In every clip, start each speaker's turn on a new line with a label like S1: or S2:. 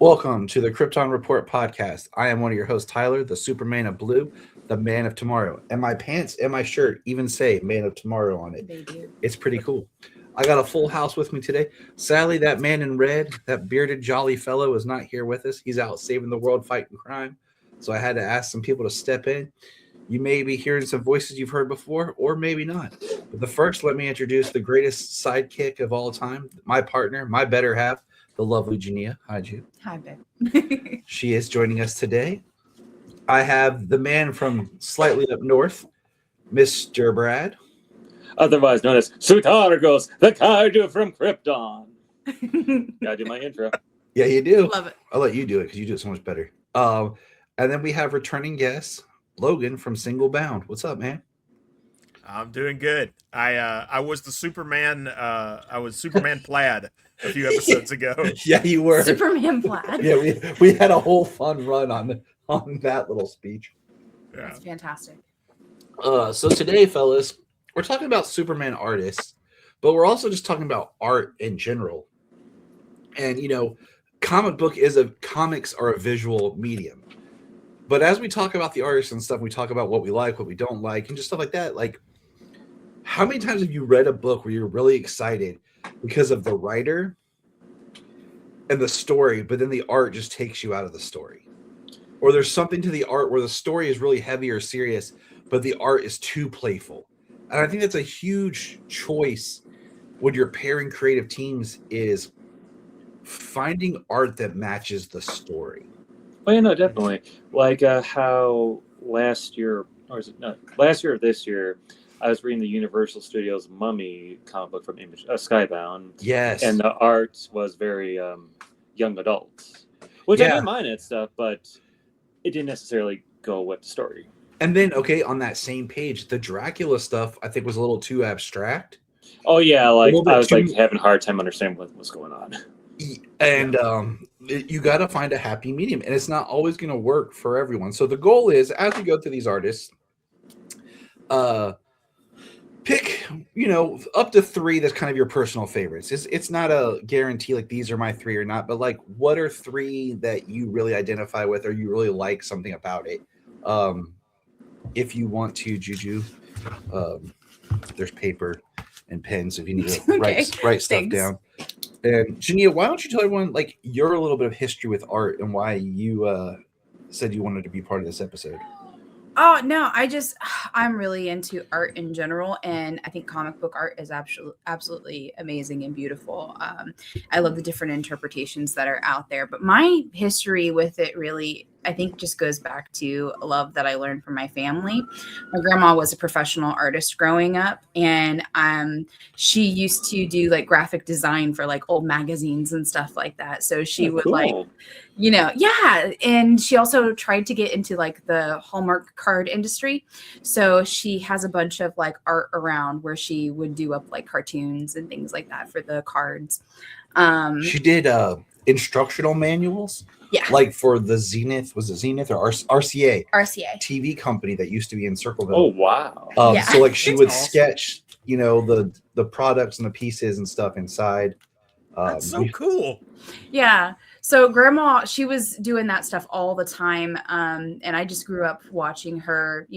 S1: Welcome to the Krypton Report podcast. I am one of your hosts, Tyler, the Superman of Blue, the Man of Tomorrow. And my pants and my shirt even say Man of Tomorrow on it.
S2: They do.
S1: It's pretty cool. I got a full house with me today. Sadly, that man in red, that bearded, jolly fellow, is not here with us. He's out saving the world, fighting crime. So I had to ask some people to step in. You may be hearing some voices you've heard before, or maybe not. But the first, let me introduce the greatest sidekick of all time, my partner, my better half, the lovely JUNIA. Hi, Ju.
S2: Hi, babe.
S1: She is joining us today. I have the man from slightly up north, Mr. Brad.
S3: Otherwise known as Sutargos, the Kaiju from Krypton. Gotta do my intro.
S1: Yeah, you do.
S2: Love it.
S1: I'll let you do it because you do it so much better. And then we have returning guest, Logan from Single Bound. What's up, man?
S4: I'm doing good. I was the Superman. I was Superman Plaid a few episodes ago.
S1: Yeah, you were.
S2: Superman plaid.
S1: Yeah, we had a whole fun run on that little speech.
S4: Yeah.
S2: That's fantastic.
S1: So today, fellas, we're talking about Superman artists, but we're also just talking about art in general. And comics are a visual medium. But as we talk about the artists and stuff, we talk about what we like, what we don't like, and just stuff like that. Like, how many times have you read a book where you're really excited because of the writer and the story, but then the art just takes you out of the story? Or there's something to the art where the story is really heavy or serious, but the art is too playful. And I think that's a huge choice when you're pairing creative teams, is finding art that matches the story.
S3: Oh, yeah, no, definitely. Like how last year, or is it not last year or this year, I was reading the Universal Studios Mummy comic book from Skybound.
S1: Yes.
S3: And the art was very young adults, which I didn't mind and stuff, but it didn't necessarily go with the story.
S1: And then, okay, on that same page, the Dracula stuff, I think, was a little too abstract.
S3: Oh, yeah, like I was
S1: too...
S3: like having a hard time understanding what was going on.
S1: And you got to find a happy medium, and it's not always going to work for everyone. So the goal is, as we go through these artists, pick, up to 3 that's kind of your personal favorites. It's not a guarantee like these are my 3 or not, but like, what are 3 that you really identify with or you really like something about it? If you want to, Juju, there's paper and pens if you need to write stuff down. And JUNIA, why don't you tell everyone like your a little bit of history with art and why you said you wanted to be part of this episode?
S2: Oh, no, I'm really into art in general, and I think comic book art is absolutely amazing and beautiful. I love the different interpretations that are out there, but my history with it really, I think, just goes back to a love that I learned from my family. My grandma was a professional artist growing up, and she used to do like graphic design for like old magazines and stuff like that. So she would like, and she also tried to get into like the Hallmark card industry. So she has a bunch of like art around where she would do up like cartoons and things like that for the cards.
S1: She did instructional manuals.
S2: Yeah.
S1: Like for the Zenith, was it Zenith or RCA?
S2: RCA.
S1: TV company that used to be in Circleville.
S3: Oh, wow.
S1: So like she would sketch, the products and the pieces and stuff inside.
S4: That's so cool.
S2: Yeah. So grandma, she was doing that stuff all the time. And I just grew up watching her,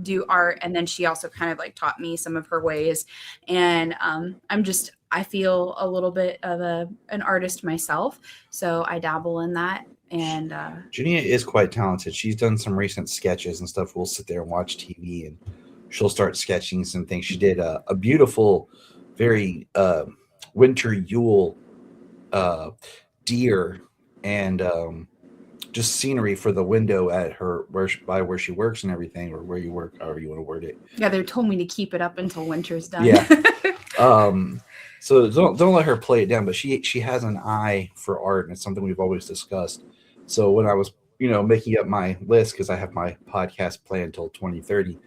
S2: do art. And then she also kind of like taught me some of her ways. And I feel a little bit of an artist myself. So I dabble in that. And
S1: JUNIA is quite talented. She's done some recent sketches and stuff. We'll sit there and watch TV and she'll start sketching some things. She did a beautiful, very winter Yule deer and just scenery for the window at her where she works and everything, or where you work, however you want to word it.
S2: Yeah, they told me to keep it up until winter's done.
S1: Yeah. So don't let her play it down, but she has an eye for art, and it's something we've always discussed. So when I was making up my list, because I have my podcast planned until 2030,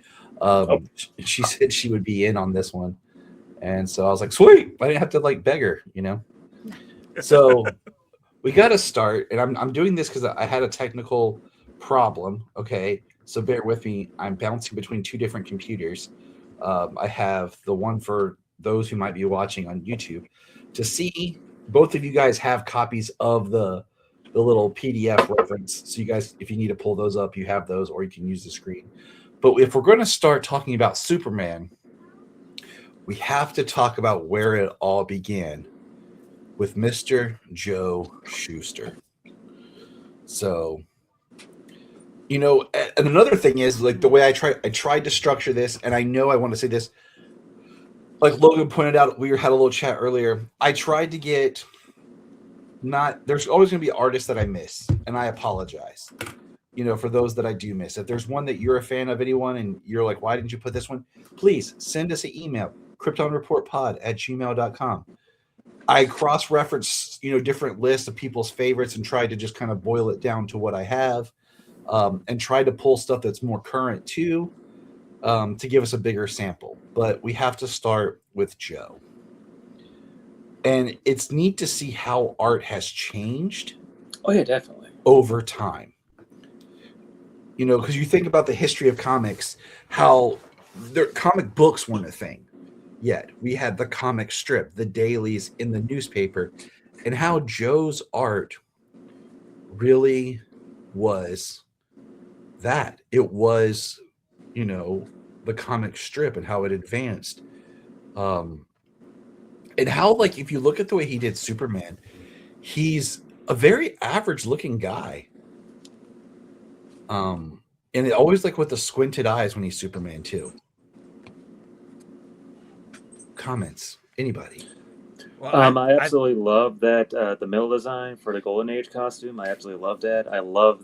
S1: she said she would be in on this one, and so I was like, sweet, I didn't have to like beg her, So we got to start, and I'm doing this because I had a technical problem. Okay, so bear with me. I'm bouncing between 2 different computers. I have the one for those who might be watching on YouTube to see. Both of you guys have copies of the the little PDF reference. So you guys, if you need to pull those up, you have those, or you can use the screen. But if we're going to start talking about Superman, we have to talk about where it all began with Mr. Joe Shuster. So, and another thing is like the way I tried to structure this, and I know I want to say this, like Logan pointed out, we had a little chat earlier. I tried to get there's always going to be artists that I miss, and I apologize, for those that I do miss. If there's one that you're a fan of anyone and you're like, why didn't you put this one? Please send us an email, kryptonreportpod@gmail.com. I cross-reference, different lists of people's favorites and tried to just kind of boil it down to what I have, and tried to pull stuff that's more current too, to give us a bigger sample. But we have to start with Joe. And it's neat to see how art has changed.
S3: Oh, yeah, definitely.
S1: Over time. Because you think about the history of comics, how their comic books weren't a thing yet. We had the comic strip, the dailies in the newspaper, and how Joe's art really was that. It was, the comic strip and how it advanced. And how, like, if you look at the way he did Superman, he's a very average looking guy. And it always like with the squinted eyes when he's Superman too. Comments? Anybody?
S4: Well,
S3: I absolutely love that the middle design for the Golden Age costume. I absolutely love that. I love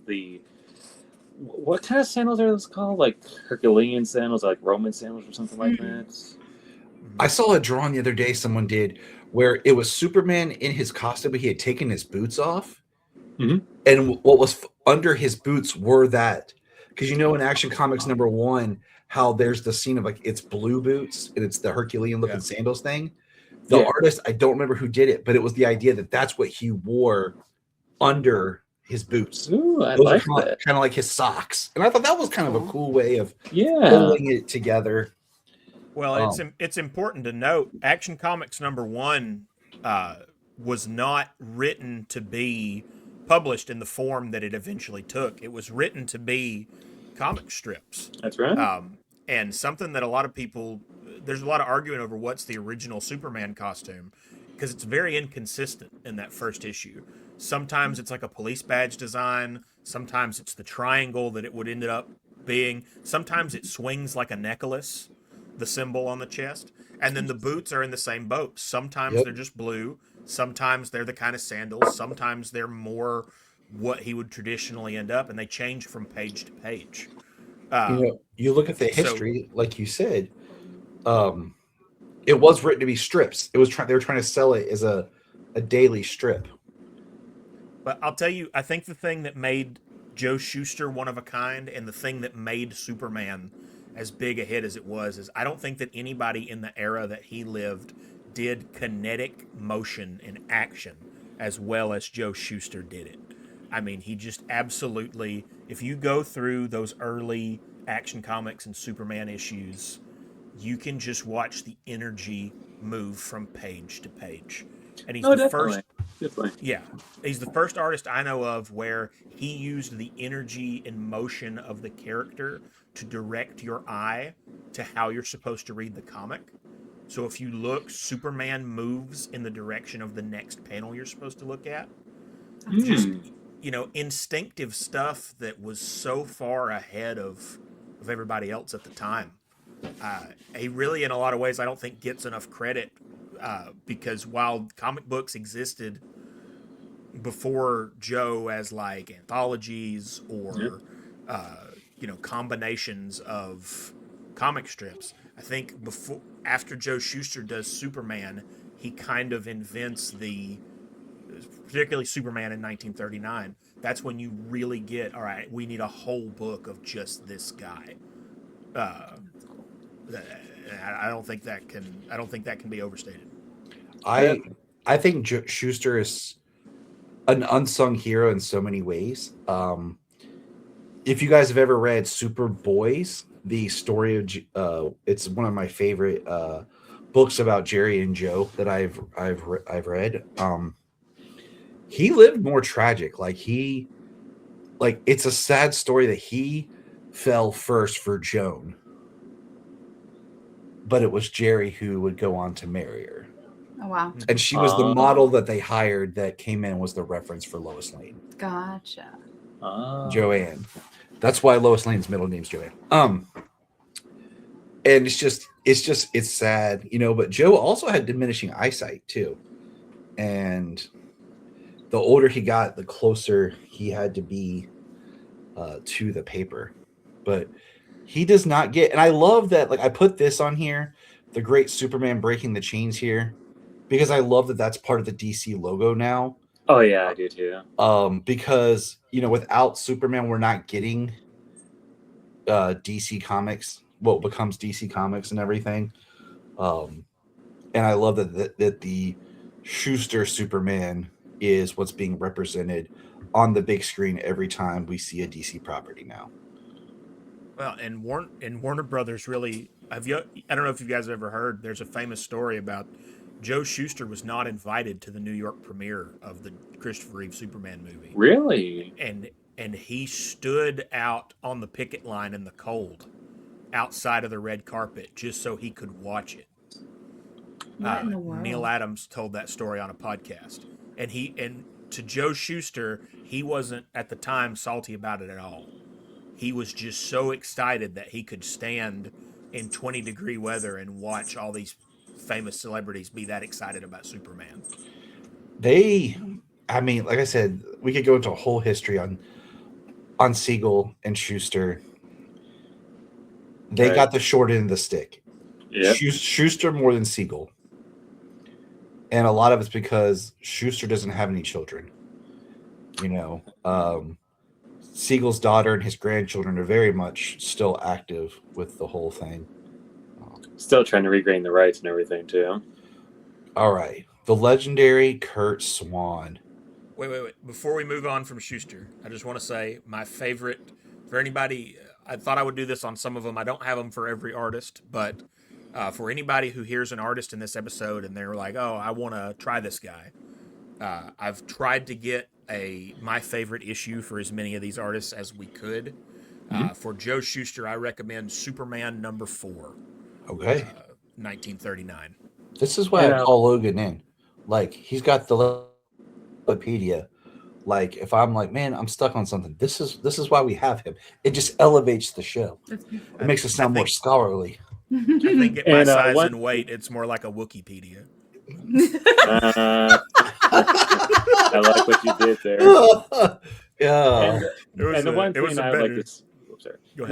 S3: what kind of sandals are those called? Like Herculean sandals, like Roman sandals or something like that.
S1: I saw a drawing the other day someone did where it was Superman in his costume, but he had taken his boots off.
S3: Mm-hmm.
S1: And what was under his boots were that, because in Action Comics #1, how there's the scene of like it's blue boots and it's the Herculean looking sandals thing. The artist, I don't remember who did it, but it was the idea that that's what he wore under his boots.
S3: Ooh, I like that.
S1: Kind of like his socks. And I thought that was kind of a cool way of pulling it together.
S4: Well, it's important to note Action Comics #1 was not written to be published in the form that it eventually took. It was written to be comic strips.
S3: That's right.
S4: And something that a lot of people, there's a lot of arguing over what's the original Superman costume, because it's very inconsistent in that first issue. Sometimes it's like a police badge design. Sometimes it's the triangle that it would end up being. Sometimes it swings like a necklace, the symbol on the chest. And then the boots are in the same boat. Sometimes they're just blue. Sometimes they're the kind of sandals. Sometimes they're more what he would traditionally end up, and they change from page to page.
S1: You look at the history, like you said, it was written to be strips. They were trying to sell it as a daily strip.
S4: But I'll tell you, I think the thing that made Joe Shuster one of a kind, and the thing that made Superman as big a hit as it was, is I don't think that anybody in the era that he lived did kinetic motion and action as well as Joe Shuster did it. I mean, he just absolutely, if you go through those early Action Comics and Superman issues, you can just watch the energy move from page to page. And he's the first. Yeah, he's the first artist I know of where he used the energy and motion of the character to direct your eye to how you're supposed to read the comic. So if you look, Superman moves in the direction of the next panel you're supposed to look at. Just, instinctive stuff that was so far ahead of everybody else at the time. He really, in a lot of ways, I don't think gets enough credit, because while comic books existed before Joe as like anthologies or combinations of comic strips, I think after Joe Shuster does Superman, he kind of invents particularly Superman in 1939. That's when you really get, all right, we need a whole book of just this guy. I don't think that can be overstated.
S1: I think Schuster is an unsung hero in so many ways. If you guys have ever read Superboys, the story of it's one of my favorite books about Jerry and Joe that I've read. he lived more tragic. It's a sad story that he fell first for Joan, but it was Jerry who would go on to marry her.
S2: Oh wow.
S1: And she was the model that they hired that came in was the reference for Lois Lane.
S2: Gotcha.
S1: Joanne. That's why Lois Lane's middle name's Joanne. And it's sad, but Joe also had diminishing eyesight too. And the older he got, the closer he had to be to the paper. But he does not get, and I love that, I put this on here, the great Superman breaking the chains here, because I love that that's part of the DC logo now.
S3: Oh yeah, I do too.
S1: Because without Superman, we're not getting DC Comics, what becomes DC Comics and everything. And I love that the Schuster Superman is what's being represented on the big screen every time we see a DC property now.
S4: Well, and Warner Brothers really, I don't know if you guys have ever heard, there's a famous story about Joe Shuster was not invited to the New York premiere of the Christopher Reeve Superman movie.
S3: Really?
S4: And he stood out on the picket line in the cold outside of the red carpet just so he could watch it.
S2: What in the world?
S4: Neil Adams told that story on a podcast. And to Joe Shuster, he wasn't at the time salty about it at all. He was just so excited that he could stand in 20-degree weather and watch all these famous celebrities be that excited about Superman.
S1: Like I said, we could go into a whole history on Siegel and Schuster. They got the short end of the stick.
S3: Yep.
S1: Schuster more than Siegel. And a lot of it's because Schuster doesn't have any children. Siegel's daughter and his grandchildren are very much still active with the whole thing.
S3: Still trying to regain the rights and everything too.
S1: All right. The legendary Kurt Swan.
S4: Wait. Before we move on from Schuster, I just want to say my favorite, for anybody, I thought I would do this on some of them. I don't have them for every artist, but for anybody who hears an artist in this episode and they're like, oh, I want to try this guy. I've tried to get my favorite issue for as many of these artists as we could. For Joe Shuster, I recommend Superman number 4.
S1: Okay.
S4: 1939.
S1: This is why I call Logan in. He's got the Wikipedia. If I'm like, man, I'm stuck on something, this is why we have him. It just elevates the show. It makes it sound more scholarly.
S4: I think at my size and weight, it's more like a Wikipedia.
S3: I like what you did there.
S1: Yeah.
S3: And the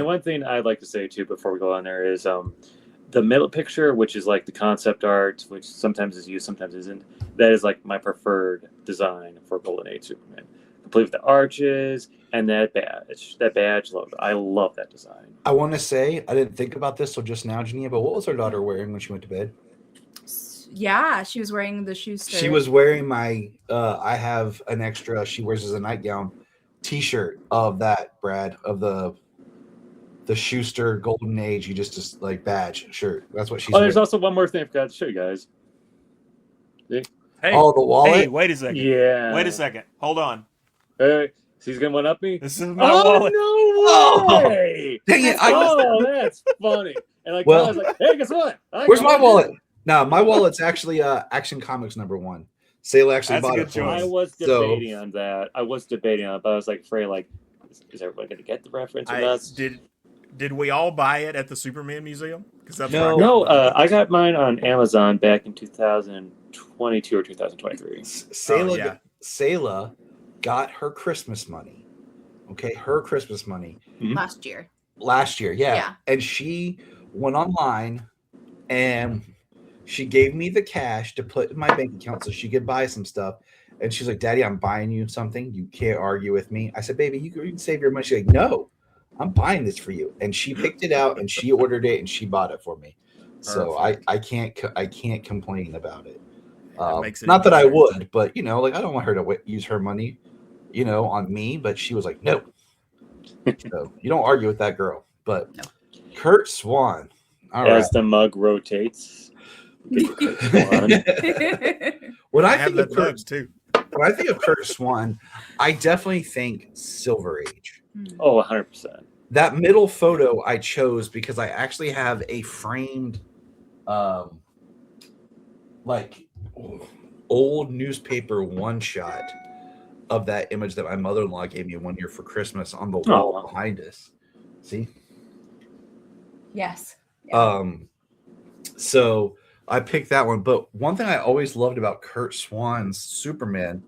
S3: one thing I'd like to say too before we go on there is the middle picture, which is like the concept art, which sometimes is used, sometimes isn't. That is like my preferred design for Golden Age Superman. Complete with the arches and that badge logo. I love that design.
S1: I want to say, I didn't think about this till just now, JUNIA, but what was her daughter wearing when she went to bed?
S2: Yeah, she was wearing the Schuster.
S1: She was wearing my, I have an extra, she wears as a nightgown t-shirt of that, Brad, of the Schuster Golden Age, you just like badge shirt. That's what she's wearing.
S3: There's also one more thing I forgot to show you guys.
S4: Hey,
S1: the wallet?
S4: Hey, wait a second.
S3: Yeah.
S4: Wait a second. Hold on.
S3: Hey, he's going to one up me?
S4: This is my wallet.
S3: No way!
S1: Dang it.
S3: That's funny. And I was like, hey, guess what?
S1: Where's my wallet? No, my wallet's actually Action Comics number 1. Sayla actually bought it for me.
S3: I was debating on that. But I was like, afraid, is everybody going to get the reference or not?
S4: Did we all buy it at the Superman Museum?
S3: No, I got mine on Amazon back in 2022 or 2023.
S1: Sayla got her Christmas money. Okay, her Christmas money.
S2: Last year,
S1: yeah. And she went online and she gave me the cash to put in my bank account so she could buy some stuff. And she's like, Daddy, I'm buying you something. You can't argue with me. I said, baby, you can save your money. She's like, no, I'm buying this for you. And she picked it out and she ordered it and she bought it for me. So I can't complain about it. Not that I would, but I don't want her to use her money, on me. But she was like, no. So you don't argue with that girl. But no. Kurt Swan.
S3: As the mug rotates.
S1: When I think of Kurt,
S4: too.
S1: when I think of Kurt Swan, I definitely think Silver Age.
S3: Oh, 100%.
S1: That middle photo I chose because I actually have a framed, like old newspaper one shot of that image that my mother-in-law gave me one year for Christmas on the wall behind us. See?
S2: Yes.
S1: So I picked that one. But one thing I always loved about Kurt Swan's Superman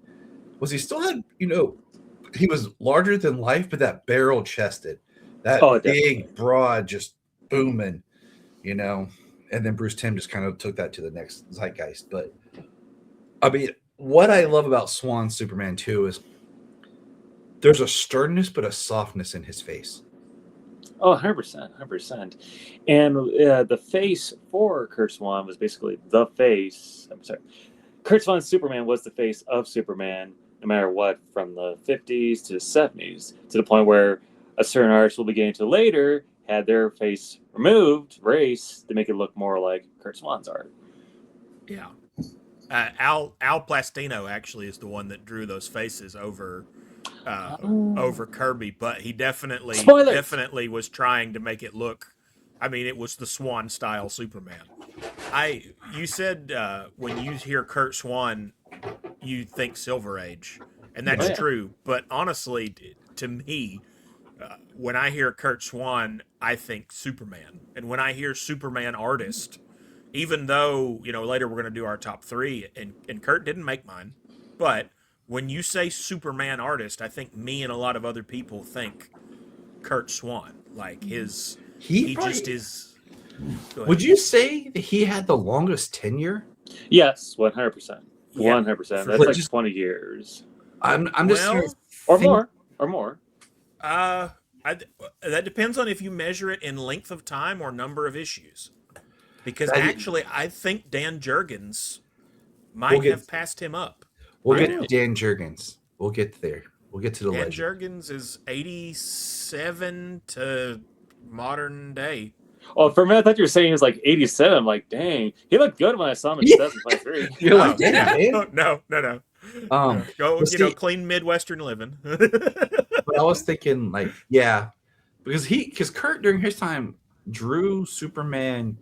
S1: was he still had, he was larger than life, but that barrel chested, that big, broad, just booming, and then Bruce Timm just kind of took that to the next zeitgeist. But I mean, what I love about Swan Superman 2 is there's a sternness, but a softness in his face.
S3: Oh, 100%, 100%. And the face for Kurt Swan was basically the face. I'm sorry. Kurt Swan's Superman was the face of Superman, no matter what, from the 50s to the 70s, to the point where a certain artist we'll be getting to later had their face removed, race, to make it look more like Kurt Swan's art.
S4: Yeah. Al Plastino actually is the one that drew those faces over Kirby, but he definitely was trying to make it look. I mean, it was the Swan style Superman. You said when you hear Kurt Swan, you think Silver Age, and that's true. But honestly, to me, when I hear Kurt Swan, I think Superman, and when I hear Superman artist, even though later we're going to do our top 3, and Kurt didn't make mine, but when you say Superman artist, I think me and a lot of other people think Kurt Swan. Like he just is.
S1: Would you say that he had the longest tenure?
S3: Yes, 100%. 100%. That's like 20 years.
S1: I'm just
S3: or more.
S4: That depends on if you measure it in length of time or number of issues. Because actually, I think Dan Jurgens might have passed him up.
S1: We'll get to Dan Jurgens. We'll get there. We'll get to the legend.
S4: Dan Jurgens is 87 to modern day.
S3: Oh, for a minute, I thought you were saying he was like 87. I'm like, dang, he looked good when I saw him in 2023.
S1: You're like, damn,
S4: no. Go, clean Midwestern living.
S1: But I was thinking, because Kurt during his time drew Superman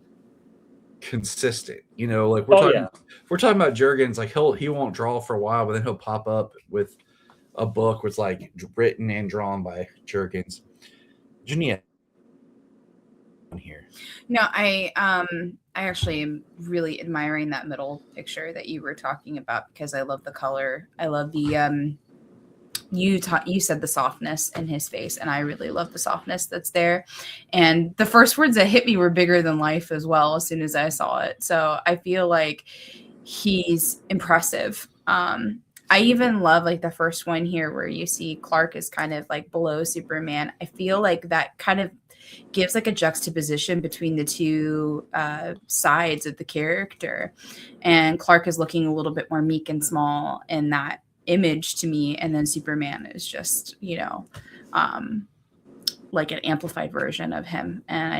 S1: consistent. We're talking about Jurgens. Like he won't draw for a while, but then he'll pop up with a book where it's like written and drawn by Jurgens. JUNIA on here.
S2: No, I actually am really admiring that middle picture that you were talking about because I love the color. I love the you said the softness in his face, and I really love the softness that's there. And the first words that hit me were bigger than life as well as soon as I saw it. So I feel like he's impressive. I even love like the first one here where you see Clark is kind of like below Superman. I feel like that kind of gives like a juxtaposition between the two sides of the character. And Clark is looking a little bit more meek and small in that image to me. And then Superman is just, like an amplified version of him. And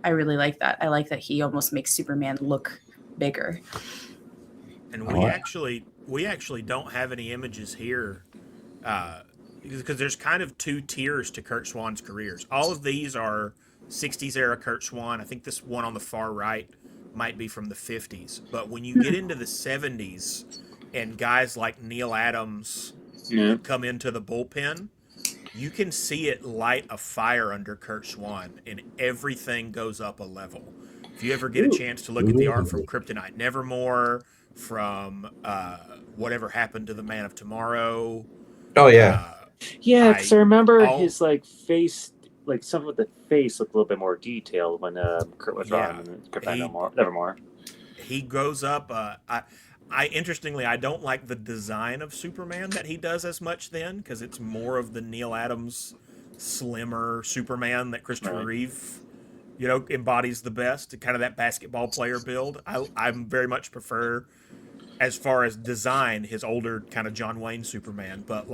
S2: I really like that. I like that he almost makes Superman look bigger.
S4: And we actually don't have any images here because there's kind of 2 tiers to Kurt Swan's careers. All of these are 60s era Kurt Swan. I think this one on the far right might be from the 50s. But when you get into the 70s and guys like Neil Adams come into the bullpen, you can see it light a fire under Kurt Swan, and everything goes up a level. If you ever get a chance to look at the art from Kryptonite Nevermore, from Whatever Happened to the Man of Tomorrow.
S1: Oh, yeah.
S3: Because I remember his face, like some of the face looked a little bit more detailed when Kurt was drawing in Kryptonite Nevermore.
S4: He goes up. Interestingly, I don't like the design of Superman that he does as much then, because it's more of the Neil Adams slimmer Superman that Christopher Reeve, embodies the best. Kind of that basketball player build. I very much prefer, as far as design, his older kind of John Wayne Superman. But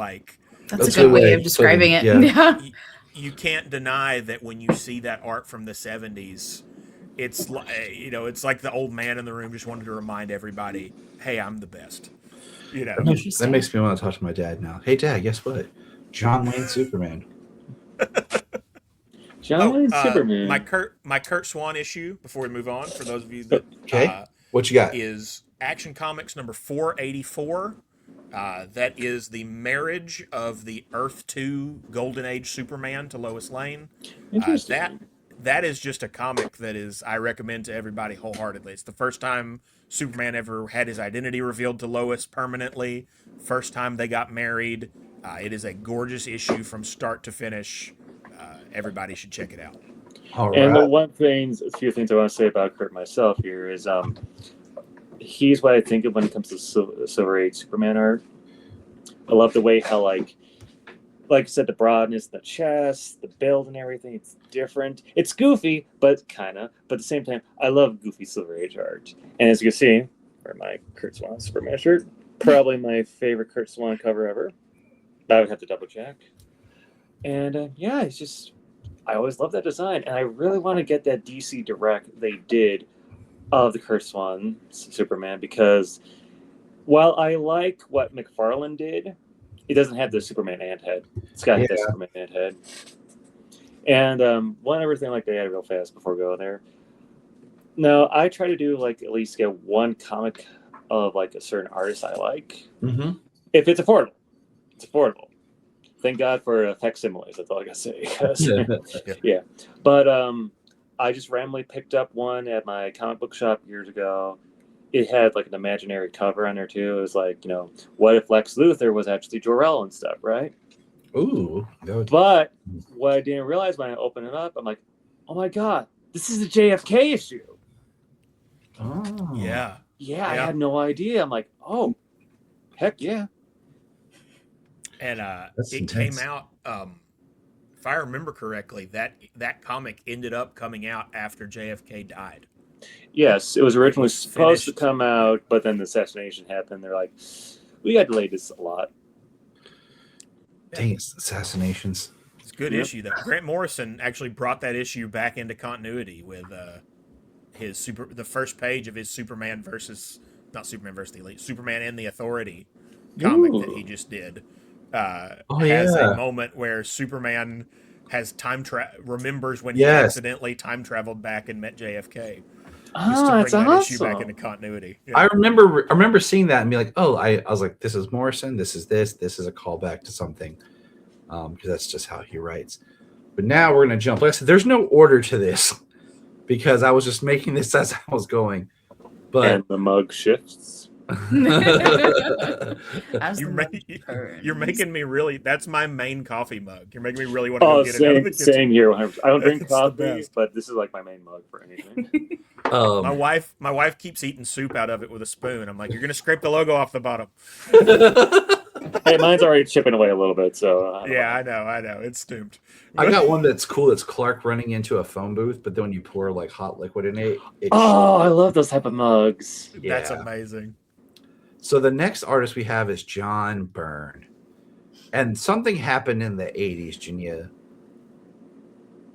S2: that's a good way of describing it. Yeah.
S4: You can't deny that when you see that art from the 70s, it's like the old man in the room just wanted to remind everybody, hey, I'm the best. You know,
S1: That makes me want to talk to my dad now. Hey, Dad, guess what? John Wayne Superman.
S3: John Wayne Superman.
S4: my Kurt Swan issue before we move on. For those of you that
S1: Okay. What you got?
S4: is Action Comics number 484. That is the marriage of the Earth 2 Golden Age Superman to Lois Lane. That is just a comic that is I recommend to everybody wholeheartedly. It's the first time Superman ever had his identity revealed to Lois permanently. First time they got married. It is a gorgeous issue from start to finish. Everybody should check it out.
S1: All
S3: And
S1: right.
S3: a few things I want to say about Kurt myself here is he's what I think of when it comes to Silver Age Superman art. I love the way how like I said, the broadness, the chest, the build, and everything. It's different. It's goofy, but kind of. But at the same time, I love goofy Silver Age art. And as you can see, for my Kurt Swan Superman shirt, probably my favorite Kurt Swan cover ever. I would have to double check. And yeah, it's just I always love that design, and I really want to get that DC Direct they did of the Kurt Swan Superman, because while I like what McFarlane did, it doesn't have the Superman ant head. It's got the Superman ant head. And one other thing like they add real fast before we go there. No, I try to do like at least get one comic of like a certain artist I like.
S1: Mm-hmm.
S3: If it's affordable. It's affordable. Thank God for facsimiles. That's all I gotta say. Yeah. But I just randomly picked up one at my comic book shop years ago. It had like an imaginary cover on there too. It was like, what if Lex Luthor was actually Jor-El and stuff, right?
S1: Ooh.
S3: But what I didn't realize when I opened it up, I'm like, oh my God, this is a JFK issue.
S1: Oh.
S4: Yeah.
S3: Yeah, I had no idea. I'm like, oh, heck yeah.
S4: And it came out, if I remember correctly, that comic ended up coming out after JFK died.
S3: Yes, it was originally supposed to come out, but then the assassination happened. They're like, we got delayed this a lot.
S1: Dang, it's assassinations.
S4: It's a good issue, though. Grant Morrison actually brought that issue back into continuity with the first page of his Superman versus the Elite, Superman and the Authority comic that he just did. Has a moment where Superman has remembers when he accidentally time traveled back and met JFK.
S3: That's
S4: that
S3: awesome.
S4: Issue back into continuity. Yeah.
S1: I remember seeing that and be like, oh, I was like, this is Morrison, this is a callback to something, because that's just how he writes. But now we're gonna jump. Like I said, there's no order to this because I was just making this as I was going. But
S3: and the mug shifts.
S4: You're making me really. That's my main coffee mug. You're making me really want to go get it out of the kitchen.
S3: Same here. I don't drink coffee, but this is like my main mug for anything.
S4: My wife keeps eating soup out of it with a spoon. I'm like, you're gonna scrape the logo off the bottom.
S3: Hey, mine's already chipping away a little bit, so
S4: I know, it's doomed.
S1: I got one that's cool. It's Clark running into a phone booth, but then when you pour like hot liquid in it,
S3: I love those type of mugs.
S4: That's amazing.
S1: So the next artist we have is John Byrne. And something happened in the 80s, Junia.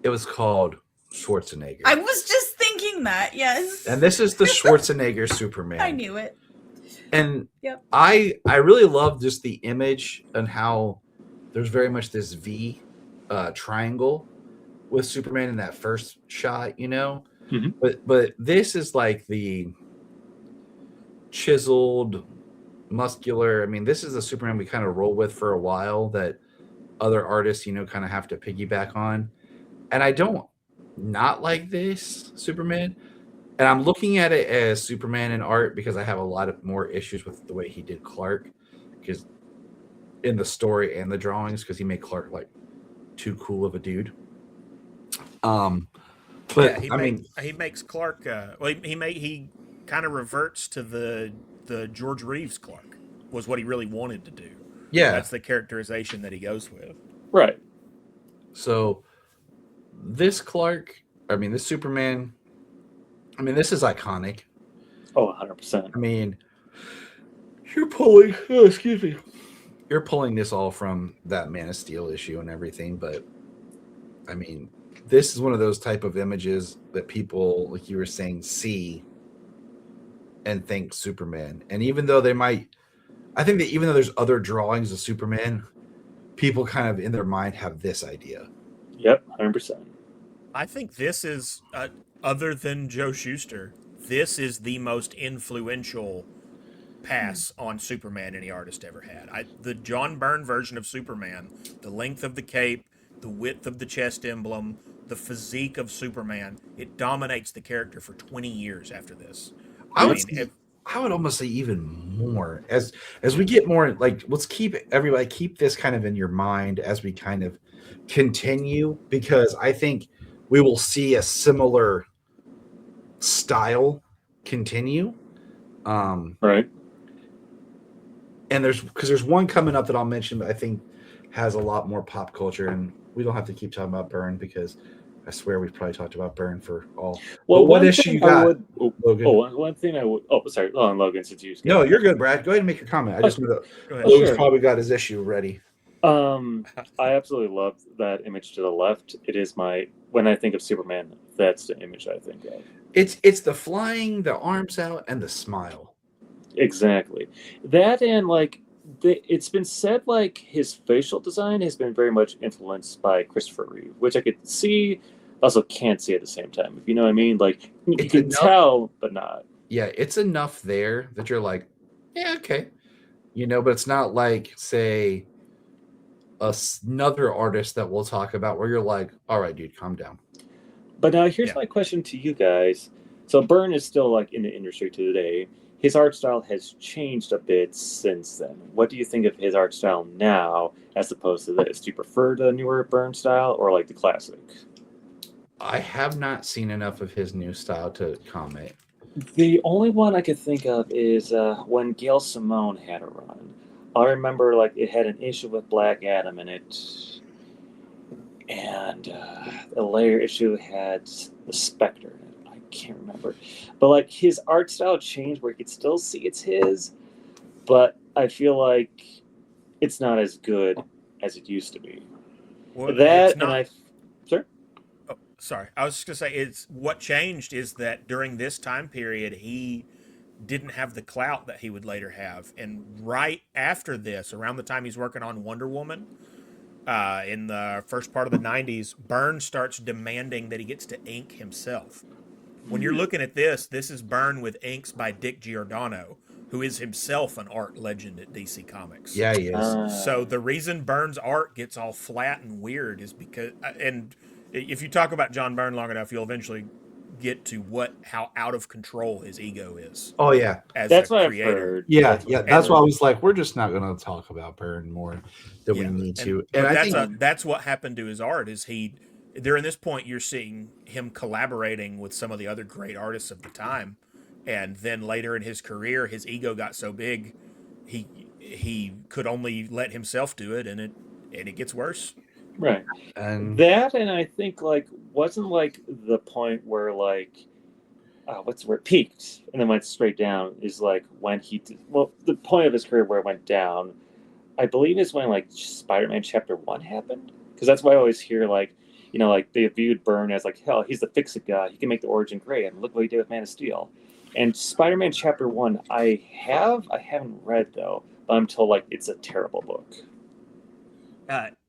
S1: It was called Schwarzenegger.
S2: I was just thinking that, yes.
S1: And this is the Schwarzenegger Superman.
S2: I knew it.
S1: And I really love just the image and how there's very much this V triangle with Superman in that first shot,
S3: Mm-hmm.
S1: But this is like the chiseled, muscular. I mean, this is the Superman we kind of roll with for a while that other artists, kind of have to piggyback on. And I don't not like this Superman. And I'm looking at it as Superman in art because I have a lot of more issues with the way he did Clark, because in the story and the drawings, because he made Clark like too cool of a dude. But
S4: he makes Clark. He kind of reverts to the George Reeves Clark was what he really wanted to do.
S1: Yeah,
S4: that's the characterization that he goes with.
S3: Right.
S1: So this this Superman. This is iconic.
S3: Oh, 100%.
S1: You're pulling. Oh, excuse me. You're pulling this all from that Man of Steel issue and everything, but this is one of those type of images that people, like you were saying, see and think Superman. And even though they might I think that even though there's other drawings of Superman, people kind of in their mind have this idea.
S3: Yep, 100%.
S4: I think this is, other than Joe Shuster, this is the most influential pass on Superman any artist ever had. The John Byrne version of Superman, the length of the cape, the width of the chest emblem, the physique of Superman, it dominates the character for 20 years after this.
S1: I would almost say even more as we get more, like, let's keep this kind of in your mind as we kind of continue, because I think we will see a similar style continue.
S3: Right.
S1: And there's one coming up that I'll mention that I think has a lot more pop culture, and we don't have to keep talking about Byrne because I swear we've probably talked about Byrne for all.
S3: Well,
S1: but what issue you got, Logan?
S3: One thing I would. Oh, sorry, Logan. Since you.
S1: No, you're good, Brad. Go ahead and make your comment. I just know that
S4: Go ahead.
S1: Logan's
S3: Sure.
S1: probably got his issue ready.
S3: I absolutely love that image to the left. It is when I think of Superman, that's the image I think of.
S1: It's the flying, the arms out, and the smile.
S3: Exactly. That and it's been said his facial design has been very much influenced by Christopher Reeve, which I could see, also can't see at the same time. If you know what I mean, you
S1: It's
S3: can
S1: enough-
S3: tell, but not.
S1: Yeah, it's enough there that you're like, yeah, okay, but it's not like, say, another artist that we'll talk about where you're like, all right, dude, calm down.
S3: But now here's
S4: Yeah.
S3: my question to you guys. So Byrne is still in the industry today. His art style has changed a bit since then. What do you think of his art style now as opposed to this? Do you prefer the newer Byrne style or the classic?
S1: I have not seen enough of his new style to comment.
S3: The only one I could think of is when Gail Simone had a run. I remember it had an issue with Black Adam in it, and the later issue had the Spectre in it. I can't remember, but his art style changed where you could still see it's his, but I feel like it's not as good as it used to be.
S4: Well,
S3: That
S4: it's not-
S3: and I, sir.
S4: Oh, sorry. I was just gonna say it's what changed is that during this time period he didn't have the clout that he would later have, and right after this, around the time he's working on Wonder Woman, in the first part of the '90s, Byrne starts demanding that he gets to ink himself. When you're looking at this is Byrne with inks by Dick Giordano, who is himself an art legend at DC Comics.
S1: Yeah, he is.
S4: So the reason Byrne's art gets all flat and weird is because, and if you talk about John Byrne long enough, you'll eventually get to how out of control his ego is.
S1: Oh yeah,
S4: as
S3: That's
S4: a
S3: what
S4: creator.
S3: I've heard.
S1: yeah.
S3: That's what
S1: That's
S3: I've
S1: why I
S3: heard.
S1: was like, we're just not going to talk about Byrne more than we need to.
S4: But
S1: And I think
S4: that's what happened to his art. Is during this point you're seeing him collaborating with some of the other great artists of the time, and then later in his career, his ego got so big, he could only let himself do it, and it gets worse.
S3: Right.
S1: and
S3: That and I think wasn't the point where what's the word, peaked and then went straight down is when the point of his career where it went down, I believe is when Spider-Man Chapter 1 happened, because that's why I always hear they viewed Byrne as hell, he's the fix-it guy, he can make the origin great, and look what he did with Man of Steel. And Spider-Man Chapter 1 I haven't read though, but I'm told it's a terrible book.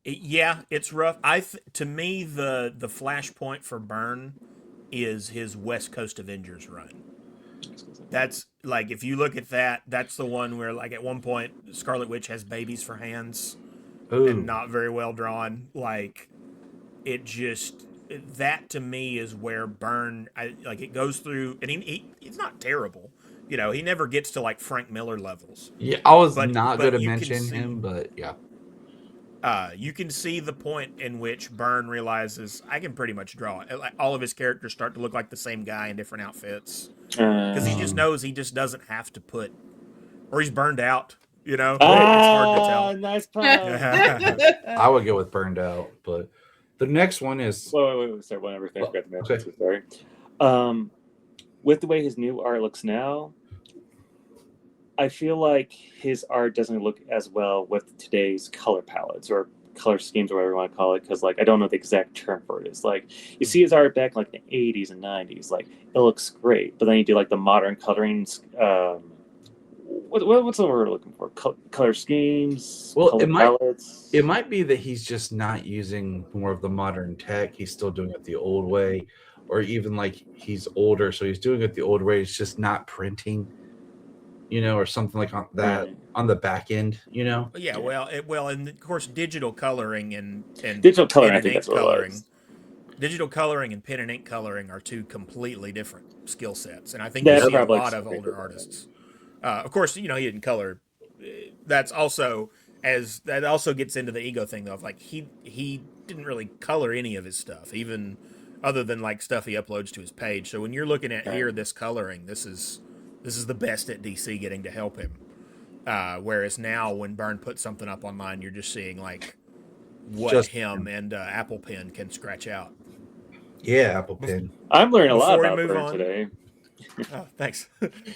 S4: Yeah, it's rough. To me, the flashpoint for Byrne is his West Coast Avengers run. That's if you look at that, that's the one where at one point Scarlet Witch has babies for hands and not very well drawn. That to me is where Byrne, it goes through, and he's not terrible. He never gets to Frank Miller levels.
S1: yeah, I was
S4: but
S1: not going to
S4: you can
S1: mention
S4: see-
S1: him, but yeah.
S4: You can see the point in which Byrne realizes I can pretty much draw it. All of his characters start to look like the same guy in different outfits because he just knows he just doesn't have to put, or he's burned out. It's hard to tell.
S3: Nice pun.
S1: I would go with Burned Out, but the next one is
S3: Wait. Sorry, one other thing I forgot to mention.
S1: Okay.
S3: So sorry. With the way his new art looks now, I feel like his art doesn't look as well with today's color palettes or color schemes or whatever you want to call it, because I don't know the exact term for it. It's you see his art back in the 80s and 90s, it looks great, but then you do the modern coloring. what's the word we're looking for? Color schemes,
S1: Well,
S3: color palettes.
S1: it might be that he's just not using more of the modern tech. He's still doing it the old way, or even like he's older, so he's doing it the old way. It's just not printing, or something like that
S3: Right.
S1: on the back end,
S4: Yeah, well, and of course, digital coloring and
S3: Digital coloring,
S4: pen
S3: I
S4: and
S3: think
S4: ink
S3: that's what it
S4: coloring.
S3: was.
S4: Digital coloring and pen and ink coloring are two completely different skill sets, and I think
S3: That's
S4: you see a
S3: probably
S4: lot of
S3: something
S4: older
S3: for that.
S4: artists. Of course, he didn't color. That's also that also gets into the ego thing though. Of like he didn't really color any of his stuff, even other than like stuff he uploads to his page. So when you're looking at here, this coloring, this is the best at DC getting to help him. Whereas now, when Byrne puts something up online, you're just seeing like what
S1: Just
S4: him and Apple Pen can scratch out.
S1: Yeah, Apple Pen.
S3: I'm learning a lot
S4: Before we
S3: about
S4: move
S3: Byrne
S4: on-
S3: today.
S4: Oh, thanks.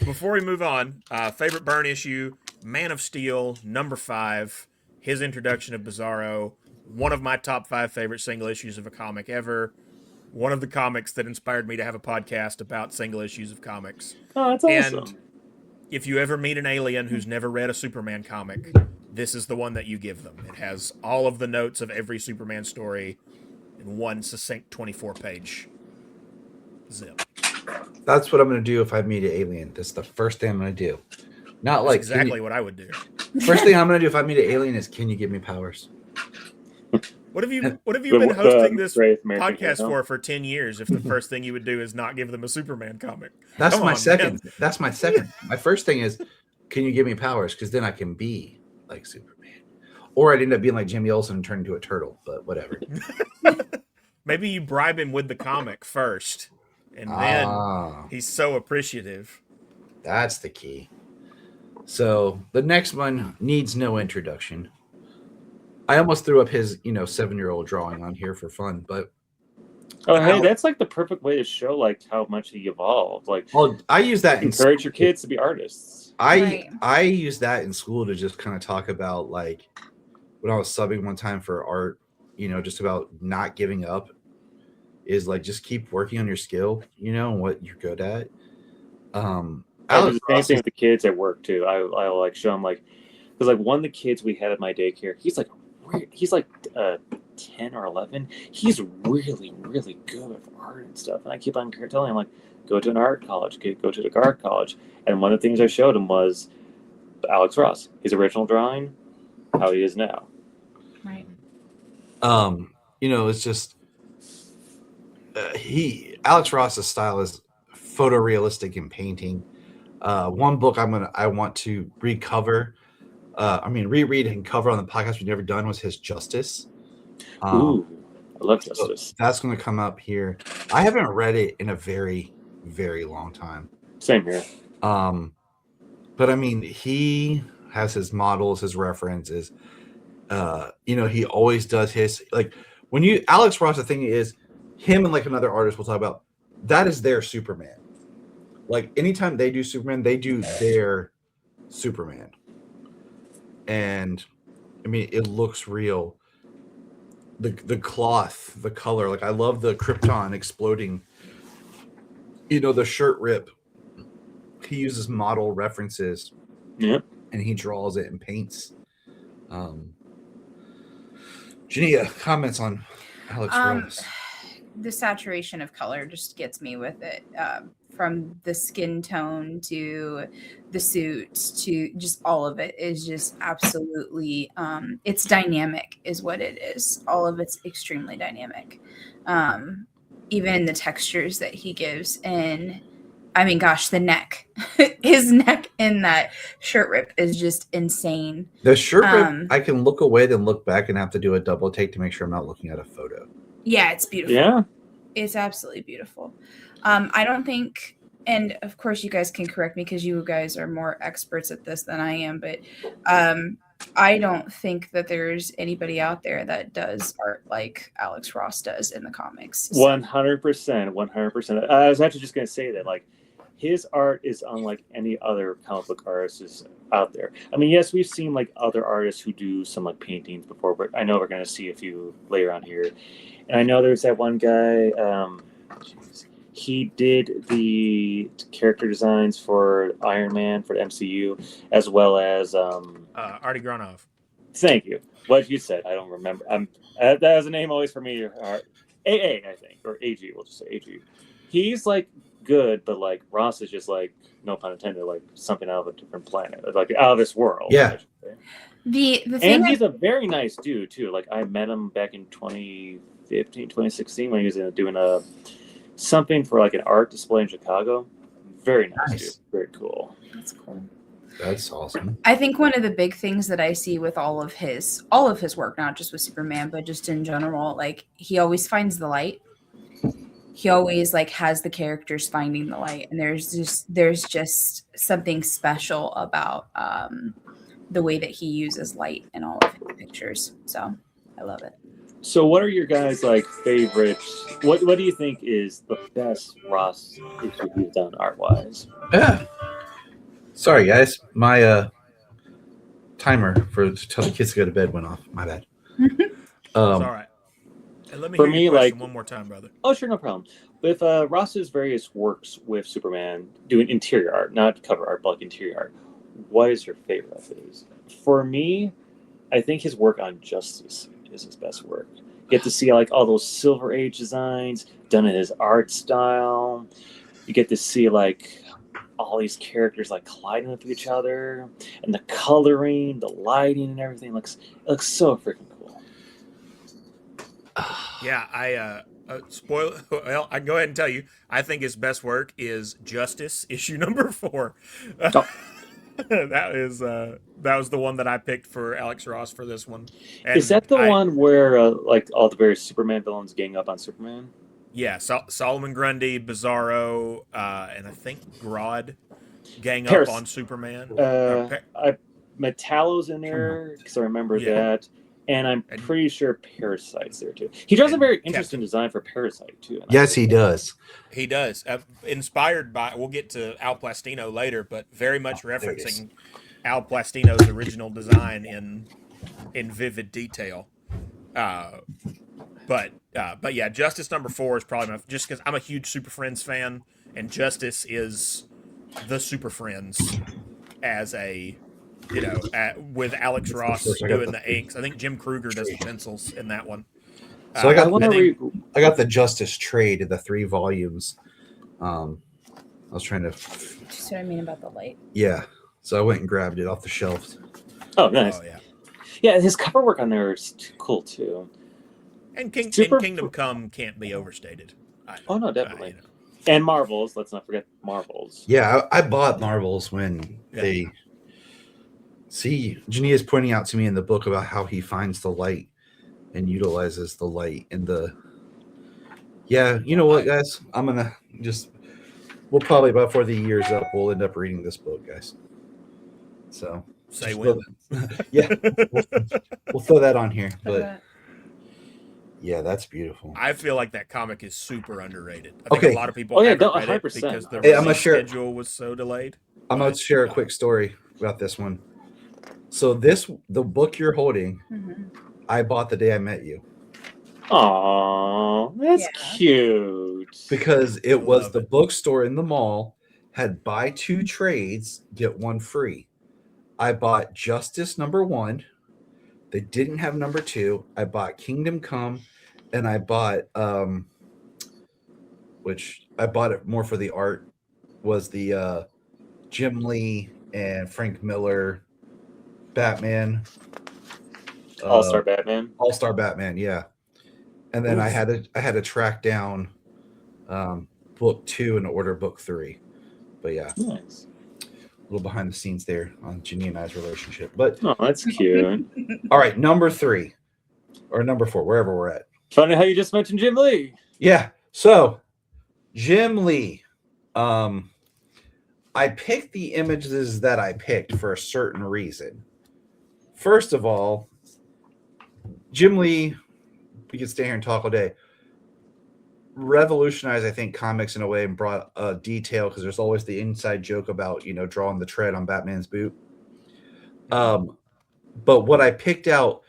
S4: Before we move on, favorite Byrne issue, Man of Steel, number 5, his introduction of Bizarro, one of my top 5 favorite single issues of a comic ever, one of the comics that inspired me to have a podcast about single issues of comics.
S3: Oh, that's
S4: And
S3: awesome.
S4: if you ever meet an alien who's never read a Superman comic, this is the one that you give them. It has all of the notes of every Superman story in one succinct 24-page zip.
S1: That's what I'm going to do if I meet an alien. That's the first thing I'm going to do. Not
S4: That's
S1: like
S4: exactly what I would do.
S1: First thing I'm going to do if I meet an alien is, can you give me powers?
S4: What have you been hosting this
S3: Great American
S4: podcast
S3: Hero.
S4: for 10 years if the first thing you would do is not give them a Superman comic?
S1: That's
S4: Come
S1: my
S4: on,
S1: second.
S4: man.
S1: That's my second. My first thing is, can you give me powers? Because then I can be like Superman. Or I'd end up being like Jimmy Olsen and turn into a turtle, but whatever.
S4: Maybe you bribe him with the comic first, and then he's so appreciative.
S1: That's the key. So the next one needs no introduction. I almost threw up his, 7-year-old drawing on here for fun, but
S3: Oh, hey, that's like the perfect way to show like how much he evolved. Like,
S1: I use that in
S3: encourage your kids to be artists.
S1: I use that in school to just kind of talk about, like, when I was subbing one time for art, just about not giving up, is like just keep working on your skill, and what you're good at.
S3: I do the same thing with the kids at work too. I like show them like, because like one of the kids we had at my daycare, he's like 10 or 11. He's really, really good at art and stuff. And I keep on telling him, like, go to an art college, go to the art college. And one of the things I showed him was Alex Ross, his original drawing, how he is now.
S2: Right.
S1: It's just Alex Ross's style is photorealistic in painting. One book I want to reread and cover on the podcast we've never done was his Justice.
S3: Ooh, I love Justice.
S1: So that's going to come up here. I haven't read it in a very, very long time.
S3: Same here.
S1: But I mean, he has his models, his references. He always does his, like, when Alex Ross, the thing is, him and like another artist we'll talk about, that is their Superman. Like, anytime they do Superman, they do their Superman. And I mean, it looks real. The cloth, the color, like, I love the Krypton exploding. The shirt rip. He uses model references.
S3: Yep.
S1: And he draws it and paints. Junia, comments on Alex Ross.
S2: The saturation of color just gets me with it. From the skin tone to the suit to just all of it is just absolutely, it's dynamic is what it is. All of it's extremely dynamic. Even the textures that he gives. And I mean, gosh, the neck, his neck in that shirt rip is just insane.
S1: The shirt rip, I can look away, then look back and have to do a double take to make sure I'm not looking at a photo.
S2: Yeah, it's beautiful.
S3: Yeah.
S2: It's absolutely beautiful. I don't think, and of course you guys can correct me because you guys are more experts at this than I am, but I don't think that there's anybody out there that does art like Alex Ross does in the comics.
S3: 100%. I was actually just going to say that, like, his art is unlike any other comic book artist out there. I mean, yes, we've seen like other artists who do some like paintings before, but I know we're going to see a few later on here. And I know there's that one guy. He did the character designs for Iron Man for the MCU, as well as
S4: Artie Gronov.
S3: thank you. What you said, I don't remember. That was a name always for me. AA, I think, or AG. We'll just say AG. He's like good, but like Ross is just like, no pun intended, like something out of a different planet, like out of this world.
S1: Yeah.
S3: I should say.
S2: The thing
S3: And he's a very nice dude too. Like I met him back in 2015, 2016 when he was doing something for like an art display in Chicago. Very nice dude. Very cool.
S2: that's cool.
S1: That's awesome.
S2: I think one of the big things that I see with all of his work, not just with Superman, but just in general, like he always finds the light. He always like has the characters finding the light, and there's just something special about the way that he uses light in all of his pictures. So I love it.
S3: So, what are your guys like favorites? What do you think is the best Ross issue he's done art wise?
S1: Yeah. Sorry, guys. My timer to tell the kids to go to bed went off. My bad.
S4: It's all right. And let me
S3: for
S4: hear
S3: me,
S4: your question
S3: like-
S4: one more time, brother.
S3: Oh, sure, no problem. With Ross's various works with Superman, doing interior art, not cover art, but like interior art, what is your favorite of his? For me, I think his work on Justice is his best work. You get to see like all those Silver Age designs done in his art style. You get to see like all these characters like colliding with each other, and the coloring, the lighting, and everything it looks so freaking cool.
S4: Yeah, I spoil. Well, I can go ahead and tell you. I think his best work is Justice issue number 4.
S3: Oh.
S4: that was the one that I picked for Alex Ross for this one. And
S3: Is that the one where like all the various Superman villains gang up on Superman?
S4: Yeah, Solomon Grundy, Bizarro, and I think Grodd gang
S3: Paris-
S4: up on Superman.
S3: Metallo's in there because I remember
S4: Yeah.
S3: that, and I'm
S4: And-
S3: pretty sure Parasite's there too. He does a
S4: and
S3: very interesting design for Parasite too.
S1: Yes, he does.
S4: He does. Inspired by, we'll get to Al Plastino later, but very much
S1: there it is.
S4: referencing Al Plastino's original design in vivid detail. But yeah, Justice number 4 is probably just because I'm a huge Super Friends fan, and Justice is the Super Friends as a, with Alex Ross
S1: Of course, I got
S4: doing
S1: the-
S4: the inks. I think Jim Kruger does the pencils in that one.
S1: So I got-
S3: I want to
S4: and then-
S3: read.
S1: I got the Justice trade, the 3 volumes. I was trying to,
S2: Just what I mean about the light.
S1: yeah. So I went and grabbed it off the shelf.
S3: Oh, nice.
S4: Oh yeah.
S3: Yeah, his cover work on there is cool too.
S4: And
S3: Super-
S4: Kingdom Come can't be overstated.
S3: Oh no, definitely. And Marvels. Let's not forget Marvels.
S1: Yeah, I bought Marvels when
S4: Yeah.
S1: they see JUNIA is pointing out to me in the book about how he finds the light and utilizes the light in the. Yeah, you know what, guys? I'm gonna we'll probably before the year's up, we'll end up reading this book, guys. So
S4: Say
S1: just
S4: when.
S1: yeah, we'll throw that on here. But
S2: But
S1: yeah, that's beautiful.
S4: I feel like that comic is super underrated. I think
S1: Okay.
S4: a lot of people
S3: Oh, yeah,
S4: haven't
S3: no,
S4: read it
S3: 100%.
S4: because the
S1: Hey, I'm gonna
S4: release
S1: share-
S4: schedule was so delayed.
S1: I'm going to share a quick story about this one. So the book you're holding,
S2: Mhm.
S1: I bought the day I met you
S3: Aww, that's
S2: Yeah.
S3: cute.
S1: because it was
S4: Love
S1: the
S4: it.
S1: bookstore in the mall had buy 2 trades, get 1 free. I bought Justice number 1. They didn't have number 2. I bought Kingdom Come, and I bought which I bought it more for the art, was the Jim Lee and Frank Miller Batman.
S3: All-Star Batman.
S1: All-Star Batman, yeah. And then I
S4: Oof.
S1: had to track down book 2 and order book 3. But yeah,
S3: Nice.
S1: a little behind the scenes there on Janine and I's relationship. But
S3: Oh, that's cute.
S1: all right, number 3 or number 4, wherever we're at.
S3: Funny how you just mentioned Jim Lee.
S1: Yeah. So Jim Lee. I picked the images that I picked for a certain reason. First of all, Jim Lee, we could stay here and talk all day, revolutionized, I think, comics in a way and brought detail, because there's always the inside joke about, drawing the tread on Batman's boot. But what I picked out,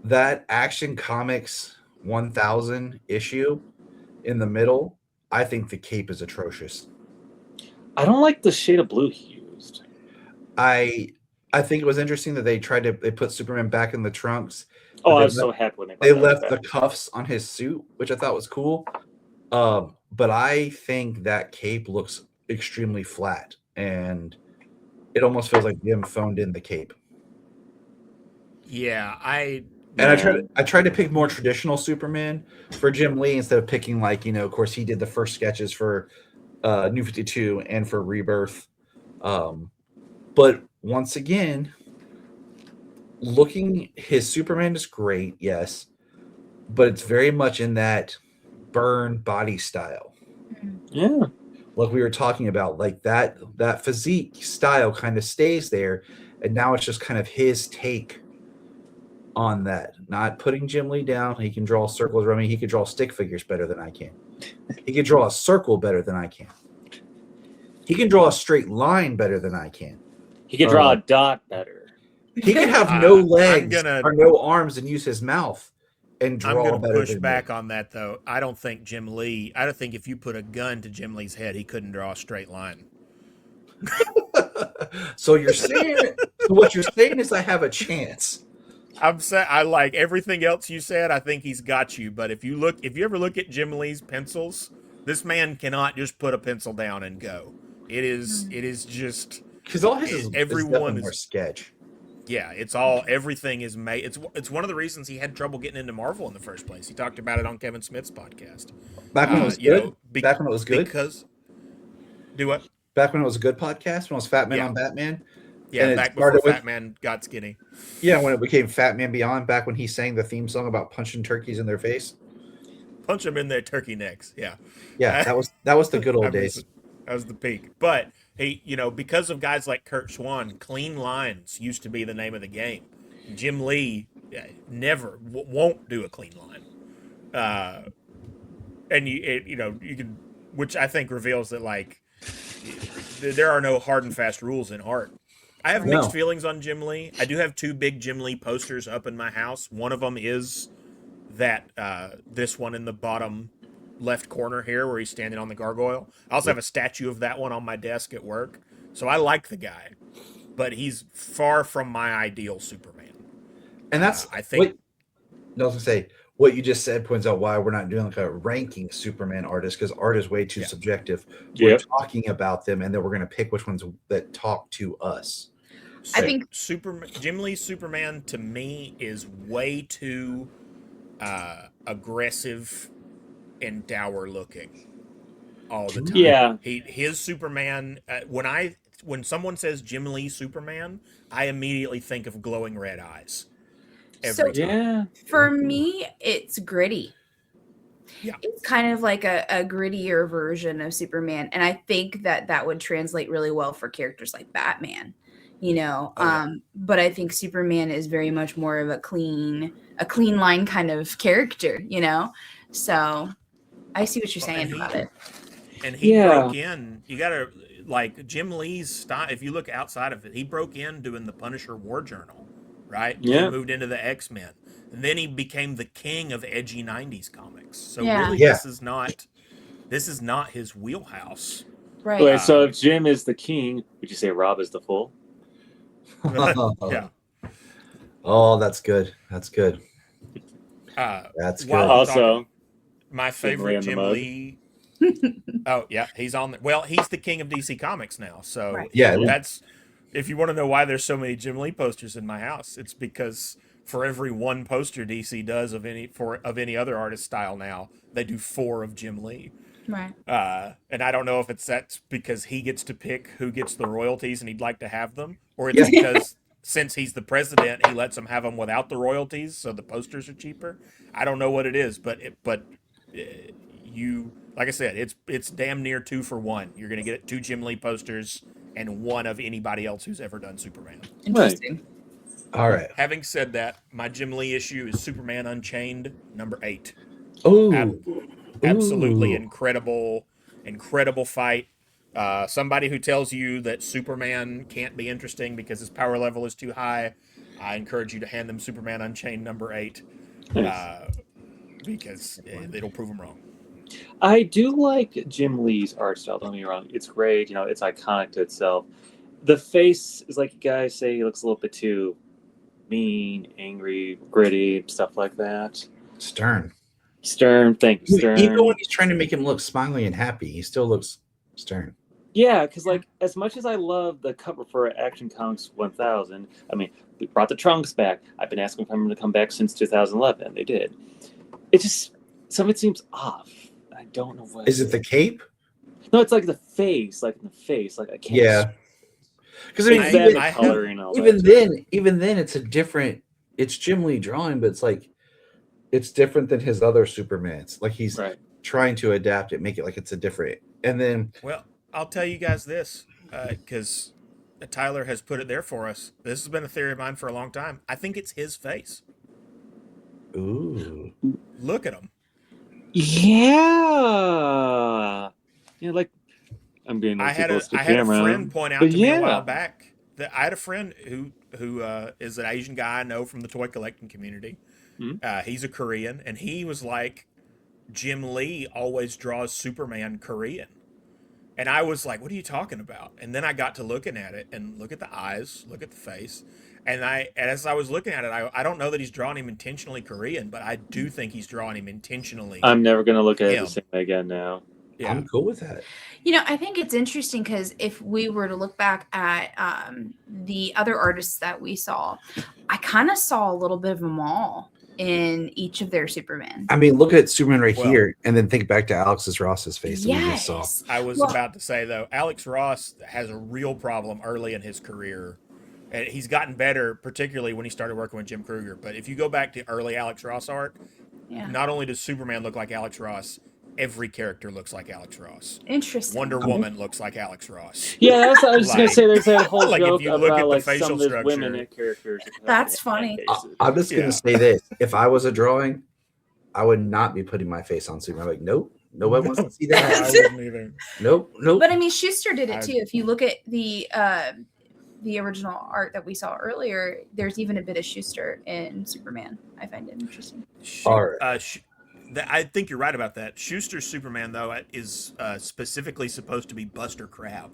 S1: that Action Comics 1000 issue in the middle, I think the cape is atrocious.
S3: I don't like the shade of blue he used.
S1: I think it was interesting that they put Superman back in the trunks.
S3: Oh,
S1: but
S3: I
S1: they
S3: was so
S1: left,
S3: happy when they
S1: they
S3: brought that
S1: left the
S3: back.
S1: cuffs on his suit, which I thought was cool. But I think that cape looks extremely flat, and it almost feels like Jim phoned in the cape.
S4: Yeah,
S1: And
S3: Yeah.
S1: I tried to pick more traditional Superman for Jim Lee instead of picking of course he did the first sketches for New 52 and for Rebirth. But once again, his Superman is great, yes, but it's very much in that burn body style.
S3: Yeah.
S1: Like we were talking about, like that physique style kind of stays there, and now it's just kind of his take on that. Not putting Jim Lee down. He can draw circles around me. He could draw stick figures better than I can. He can draw a circle better than I can. He can draw a straight line better than I can.
S3: He could draw a dot better.
S1: He could have no legs
S4: gonna-
S1: or no arms and use his mouth and
S4: I'm
S1: draw
S4: going to
S1: better
S4: push
S1: than
S4: back
S1: me.
S4: on that though. I don't think if you put a gun to Jim Lee's head, he couldn't draw a straight line.
S1: So what you're saying is I have a chance.
S4: I'm saying I like everything else you said. I think he's got you. But if you ever look at Jim Lee's pencils, this man cannot just put a pencil down and go. It is just
S1: Because all his is
S4: everyone
S1: definitely more
S4: is
S1: sketch.
S4: yeah. Everything is made. It's one of the reasons he had trouble getting into Marvel in the first place. He talked about it on Kevin Smith's podcast.
S1: Back when it was good. Back when it was good.
S4: Because do what?
S1: Back when it was a good podcast, when it was Fat Man
S4: Yeah.
S1: on Batman.
S4: Yeah,
S1: And it
S4: back before
S1: started with-
S4: Fat Man got skinny.
S1: Yeah, when it became Fat Man Beyond, back when he sang the theme song about punching turkeys in their face.
S4: Punch them in their turkey necks. Yeah.
S1: Yeah, that was the good old
S4: I mean,
S1: days.
S4: That was the peak. But he, because of guys like Kurt Schwan, clean lines used to be the name of the game. Jim Lee never won't do a clean line. And you can, which I think reveals that there are no hard and fast rules in art. I have mixed feelings on Jim Lee. I do have 2 big Jim Lee posters up in my house. One of them is that this one in the bottom left corner here where he's standing on the gargoyle. I also have a statue of that one on my desk at work. So I like the guy, but he's far from my ideal Superman.
S1: And that's
S4: I think
S1: I was gonna say what you just said points out why we're not doing like a ranking Superman artist, because art is way too subjective. We're
S3: Yep.
S1: talking about them, and then we're gonna pick which ones that talk to us.
S2: I think
S4: Jim Lee's Superman to me is way too aggressive and dour looking all the time.
S3: Yeah.
S4: His Superman when someone says Jim Lee Superman, I immediately think of glowing red eyes. Every time.
S3: Yeah.
S2: for me, it's gritty.
S4: Yeah.
S2: It's kind of like a grittier version of Superman. And I think that would translate really well for characters like Batman, but I think Superman is very much more of a clean line kind of character, So I see what you're saying about it.
S4: And he
S3: Yeah.
S4: broke in. You gotta Jim Lee's style. If you look outside of it, he broke in doing the Punisher War Journal, right?
S3: Yeah.
S4: He moved into the X-Men, and then he became the king of edgy '90s comics. So
S2: Yeah.
S4: really,
S1: Yeah.
S4: this is not his wheelhouse.
S2: Right.
S3: Okay, so if Jim is the king, would you say Rob is the fool?
S4: Yeah.
S1: Oh, that's good. That's good. That's good.
S4: While I'm
S3: Also,
S4: talking, my
S3: Lee
S4: favorite
S3: on the
S4: Jim
S3: mug.
S4: Lee. Oh yeah, he's on there. Well, he's the king of DC Comics now. So
S2: Right.
S1: Yeah.
S4: that's if you want to know why there's so many Jim Lee posters in my house, it's because for every one poster DC does of any other artist style now, they do 4 of Jim Lee.
S2: Right.
S4: And I don't know if that's because he gets to pick who gets the royalties and he'd like to have them, or it's
S1: Yeah.
S4: because since he's the president, he lets them have them without the royalties, so the posters are cheaper. I don't know what it is, but you, like I said, it's damn near 2 for 1. You're gonna get 2 Jim Lee posters and 1 of anybody else who's ever done Superman.
S2: Interesting.
S1: All right.
S4: Having said that, my Jim Lee issue is Superman Unchained number 8.
S1: Oh,
S4: Absolutely
S1: Ooh.
S4: incredible fight. Somebody who tells you that Superman can't be interesting because his power level is too high, I encourage you to hand them Superman Unchained number 8, because it'll prove them wrong.
S3: I do like Jim Lee's art style. Don't get me wrong; it's great. It's iconic to itself. The face is like you guys say, he looks a little bit too mean, angry, gritty, stuff like that.
S1: Stern.
S3: Stern, thank you,
S1: Even
S3: Stern.
S1: when he's trying to make him look smiley and happy, he still looks stern.
S3: Yeah, because like as much as I love the cover for Action Comics 1000, I mean, we brought the Trunks back. I've been asking for them to come back since 2011. They did. It just some of it seems off. I don't know what.
S1: Is it the cape?
S3: No, it's like the face, like in the face, like I can't.
S1: Yeah. Because I mean,
S3: Even,
S4: I
S3: coloring, all
S1: even
S3: that.
S1: then, it's a different. It's Jim Lee drawing, but it's like it's different than his other Supermans. Like he's
S3: Right.
S1: trying to adapt it, make it like it's a different. And then,
S4: Well, I'll tell you guys this, because Tyler has put it there for us. This has been a theory of mine for a long time. I think it's his face.
S1: ooh,
S4: Look at him.
S3: Yeah. Like I'm getting
S4: I
S3: too
S4: had
S3: close to
S4: a
S3: camera.
S4: friend point out
S3: But
S4: to me a
S3: yeah.
S4: while back that I had a friend who is an Asian guy I know from the toy collecting community.
S3: Mhm.
S4: He's a Korean, and he was like, Jim Lee always draws Superman Korean. And I was like, what are you talking about? And then I got to looking at it and look at the eyes, look at the face. And as I was looking at it, I don't know that he's drawing him intentionally Korean, but I do think he's drawing him intentionally.
S3: I'm never gonna look at it
S4: him.
S3: the same way again now.
S4: Yeah.
S1: I'm cool with that.
S2: I think it's interesting because if we were to look back at the other artists that we saw, I kind of saw a little bit of them all in each of their Superman.
S1: I mean, look at Superman right
S4: Well-
S1: here, and then think back to Alex's Ross's face that we just saw.
S2: Yes.
S4: I was
S2: Well-
S4: about to say, though, Alex Ross has a real problem early in his career. And he's gotten better, particularly when he started working with Jim Kruger. But if you go back to early Alex Ross art,
S2: Yeah.
S4: not only does Superman look like Alex Ross, every character looks like Alex Ross.
S2: Interesting.
S4: Wonder Woman looks like Alex Ross.
S3: Yeah, that's what I was just gonna
S4: Like-
S3: say. There's that whole
S4: like, if
S3: joke
S4: you look at
S3: about
S4: the
S3: like
S4: facial
S3: some of the
S4: structure.
S3: women characters.
S2: That's funny.
S1: I'm just
S4: Yeah.
S1: gonna say this: if I was a drawing, I would not be putting my face on Superman. Like, nope, nobody wants to see
S4: I
S1: that.
S4: wouldn't either.
S1: Nope.
S2: But I mean, Schuster did it
S4: I-
S2: too. If you look at the original art that we saw earlier, there's even a bit of Schuster in Superman. I find it interesting.
S1: All right.
S4: I think you're right about that. Schuster's Superman, though, is specifically supposed to be Buster Crabbe,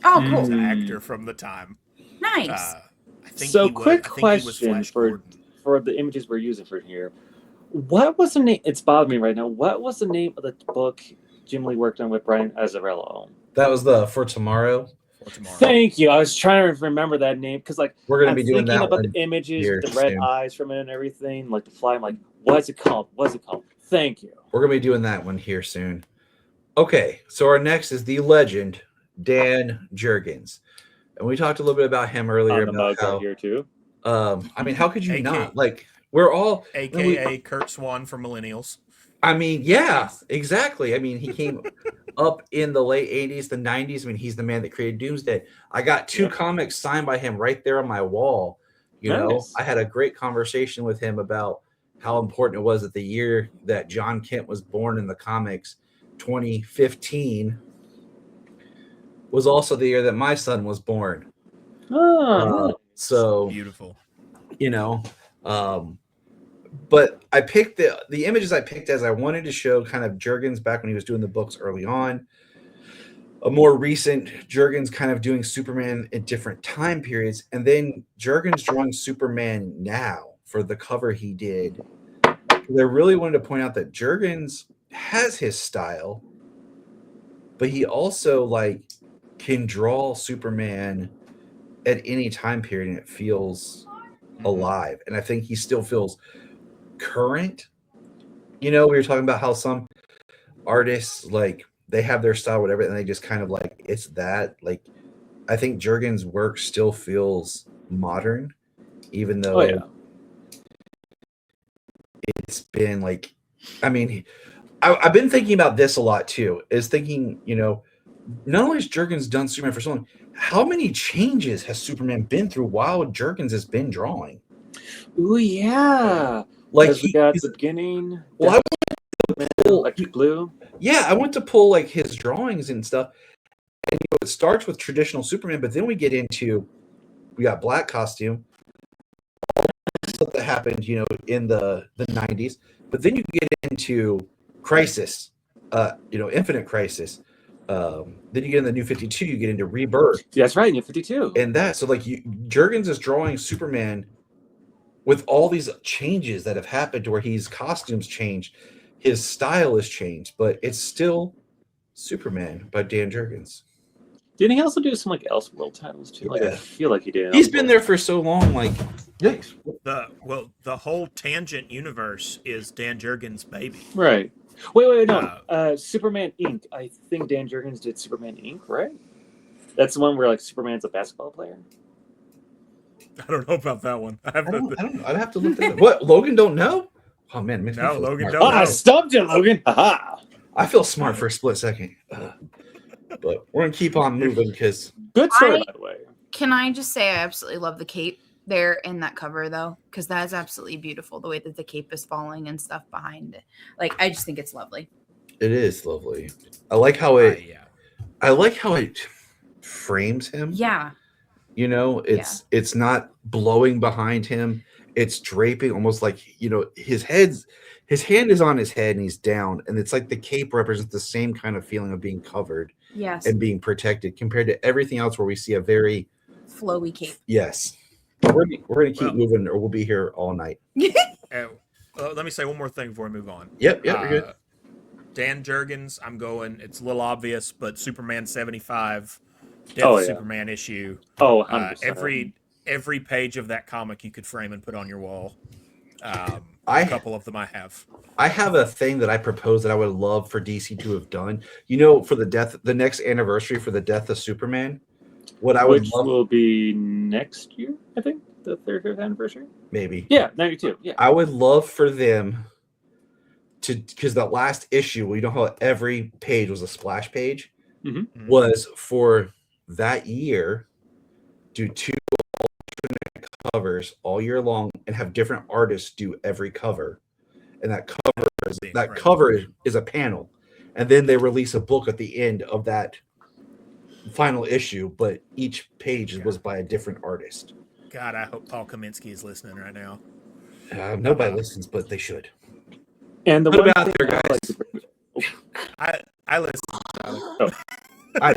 S2: Oh, cool.
S4: the actor from the time.
S2: Nice.
S4: I think
S3: So,
S4: he was,
S3: quick
S4: I think he was
S3: question
S4: Flash
S3: for
S4: Gordon.
S3: the images we're using for here. What was the name? It's bothering me right now. What was the name of the book Jim Lee worked on with Brian Azzarello?
S1: That was the For Tomorrow.
S4: For tomorrow.
S3: Thank you. I was trying to remember that name because, like,
S1: We're gonna
S3: I'm
S1: be doing
S3: thinking
S1: that
S3: about
S1: one
S3: the images
S1: here
S3: with the red
S1: soon.
S3: eyes from it and everything, like the fly. I'm like, what's it called? What's it called? Thank you.
S1: We're gonna be doing that one here soon. Okay, so our next is the legend Dan Jurgens, and we talked a little bit about him earlier
S3: On the
S1: about
S3: mug
S1: how.
S3: right here too.
S1: I mean, how could you
S4: AK.
S1: not? Like, we're all.
S4: AKA Kurt Swan for Millennials.
S1: I mean, yeah, exactly. I mean, he came up in the late 80s, the 90s. I mean, he's the man that created Doomsday. I got two
S3: Yep.
S1: comics signed by him right there on my wall. You know,
S3: Nice.
S1: I had a great conversation with him about how important it was that the year that John Kent was born in the comics, 2015, was also the year that my son was born.
S3: Oh,
S1: So,
S4: Beautiful.
S1: you know, but I picked the images I picked as I wanted to show kind of Jurgens back when he was doing the books early on, a more recent Jurgens kind of doing Superman in different time periods, and then Jurgens drawing Superman now for the cover he did. I really wanted to point out that Jurgens has his style, but he also like can draw Superman at any time period and it feels alive. And I think he still feels current. You know, we were talking about how some artists like they have their style, whatever, and they just kind of like it's that. Like, I think Jurgens' work still feels modern, even though it's been like, I mean, I've been thinking about this a lot too. Is thinking, you know, not only has Jurgens done Superman for so long, how many changes has Superman been through while Jurgens has been drawing?
S3: ooh, yeah.
S1: Like
S3: Because we got the beginning.
S1: Well, I
S3: Electric Blue.
S1: Yeah, I went to pull like his drawings and stuff, and you know, it starts with traditional Superman, but then we get into we got black costume, all the stuff that happened, you know, in the 90s, but then you get into Crisis, Infinite Crisis. Then you get in the New 52, you get into Rebirth.
S3: That's right, New 52.
S1: And that, so like Jurgens is drawing Superman with all these changes that have happened to where his costumes changed, his style has changed, but it's still Superman by Dan Jurgens.
S3: Didn't he also do some like Elseworld titles too? Like I feel like he did.
S1: He's been there for so long. Like, yikes.
S4: The whole Tangent universe is Dan Jurgens' baby.
S3: Right. Wait, no. Superman Inc. I think Dan Jurgens did Superman Inc. Right? That's the one where like Superman's a basketball player.
S4: I don't know about that one.
S1: I don't know. I'd have to look that up. What? Logan don't know? Oh man,
S4: no, Logan
S1: smart.
S4: don't know.
S3: I stumped you, Logan. Haha.
S1: I feel smart for a split second. But we're gonna keep on moving because
S3: Good story, by the way.
S2: Can I just say I absolutely love the cape there in that cover though, because that is absolutely beautiful. The way that the cape is falling and stuff behind it, like I just think it's lovely.
S1: it is lovely. I like how it frames him.
S2: Yeah.
S1: It's not blowing behind him. It's draping almost like, his hand is on his head and he's down. And it's like the cape represents the same kind of feeling of being covered
S2: Yes.
S1: and being protected compared to everything else where we see a very
S2: flowy cape.
S1: Yes. We're going to keep moving or we'll be here all night.
S4: Let me say one more thing before we move on.
S1: Yep, you're good.
S4: Dan Jurgens, I'm going, it's a little obvious, but Superman 75, Death Superman issue.
S3: Oh, 100%.
S4: Every page of that comic you could frame and put on your wall. A couple of them I have.
S1: I have a thing that I propose that I would love for DC to have done. For the next anniversary for the death of Superman,
S3: which will be next year, I think, the 35th anniversary.
S1: Maybe.
S3: Yeah, 92. Yeah.
S1: I would love for them to, because the last issue, how every page was a splash page, was for that year, do 2 alternate covers all year long and have different artists do every cover. And that cover is a panel. And then they release a book at the end of that final issue, but each page was by a different artist.
S4: God, I hope Paul Kaminsky is listening right now.
S1: Nobody listens, but they should.
S3: And the
S1: Put
S3: one
S1: them out
S3: thing
S1: there, guys.
S4: I listen.
S1: I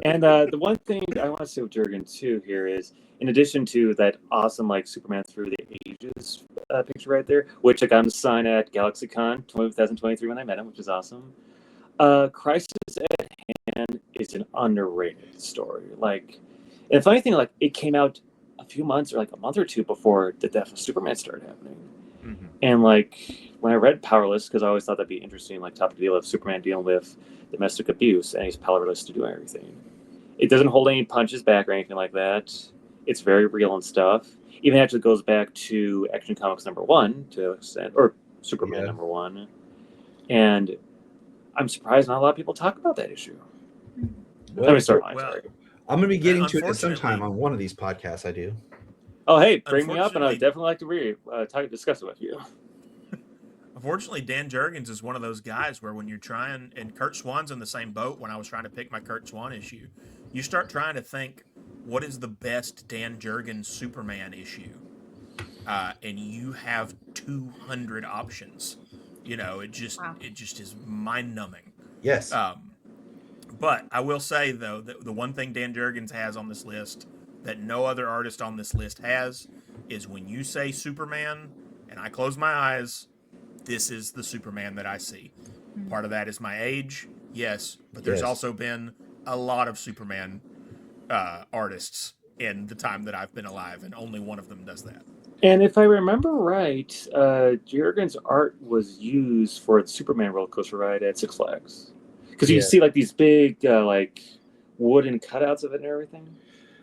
S3: And the one thing I want to say with Jurgens too here is, in addition to that awesome Superman Through the Ages picture right there, which I got him to sign at GalaxyCon 2023 when I met him, which is awesome. Crisis at Hand is an underrated story. And the funny thing, it came out a few months or a month or two before the death of Superman started happening. Mm-hmm. And when I read Powerless, because I always thought that'd be interesting, topic deal of Superman dealing with domestic abuse and he's powerless to do everything. It doesn't hold any punches back or anything like that. It's very real and stuff. Even actually goes back to Action Comics #1 to an extent, or Superman #1. And I'm surprised not a lot of people talk about that issue. Let me start. I'm sorry.
S1: I'm going to be getting to it sometime on one of these podcasts I do.
S3: Oh, hey, bring me up, and I'd definitely like to discuss it with you.
S4: Unfortunately, Dan Jurgens is one of those guys where when you're trying, and Kurt Swan's in the same boat when I was trying to pick my Kurt Swan issue, you start trying to think, what is the best Dan Jurgens Superman issue? And you have 200 options. It just is mind-numbing.
S1: Yes.
S4: But I will say, though, the one thing Dan Jurgens has on this list that no other artist on this list has is when you say Superman and I close my eyes, this is the Superman that I see. Part of that is my age, yes, but there's also been a lot of Superman artists in the time that I've been alive, and only one of them does that.
S3: And if I remember right, Jurgens' art was used for the Superman roller coaster ride at Six Flags. Because you see these big wooden cutouts of it and everything.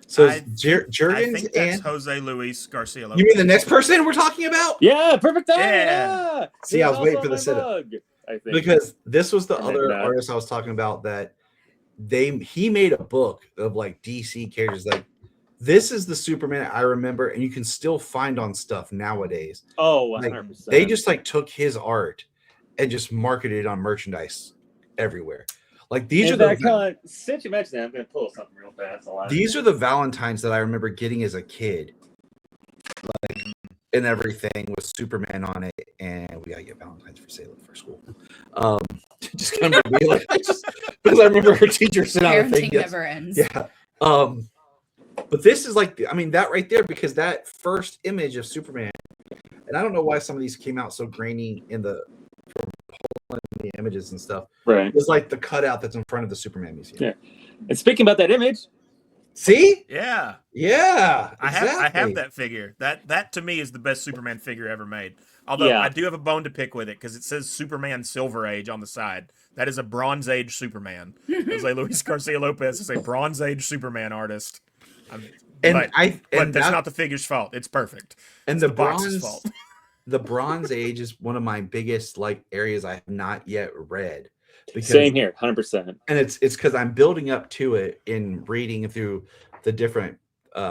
S1: So Jurgens,
S4: I think that's Jose Luis Garcia Lopez.
S1: You mean the next person we're talking about?
S3: Yeah, perfect time.
S1: Yeah. See, I was waiting for the setup. Because this was the other artist I was talking about that he made a book of DC characters. This is the Superman I remember, and you can still find on stuff nowadays.
S3: Oh, 100%.
S1: They just took his art and just marketed it on merchandise everywhere. These are the
S3: since you mentioned that, I'm going to pull something real fast.
S1: These are the Valentines that I remember getting as a kid. and everything with Superman on it, and we gotta get Valentine's for Sailor for school. Just kind of be like, because I remember her teacher sent out a thing.
S2: Parenting never ends.
S1: Yeah. But this is like, I mean, that right there, because that first image of Superman, and I don't know why some of these came out so grainy in the images and stuff.
S3: Right.
S1: It's like the cutout that's in front of the Superman museum.
S3: Yeah. And speaking about that image,
S1: see?
S4: Yeah.
S1: Yeah.
S4: I
S1: Exactly.
S4: have that figure. That to me is the best Superman figure ever made. Although
S3: Yeah.
S4: I do have a bone to pick with it because it says Superman Silver Age on the side. That is a Bronze Age Superman. Jose Luis Garcia Lopez is a Bronze Age Superman artist. But that's not the figure's fault. It's perfect.
S1: And
S4: It's
S1: the
S4: box's
S1: bronze,
S4: fault.
S1: the Bronze Age is one of my biggest like areas I have not yet read. Because,
S3: same here, 100%.
S1: and it's because I'm building up to it in reading through the different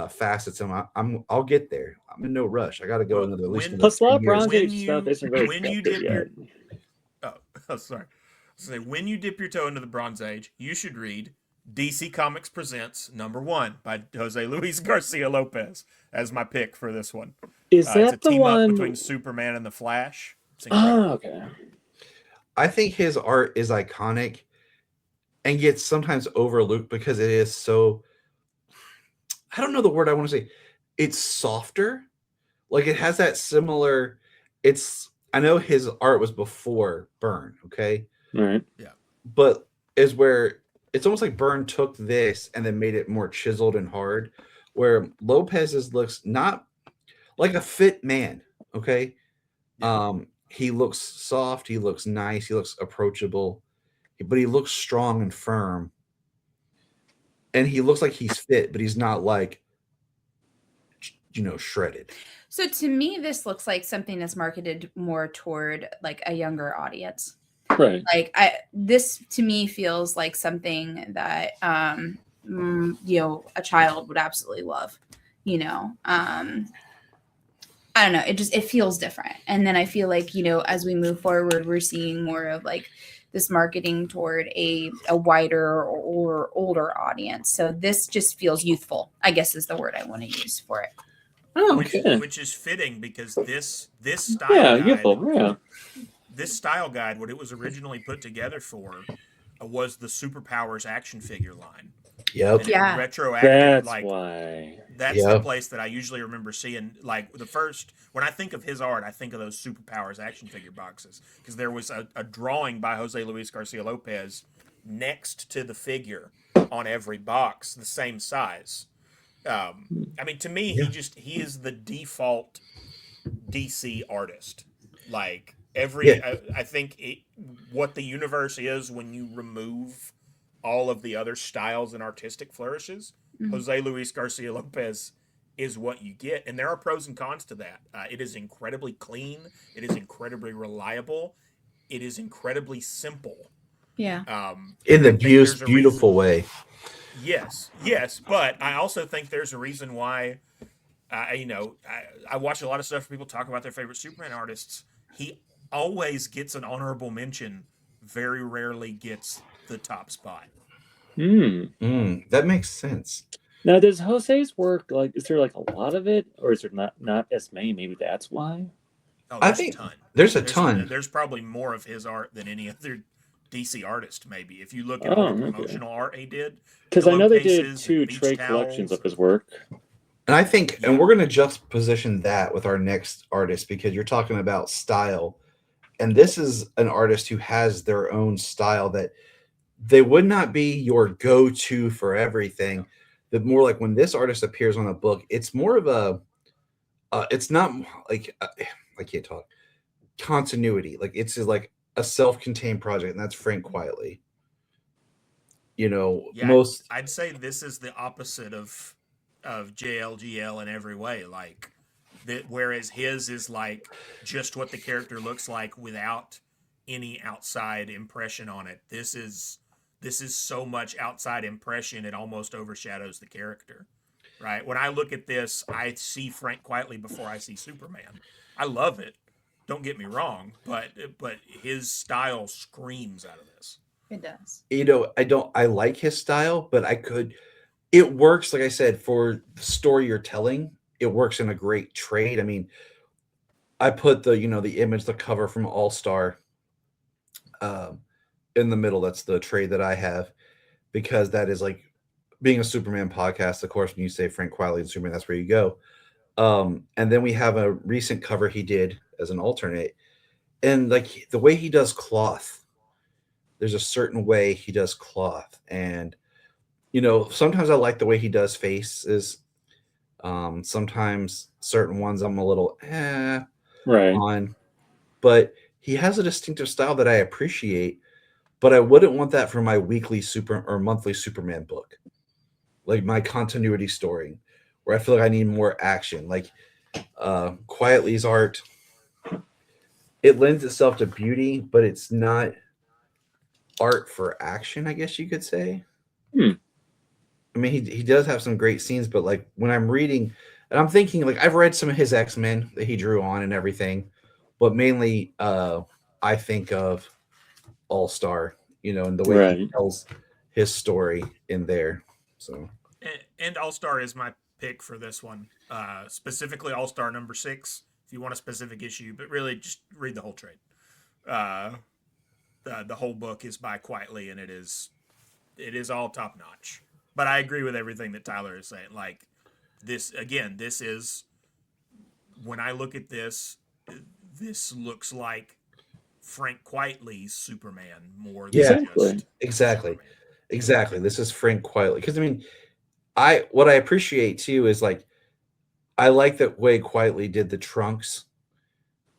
S1: facets, and I'll get there. I'm in no rush. I got to go into the least.
S3: Plus, a lot of Bronze
S4: When
S3: Age stuff isn't really
S4: when you
S3: captured
S4: dip your
S3: yet.
S4: sorry. So when you dip your toe into the Bronze Age, you should read DC Comics Presents #1 by Jose Luis Garcia Lopez as my pick for this one.
S3: Is
S4: It's
S3: that
S4: a
S3: the
S4: team up
S3: one?
S4: between Superman and the Flash. It's incredible.
S3: Oh, okay.
S1: I think his art is iconic and gets sometimes overlooked because it is so, I don't know the word I want to say. It's softer. Like it has that similar, I know his art was before Byrne, okay?
S3: All right.
S1: But is where it's almost like Byrne took this and then made it more chiseled and hard, where Lopez's looks not like a fit man, okay? He looks soft, he looks nice, he looks approachable, but he looks strong and firm. And he looks like he's fit, but he's not like, shredded.
S2: So to me, this looks like something that's marketed more toward like a younger audience.
S3: Right.
S2: Like this to me feels like something that a child would absolutely love. I don't know. It feels different. And then I feel like, as we move forward, we're seeing more of like this marketing toward a wider or older audience. So this just feels youthful, I guess is the word I want to use for it.
S3: Oh,
S4: Which is fitting because this style guide,
S3: youthful, yeah.
S4: this style guide, what it was originally put together for, was the Superpowers action figure line.
S1: Yep.
S4: And
S2: Yeah.
S4: Retroactive,
S3: That's
S4: like
S3: why.
S4: that's the place that I usually remember seeing. Like when I think of his art, I think of those Superpowers action figure boxes because there was a drawing by Jose Luis Garcia Lopez next to the figure on every box, the same size. I mean, to me, he is the default DC artist. Like I think what the universe is when you remove all of the other styles and artistic flourishes, Jose Luis Garcia Lopez is what you get. And there are pros and cons to that. It is incredibly clean. It is incredibly reliable. It is incredibly simple.
S2: Yeah.
S1: In the beautiful way.
S4: Yes. But I also think there's a reason why, I watch a lot of stuff where people talk about their favorite Superman artists. He always gets an honorable mention, very rarely gets the top spot.
S1: That makes sense.
S3: Now, does Jose's work, like, is there like a lot of it, or is there not as many? Maybe that's why.
S4: Oh,
S1: I think there's a ton.
S4: There's probably more of his art than any other DC artist, maybe. If you look at all the promotional art he did.
S3: Because I know they did
S4: pillowcases
S3: 2
S4: and beach
S3: trade
S4: towels.
S3: collections of his work.
S1: And I think, and we're going to juxtaposition that with our next artist because you're talking about style. And this is an artist who has their own style that they would not be your go-to for everything. But more like when this artist appears on a book, it's more of it's not like, I can't talk, continuity. Like it's just like a self-contained project, and that's Frank Quietly.
S4: I'd say this is the opposite of JLGL in every way. Like that, whereas his is like just what the character looks like without any outside impression on it. This is so much outside impression it almost overshadows the character. Right? When I look at this, I see Frank Quietly before I see Superman. I love it. Don't get me wrong, but his style screams out of this.
S2: It does.
S1: I like his style, but it works, like I said, for the story you're telling. It works in a great trade. I mean, I put the the image, the cover from All Star, um, in the middle. That's the trade that I have because that is like being a Superman podcast. Of course, when you say Frank Quitely and Superman, that's where you go. And then we have a recent cover he did as an alternate, and like the way he does cloth, there's a certain way he does cloth, and sometimes I like the way he does faces. Sometimes certain ones I'm a little
S3: Right.
S1: on, but he has a distinctive style that I appreciate. But I wouldn't want that for my weekly super or monthly Superman book, like my continuity story, where I feel like I need more action. Like Quietly's art, it lends itself to beauty, but it's not art for action, I guess you could say.
S3: Hmm.
S1: I mean, he does have some great scenes, but like when I'm reading, and I'm thinking like I've read some of his X-Men that he drew on and everything, but mainly I think of All Star, and the way he
S3: Right.
S1: tells his story in there. So
S4: And All Star is my pick for this one. Specifically, All Star number 6. If you want a specific issue, but really just read the whole trade. The whole book is by Quietly, and it is all top notch. But I agree with everything that Tyler is saying. Like this again, this is when I look at this, this looks like Frank Quitely's Superman more than
S3: Exactly.
S4: just
S1: exactly,
S4: Superman.
S1: exactly. This is Frank Quietly because I mean, what I appreciate too is like I like that way Quietly did the trunks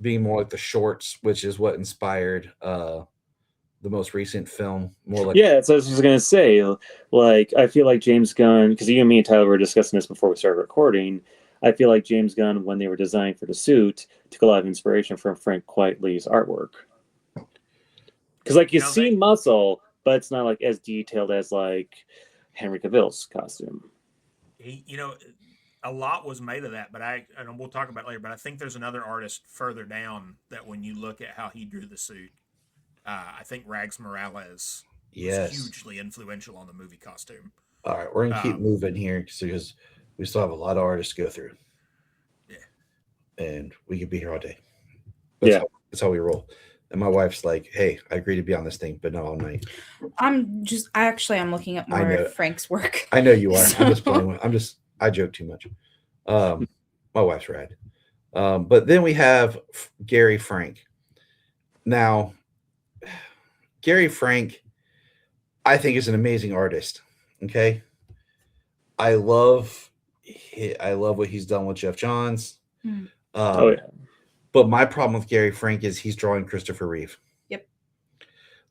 S1: being more like the shorts, which is what inspired the most recent film, more like
S3: Yeah, so I was just gonna say, like, I feel like James Gunn, because you and me and Tyler were discussing this before we started recording. I feel like James Gunn, when they were designing for the suit, took a lot of inspiration from Frank Quitely's artwork. Because, like, you see muscle, but it's not like as detailed as like Henry Cavill's costume.
S4: A lot was made of that, but and we'll talk about it later. But I think there's another artist further down that when you look at how he drew the suit, I think Rags Morales was
S1: yes.
S4: hugely influential on the movie costume.
S1: All right, we're gonna keep moving here because we still have a lot of artists to go through.
S4: Yeah,
S1: and we could be here all day. That's how we roll. And my wife's like, "Hey, I agree to be on this thing, but not all night."
S2: I'm looking at more of Frank's work.
S1: I know you are. So. I'm just playing. I joke too much. My wife's rad. But then we have Gary Frank. Now, Gary Frank, I think is an amazing artist. Okay, I love what he's done with Jeff Johns. But my problem with Gary Frank is he's drawing Christopher Reeve.
S2: Yep.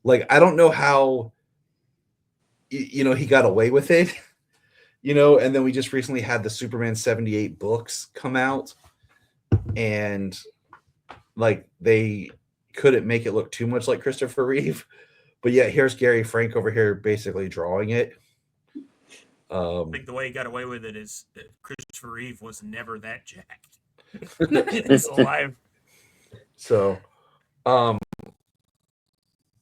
S1: Like I don't know how he got away with it. And then we just recently had the Superman 78 books come out, and like they couldn't make it look too much like Christopher Reeve, but yet here's Gary Frank over here basically drawing it.
S4: I think the way he got away with it is that Christopher Reeve was never that jacked in his life.
S1: So, I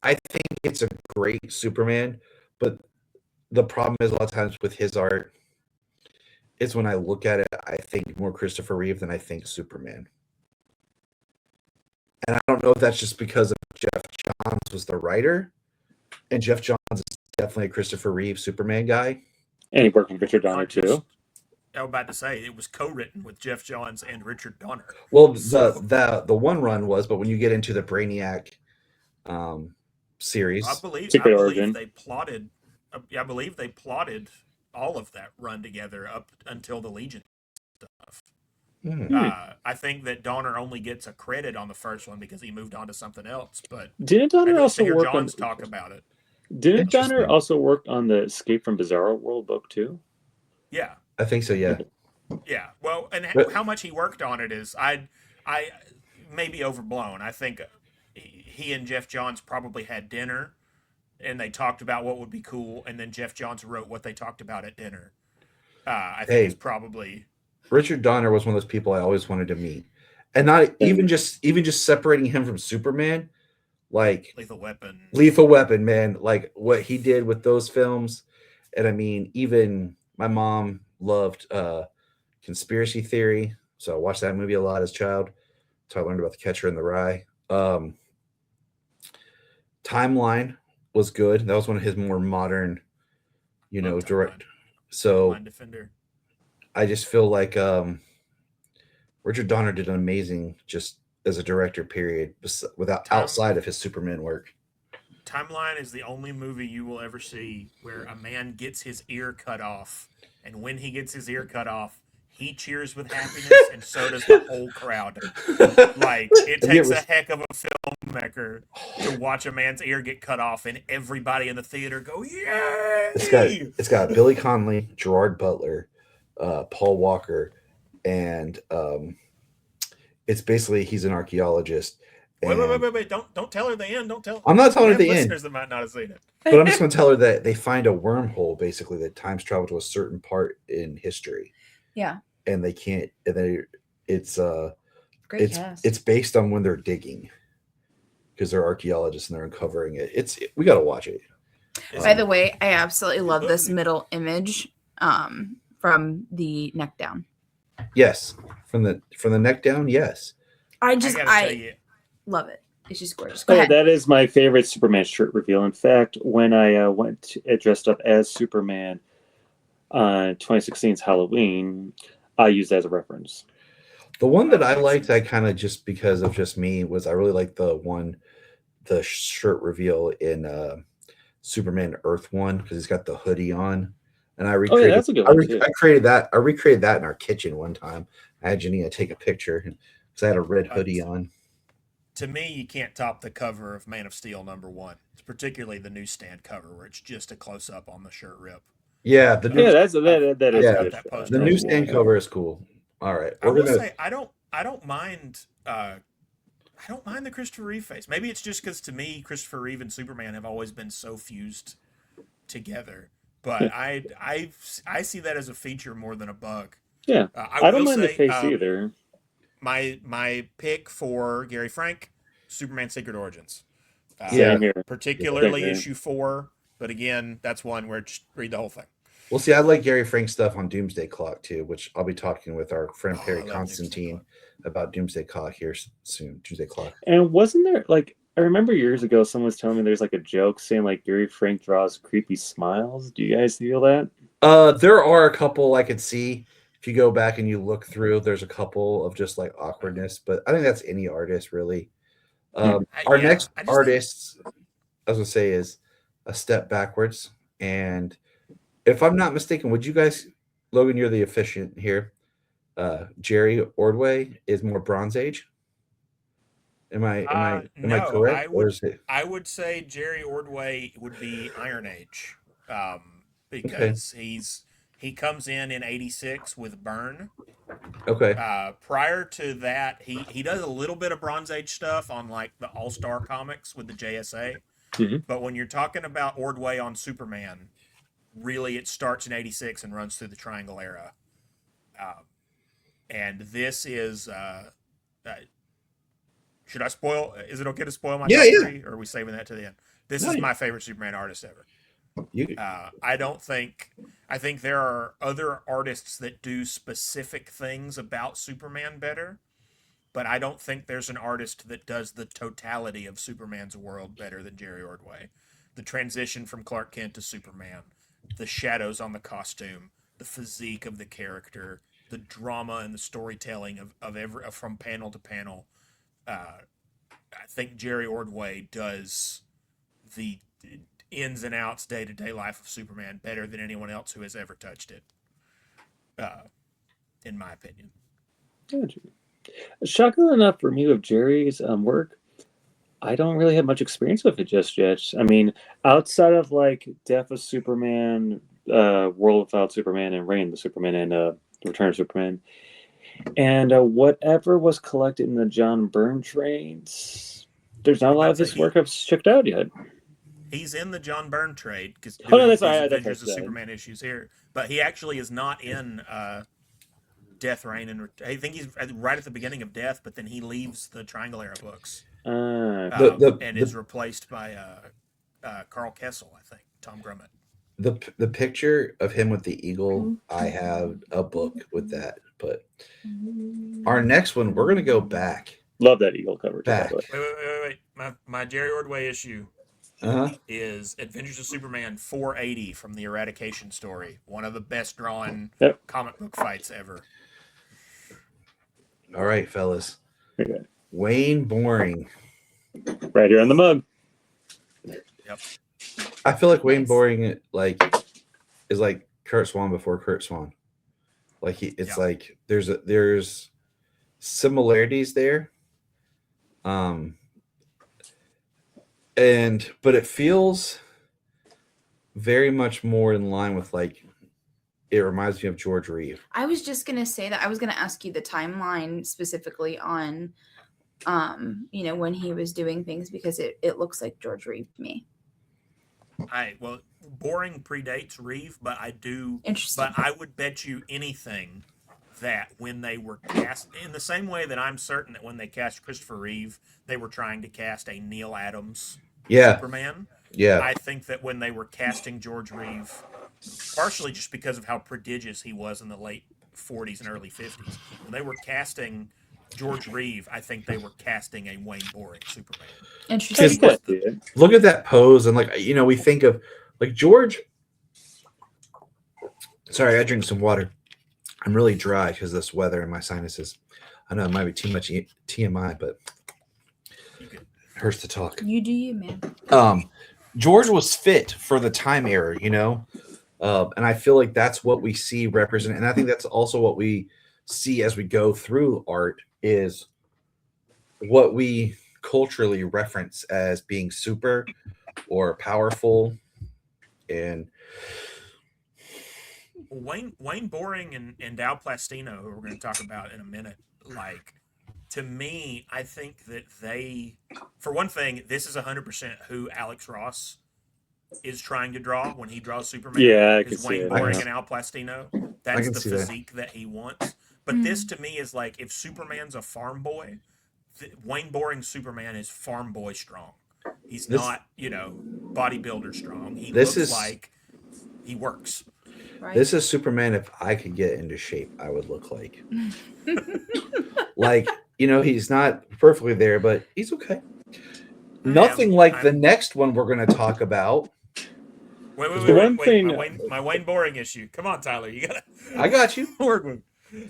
S1: think it's a great Superman, but the problem is a lot of times with his art is when I look at it, I think more Christopher Reeve than I think Superman. And I don't know if that's just because of Jeff Johns was the writer, and Jeff Johns is definitely a Christopher Reeve Superman guy.
S3: And he worked with Richard Donner too.
S4: I was about to say it was co-written with Jeff Johns and Richard Donner.
S1: Well, the one run was, but when you get into the Brainiac series,
S4: I believe they plotted. I believe they plotted all of that run together up until the Legion stuff. I think that Donner only gets a credit on the first one because he moved on to something else. But
S3: didn't Donner also
S4: hear
S3: work
S4: Johns talk about it?
S3: Didn't Donner also work on the Escape from Bizarro World book too?
S4: Yeah,
S1: I think so. Yeah.
S4: Yeah. Well, and how much he worked on it is I may be overblown. I think he and Jeff Johns probably had dinner, and they talked about what would be cool, and then Jeff Johns wrote what they talked about at dinner. I think it's probably
S1: Richard Donner was one of those people I always wanted to meet, and not even just separating him from Superman, like Lethal Weapon, man, like what he did with those films, and I mean, even my mom loved Conspiracy Theory, so I watched that movie a lot as a child. So I learned about the Catcher in the Rye. Timeline was good. That was one of his more modern,
S4: Love
S1: direct.
S4: Timeline.
S1: So
S4: Timeline Defender.
S1: I just feel like Richard Donner did an amazing just as a director. Period. Without outside of his Superman work.
S4: Timeline is the only movie you will ever see where a man gets his ear cut off, and when he gets his ear cut off, he cheers with happiness, and so does the whole crowd. Like, it takes a heck of a filmmaker to watch a man's ear get cut off, and everybody in the theater go, "Yay!"
S1: It's got Billy Connolly, Gerard Butler, Paul Walker, and it's basically he's an archaeologist.
S4: Wait! Don't tell her the end. Don't tell.
S1: I'm not telling her the
S4: listeners
S1: end.
S4: Listeners that might not have seen it.
S1: But I'm just going to tell her that they find a wormhole, basically, that times travel to a certain part in history.
S2: Yeah.
S1: And they can't. It's
S2: Great cast.
S1: It's based on when they're digging, because they're archaeologists and they're uncovering it. We got to watch it.
S2: By the way, I absolutely love this middle image from the neck down.
S1: Yes, from the neck down. Yes.
S2: I love it. It's just gorgeous. Go ahead.
S3: That is my favorite Superman shirt reveal. In fact, when I went dressed up as Superman on 2016's Halloween, I used that as a reference.
S1: The one that I liked, I kind of just because of just me, was I really liked the shirt reveal in Superman Earth 1, because he's got the hoodie on, and I recreated.
S3: That's a good one too.
S1: I recreated that in our kitchen one time. I had JUNIA take a picture because I had a red hoodie on.
S4: To me, you can't top the cover of Man of Steel #1. It's particularly the newsstand cover where it's just a close up on the shirt rip.
S1: Yeah,
S3: that is good.
S1: The newsstand cover is cool. All right,
S4: I will say I don't mind. I don't mind the Christopher Reeve face. Maybe it's just because to me, Christopher Reeve and Superman have always been so fused together. But I see that as a feature more than a bug.
S3: Yeah, I don't mind the face either.
S4: My pick for Gary Frank, Superman Secret Origins. Particularly issue 4. But again, that's one where just read the whole thing.
S1: Well, see, I like Gary Frank stuff on Doomsday Clock too, which I'll be talking with our friend Perry Constantine about Doomsday Clock here soon. Doomsday Clock.
S3: And wasn't there, like, I remember years ago someone was telling me there's like a joke saying like Gary Frank draws creepy smiles. Do you guys feel that?
S1: There are a couple I could see. If you go back and you look through, there's a couple of just like awkwardness, but I think that's any artist really. Our next artist, I was gonna say, is a step backwards. And if I'm not mistaken, would you guys, Logan, you're the efficient here. Jerry Ordway is more Bronze Age. Am I correct?
S4: I would say Jerry Ordway would be Iron Age, because he comes in '86 with Byrne.
S1: Okay.
S4: Prior to that, he does a little bit of Bronze Age stuff on like the All-Star comics with the JSA.
S3: Mm-hmm.
S4: But when you're talking about Ordway on Superman, really it starts in '86 and runs through the Triangle era. And this is should I spoil? Is it okay to spoil my top 3, or are we saving that to the end? This is my favorite Superman artist ever. I think there are other artists that do specific things about Superman better, but I don't think there's an artist that does the totality of Superman's world better than Jerry Ordway. The transition from Clark Kent to Superman, the shadows on the costume, the physique of the character, the drama and the storytelling of from panel to panel. I think Jerry Ordway does the ins and outs, day-to-day life of Superman better than anyone else who has ever touched it, in my opinion.
S3: Shockingly enough for me with Jerry's work, I don't really have much experience with it just yet. I mean, outside of like Death of Superman, World Without Superman, and Reign of Superman, and Return of Superman, and whatever was collected in the John Byrne trades, there's not a lot of this work I've checked out yet.
S4: He's in the John Byrne trade because
S3: that's right.
S4: Avengers of Superman issues here, but he actually is not in Death, Reign, and I think he's right at the beginning of Death, but then he leaves the Triangle era books and is replaced by Carl Kessel, I think, Tom Grummett.
S1: The picture of him with the eagle, I have a book with that. But our next one, we're going to go back
S3: Love that eagle cover. Too, by
S1: back.
S3: the way.
S4: Wait. My Jerry Ordway issue
S1: Uh-huh.
S4: is Adventures of Superman 480 from the Eradication story. One of the best drawn
S3: Yep.
S4: comic book fights ever.
S1: All right, fellas.
S3: Okay.
S1: Wayne Boring.
S3: Right here on the mug.
S4: Yep.
S1: I feel like Wayne
S2: Nice.
S1: Boring is like Kurt Swan before Kurt Swan. Like it's
S4: Yeah.
S1: like there's similarities there. But it feels very much more in line with like it reminds me of George Reeve.
S2: I was just gonna say that. I was gonna ask you the timeline specifically on, when he was doing things, because it looks like George Reeve to me.
S4: Well, Boring predates Reeve, but
S2: Interesting.
S4: I would bet you anything that when they were cast, in the same way that I'm certain that when they cast Christopher Reeve, they were trying to cast a Neil Adams Superman.
S1: Yeah.
S4: I think that when they were casting George Reeve, partially just because of how prodigious he was in the late 40s and early 50s, when they were casting George Reeve, I think they were casting a Wayne Boring Superman.
S2: Interesting.
S1: Look at that pose, and we think of like George. Sorry, I drink some water. I'm really dry because of this weather and my sinuses. I know it might be too much TMI, but it hurts to talk.
S2: You do you, man.
S1: George was fit for the time era, and I feel like that's what we see represented, and I think that's also what we see as we go through art is what we culturally reference as being super or powerful. And
S4: Wayne Boring and Dal Plastino, who we're going to talk about in a minute, like, to me, I think that they, for one thing, this is 100% who Alex Ross is trying to draw when he draws Superman.
S3: Yeah, I can
S4: is
S3: see
S4: Wayne
S3: it.
S4: Boring
S1: Yeah.
S4: and Al Plastino. That's
S1: can
S4: the
S1: see that.
S4: physique that he wants. But this, to me, is like, if Superman's a farm boy, Wayne Boring's Superman is farm boy strong. He's not, bodybuilder strong. He looks like he works.
S2: Right?
S1: This is Superman if I could get into shape, I would look like. Like, he's not perfectly there, but he's okay. Nothing like the next one we're going to talk about.
S4: Wait. My Wayne Boring issue. Come on, Tyler. You gotta.
S1: I got you.
S4: Work with.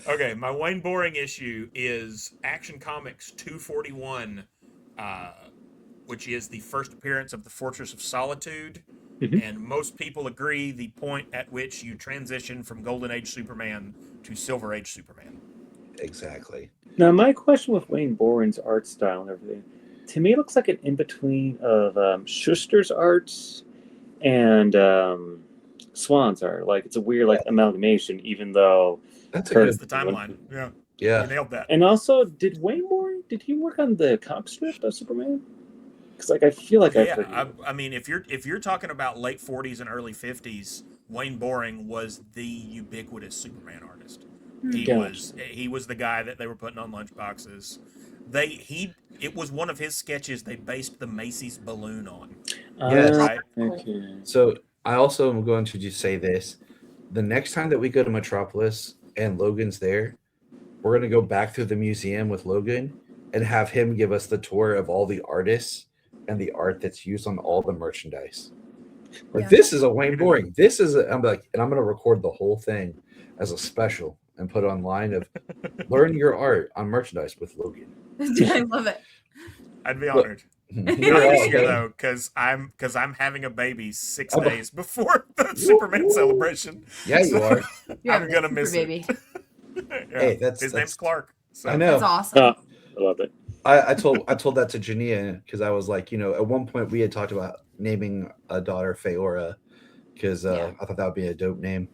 S4: Okay, my Wayne Boring issue is Action Comics 241, which is the first appearance of the Fortress of Solitude.
S3: Mhm.
S4: And most people agree the point at which you transition from Golden Age Superman to Silver Age Superman.
S1: Exactly.
S3: Now, my question with Wayne Boring's art style and everything, to me, it looks like an in-between of Schuster's arts and Swan's art. Like, it's a weird amalgamation, even though...
S1: That's
S4: That's the timeline. Yeah.
S1: Yeah.
S4: You nailed that.
S3: And also, did Wayne Boring, did he work on the comic strip of Superman? Because I feel like I've heard
S4: I mean, if you're talking about late 40s and early 50s, Wayne Boring was the ubiquitous Superman artist. He was the guy that they were putting on lunchboxes. It was one of his sketches they based the Macy's balloon on.
S1: Yes.
S4: Right?
S3: Okay.
S1: So I also am going to just say this. The next time that we go to Metropolis and Logan's there, we're going to go back through the museum with Logan and have him give us the tour of all the artists and the art that's used on all the merchandise. Like, this is a Wayne Boring. I'm going to record the whole thing as a special and put it online of learn your art on merchandise with Logan.
S2: I love it.
S4: I'd be honored. Not this year though, because I'm having a baby 6 days before the Superman celebration.
S1: Yeah, you are.
S4: I'm gonna miss
S2: baby.
S4: it.
S1: Hey,
S4: his name's Clark. So.
S1: I know.
S2: That's awesome.
S3: I love it.
S1: I told that to JUNIA because I was like, at one point we had talked about naming a daughter Feora because I thought that would be a dope name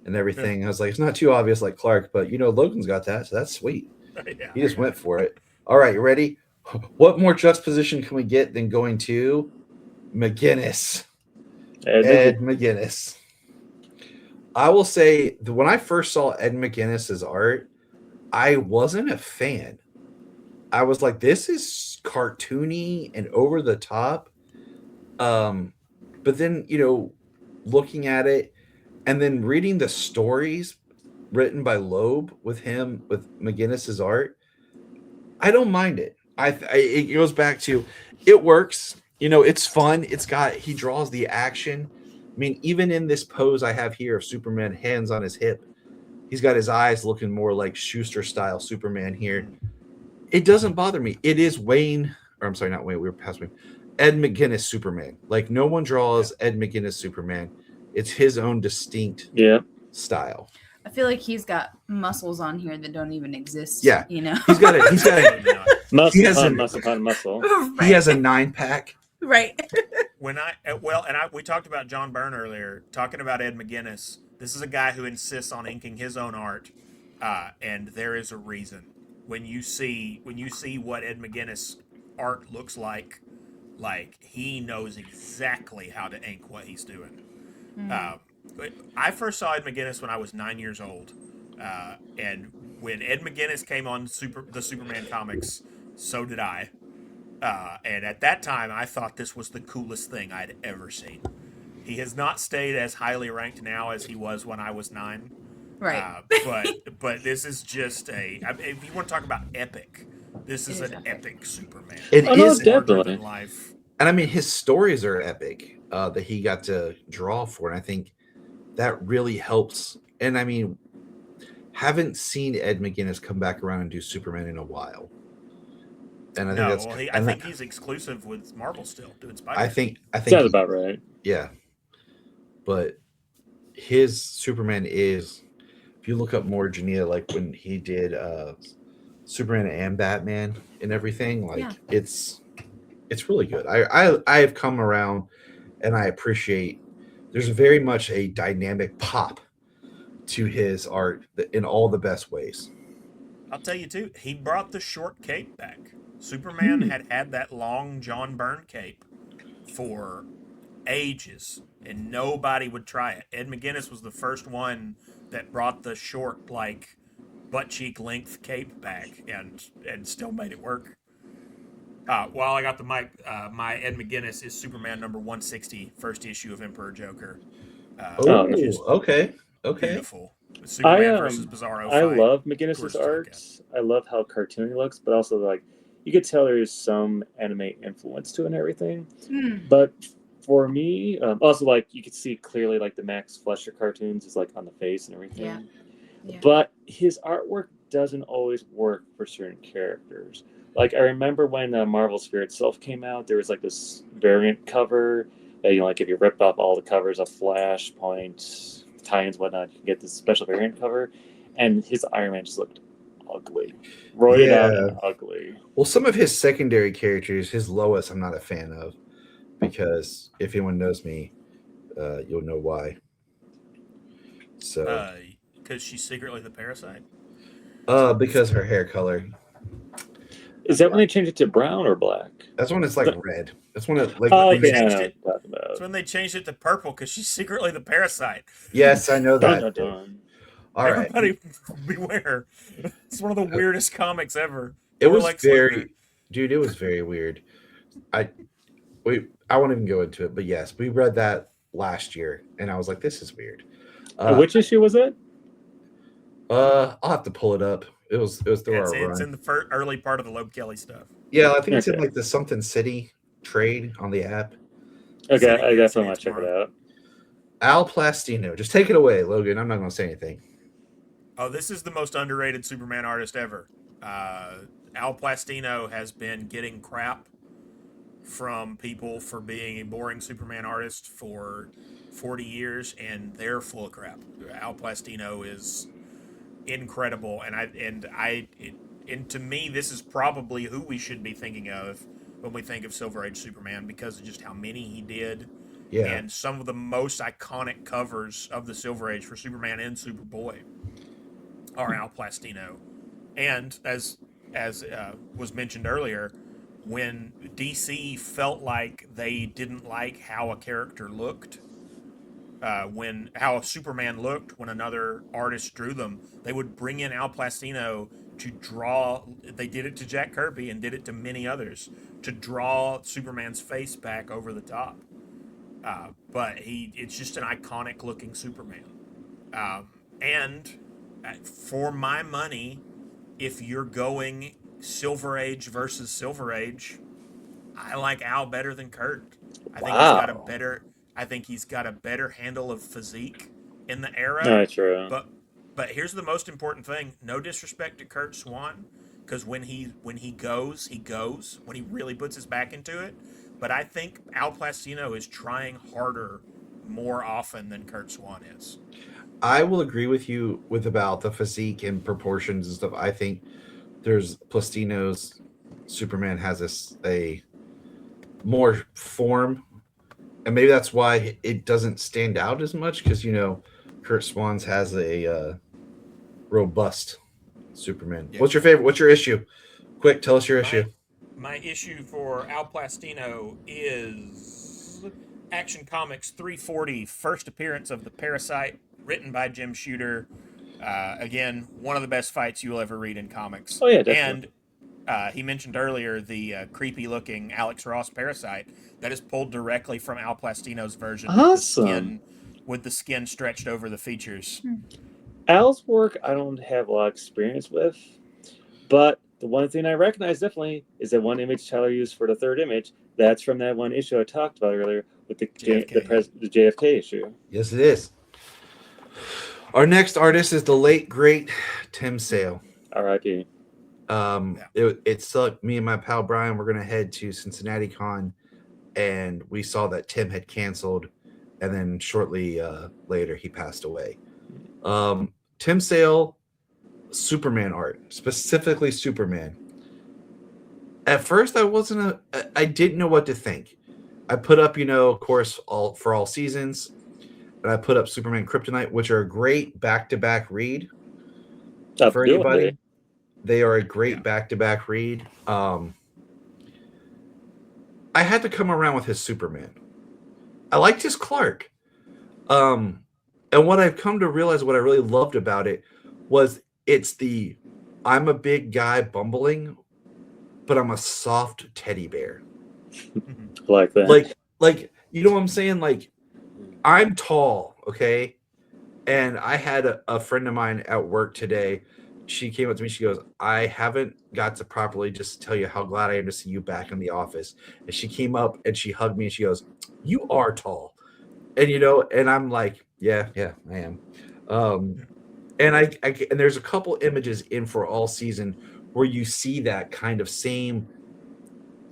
S1: and everything. I was like, it's not too obvious like Clark, but Logan's got that, so that's sweet. He just went for it. All right, you ready? What more juxtaposition can we get than going to McGinnis? Ed McGinnis. I will say that when I first saw Ed McGinnis's art, I wasn't a fan. I was like, this is cartoony and over the top. But then, looking at it and then reading the stories written by Loeb with McGinnis's art, I don't mind it. It goes back to it works. It's fun. He draws the action. I mean, even in this pose I have here of Superman, hands on his hip, he's got his eyes looking more like Schuster style Superman here. It doesn't bother me. It is Wayne, or I'm sorry, not Wayne. We were past Wayne. Ed McGuinness Superman. Like no one draws Ed McGuinness Superman. It's his own distinct style.
S2: I feel like he's got muscles on here that don't even exist.
S1: Yeah,
S2: you know,
S1: he's got
S3: muscle.
S1: He has
S2: right.
S1: He has a 9-pack.
S2: Right.
S4: We talked about John Byrne earlier, talking about Ed McGuinness. This is a guy who insists on inking his own art, and there is a reason. When you see what Ed McGuinness art looks like he knows exactly how to ink what he's doing. I first saw Ed McGuinness when I was 9 years old, and when Ed McGuinness came on the Superman comics, so did I. And at that time, I thought this was the coolest thing I'd ever seen. He has not stayed as highly ranked now as he was when I was 9.
S2: Right.
S4: But this is just if you want to talk about epic, this is an epic Superman.
S1: It is
S3: definitely
S4: life.
S1: And I mean, his stories are epic that he got to draw for, and I think that really helps. And I mean, haven't seen Ed McGuinness come back around and do Superman in a while. And I think
S4: I think he's exclusive with Marvel still doing Spider-Man.
S1: I think
S3: sounds about right.
S1: Yeah, but his Superman is. If you look up more JUNIA, like when he did Superman and Batman and everything, it's really good. I have come around and I appreciate there's very much a dynamic pop to his art in all the best ways.
S4: I'll tell you too, he brought the short cape back. Superman had that long John Byrne cape for ages, and nobody would try it. Ed McGuinness was the first one that brought the short, butt cheek length cape back, and still made it work. While I got the mic, my Ed McGuinness is Superman number 160, first issue of Emperor Joker.
S1: Okay.
S4: Beautiful. Superman versus Bizarro
S3: I
S4: fight.
S3: love McGuinness's art. I love how cartoony it looks, but also you could tell there is some anime influence to it and everything. But for me, also you could see clearly the Max Fleischer cartoons is on the face and everything. Yeah. But his artwork doesn't always work for certain characters. I remember when Marvel Spirit Self came out, there was this variant cover. If you ripped off all the covers of Flashpoint, tie-ins, whatnot, you can get this special variant cover, and his Iron Man just looked ugly, roided out and ugly.
S1: Well, some of his secondary characters, his Lois, I'm not a fan of, because if anyone knows me, you'll know why. So,
S4: because she's secretly the parasite.
S1: Because her hair color.
S3: Is that when they changed it to brown or black?
S1: That's when it's red. That's when it
S4: That's when they changed it to purple because she's secretly the parasite.
S1: Yes, I know that.
S3: Dun, dun, dun.
S1: All right.
S4: Everybody beware. It's one of the weirdest comics ever.
S1: It was it was very weird. I won't even go into it, but yes, we read that last year, and I was like, this is weird.
S3: Which issue was it?
S1: I'll have to pull it up. It was through our run.
S4: It's in the early part of the Loeb Kelly stuff.
S1: Yeah, I think it's in the Something City trade on the app.
S3: Okay, I guess I'm gonna check it out.
S1: Al Plastino, just take it away, Logan. I'm not gonna say anything.
S4: Oh, this is the most underrated Superman artist ever. Al Plastino has been getting crap from people for being a boring Superman artist for 40 years, and they're full of crap. Al Plastino is incredible, and to me, this is probably who we should be thinking of when we think of Silver Age Superman, because of just how many he did, and some of the most iconic covers of the Silver Age for Superman and Superboy are Al Plastino. And as was mentioned earlier, when DC felt like they didn't like how a character looked, how a Superman looked when another artist drew them, they would bring in Al Plastino to draw. They did it to Jack Kirby and did it to many others to draw Superman's face back over the top. But it's just an iconic looking Superman. And for my money, if you're going Silver Age versus Silver Age, I like Al better than Kurt. I think he's got a
S3: Wow.
S4: better. I think he's got a better handle of physique in the era.
S3: No, true.
S4: But here's the most important thing. No disrespect to Kurt Swan, because when he goes, he goes. When he really puts his back into it. But I think Al Plastino is trying harder more often than Kurt Swan is.
S1: I will agree with you with about the physique and proportions and stuff. I think there's Plastino's Superman has a more form, and maybe that's why it doesn't stand out as much because Kurt Swan's has a robust Superman.
S4: Yeah.
S1: What's your favorite? What's your issue? Quick, tell us your issue.
S4: My issue for Al Plastino is Action Comics 340, first appearance of the Parasite, written by Jim Shooter. Again, one of the best fights you will ever read in comics.
S3: Oh, yeah, definitely.
S4: And he mentioned earlier the creepy-looking Alex Ross Parasite that is pulled directly from Al Plastino's version
S3: Awesome.
S4: with the skin stretched over the features.
S3: Al's work, I don't have a lot of experience with, but the one thing I recognize definitely is that one image Tyler used for the third image. That's from that one issue I talked about earlier with the JFK issue.
S1: Yes, it is. Our next artist is the late great Tim Sale.
S3: R.I.P.
S1: It sucked. Me and my pal Brian were gonna head to Cincinnati Con, and we saw that Tim had canceled, and then shortly later he passed away. Tim Sale, Superman art, specifically Superman. At first, I didn't know what to think. I put up, of course, for all seasons, and I put up Superman Kryptonite, which are a great back-to-back read for anybody. They are a great back-to-back read. I had to come around with his Superman. I liked his Clark. And what I've come to realize, what I really loved about it was I'm a big guy bumbling, but I'm a soft teddy bear.
S3: Like that.
S1: Like you know what I'm saying? Like, I'm tall, okay? And I had a friend of mine at work today. She came up to me. She goes, I haven't got to properly just tell you how glad I am to see you back in the office. And she came up and she hugged me and she goes, you are tall. And, and I'm like, yeah, I am. And and there's a couple images in for all season where you see that kind of same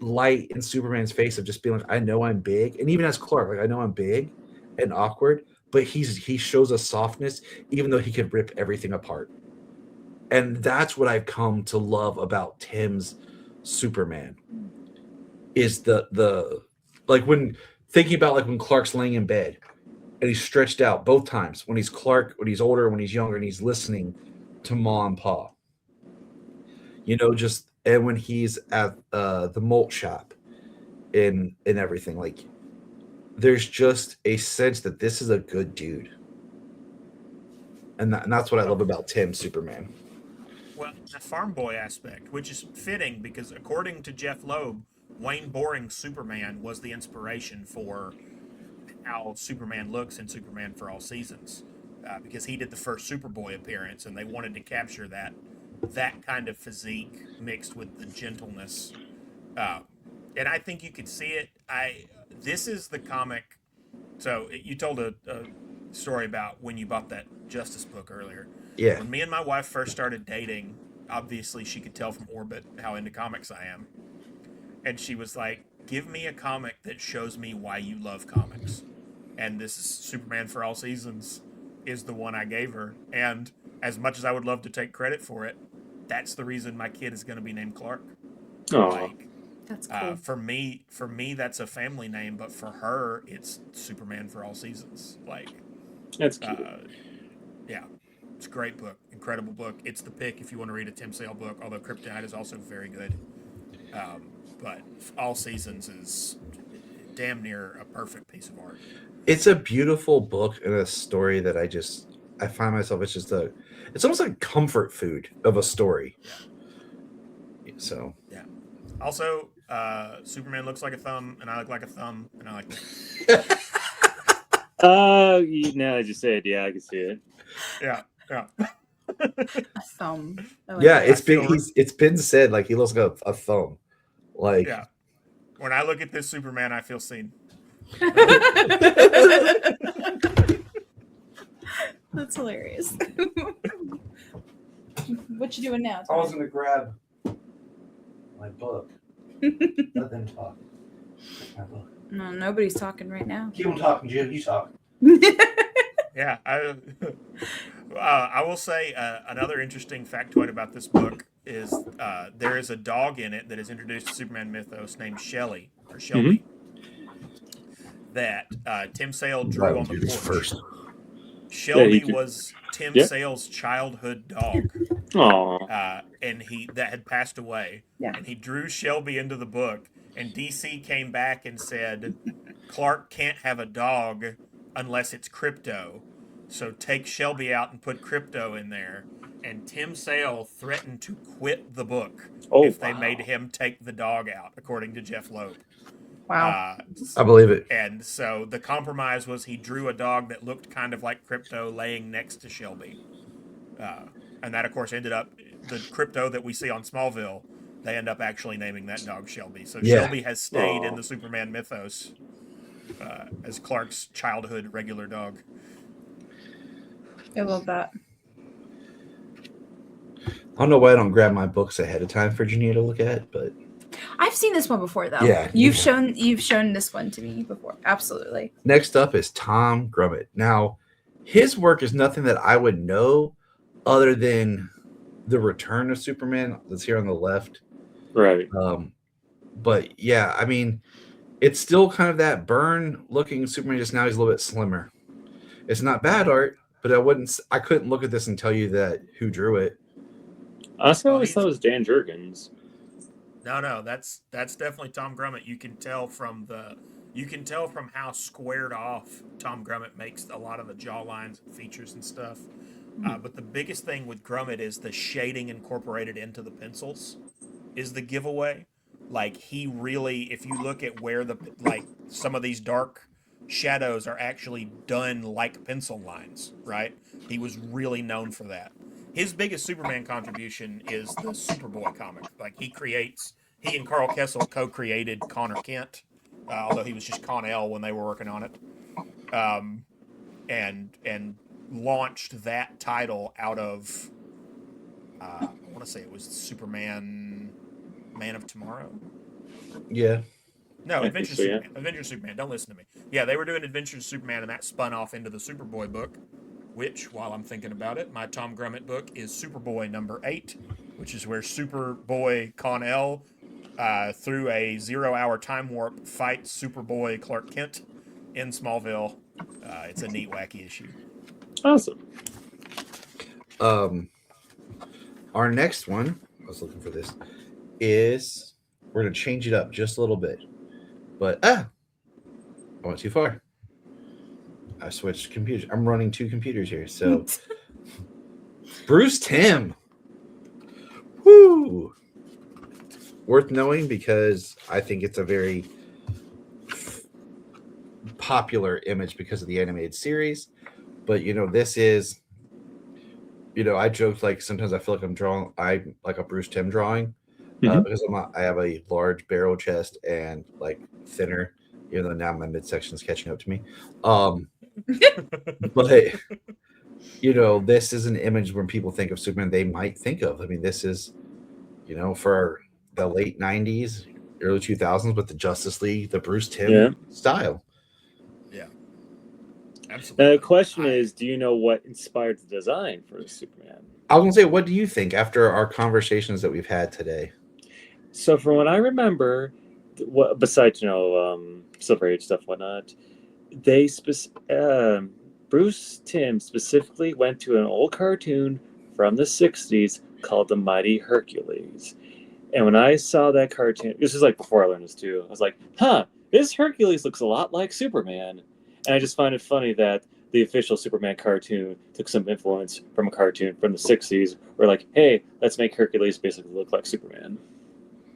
S1: light in Superman's face of just being like, I know I'm big. And even as Clark, like, I know I'm big and awkward, but he shows a softness, even though he could rip everything apart. And that's what I've come to love about Tim's Superman is the like when thinking about like when Clark's laying in bed and he's stretched out both times, when he's Clark, when he's older, when he's younger, and he's listening to Ma and Pa. And when he's at the malt shop and everything, like there's just a sense that this is a good dude. And that's what I love about Tim Superman.
S4: Well, the farm boy aspect, which is fitting because according to Jeff Loeb, Wayne Boring's Superman was the inspiration for how Superman looks in Superman for All Seasons, because he did the first Superboy appearance, and they wanted to capture that kind of physique mixed with the gentleness. And I think you could see it. This is the comic. So you told a story about when you bought that Justice book earlier.
S1: Yeah.
S4: When me and my wife first started dating, obviously she could tell from Orbit how into comics I am. And she was like, give me a comic that shows me why you love comics. And this is Superman for All Seasons is the one I gave her. And as much as I would love to take credit for it, that's the reason my kid is going to be named Clark. Like,
S2: that's cool.
S4: For me, that's a family name, but for her, it's Superman for All Seasons. Like,
S3: that's cute.
S4: Yeah, it's a great book, incredible book. It's the pick if you want to read a Tim Sale book. Although Kryptonite is also very good, but All Seasons is damn near a perfect piece of art.
S1: It's a beautiful book and a story that I find myself, it's almost like comfort food of a story.
S4: Yeah.
S1: So.
S4: Yeah. Also, Superman looks like a thumb, and I look like a thumb, and I like that.
S3: Now that you say it, yeah, I can see it.
S4: Yeah.
S2: A thumb. I like
S1: Yeah,
S2: that.
S1: it's been said like he looks like a thumb. Like
S4: Yeah. When I look at this Superman, I feel seen.
S2: That's hilarious. What you doing now?
S1: I was gonna grab my book. Let them talk. My book.
S2: No, nobody's talking right now.
S1: Keep on talking, Jim. You talk.
S4: Yeah, I will say another interesting factoid about this book is there is a dog in it that is introduced to Superman mythos named Shelby, that Tim Sale drew on the porch.
S1: First.
S4: Shelby was Tim
S3: Yeah.
S4: Sale's childhood dog,
S3: Aw.
S4: and that had passed away.
S2: Yeah.
S4: And he drew Shelby into the book, and DC came back and said, Clark can't have a dog unless it's Crypto, so take Shelby out and put Crypto in there. And Tim Sale threatened to quit the book if they made him take the dog out, according to Jeff Loeb.
S2: Wow.
S1: I believe it.
S4: And so the compromise was he drew a dog that looked kind of like Crypto laying next to Shelby. And that, of course, ended up the Crypto that we see on Smallville. They end up actually naming that dog Shelby. So Shelby has stayed in the Superman mythos as Clark's childhood regular dog.
S2: I love that.
S1: I don't know why I don't grab my books ahead of time for JUNIA to look at, but
S2: I've seen this one before, though.
S1: Yeah,
S2: you've shown this one to me before. Absolutely.
S1: next up is Tom Grummett. Now, his work is nothing that I would know other than the Return of Superman that's here on the left.
S3: Right.
S1: But yeah, I mean, it's still kind of that Byrne-looking Superman. Just now, he's a little bit slimmer. It's not bad art, but I couldn't look at this and tell you that who drew it.
S3: Honestly, I always thought it was Dan Jurgens.
S4: No, that's definitely Tom Grummett. You can tell from how squared off Tom Grummett makes a lot of the jaw lines and features and stuff. But the biggest thing with Grummett is the shading incorporated into the pencils is the giveaway. Like, he really, if you look at where some of these dark shadows are actually done like pencil lines, right? He was really known for that. His biggest Superman contribution is the Superboy comic. Like, he and Carl Kessel co-created Connor Kent, although he was just Con-El when they were working on it, and launched that title out of, I want to say it was Superman, Man of Tomorrow.
S1: Yeah.
S4: No, Adventures of Superman. Adventures of Superman. Don't listen to me. Yeah, they were doing Adventures of Superman, and that spun off into the Superboy book, which, while I'm thinking about it, my Tom Grummett book is Superboy number 8, which is where Superboy Con-El, through a 0-hour time warp, fights Superboy Clark Kent in Smallville. It's a neat, wacky issue.
S3: Awesome.
S1: Our next one, I was looking for this, is we're going to change it up just a little bit. But, I went too far. I switched computers. I'm running 2 computers here. So, Bruce Timm. Woo! Worth knowing because I think it's a very popular image because of the animated series. But, this is, I joked like sometimes I feel like I'm like a Bruce Timm drawing because I have a large barrel chest and like thinner, even though now my midsection is catching up to me. But this is an image when people think of Superman, they might think of. I mean, this is, for the late 90s, early 2000s with the Justice League, the Bruce Timm style.
S4: Yeah. Absolutely.
S3: The question is, do you know what inspired the design for Superman?
S1: I was going to say, what do you think after our conversations that we've had today?
S3: So from what I remember, besides, Silver Age stuff, whatnot, Bruce Timm specifically went to an old cartoon from the 60s called The Mighty Hercules. And when I saw that cartoon, this is like before I learned this too, I was like, this Hercules looks a lot like Superman. And I just find it funny that the official Superman cartoon took some influence from a cartoon from the 60s where like, hey, let's make Hercules basically look like Superman.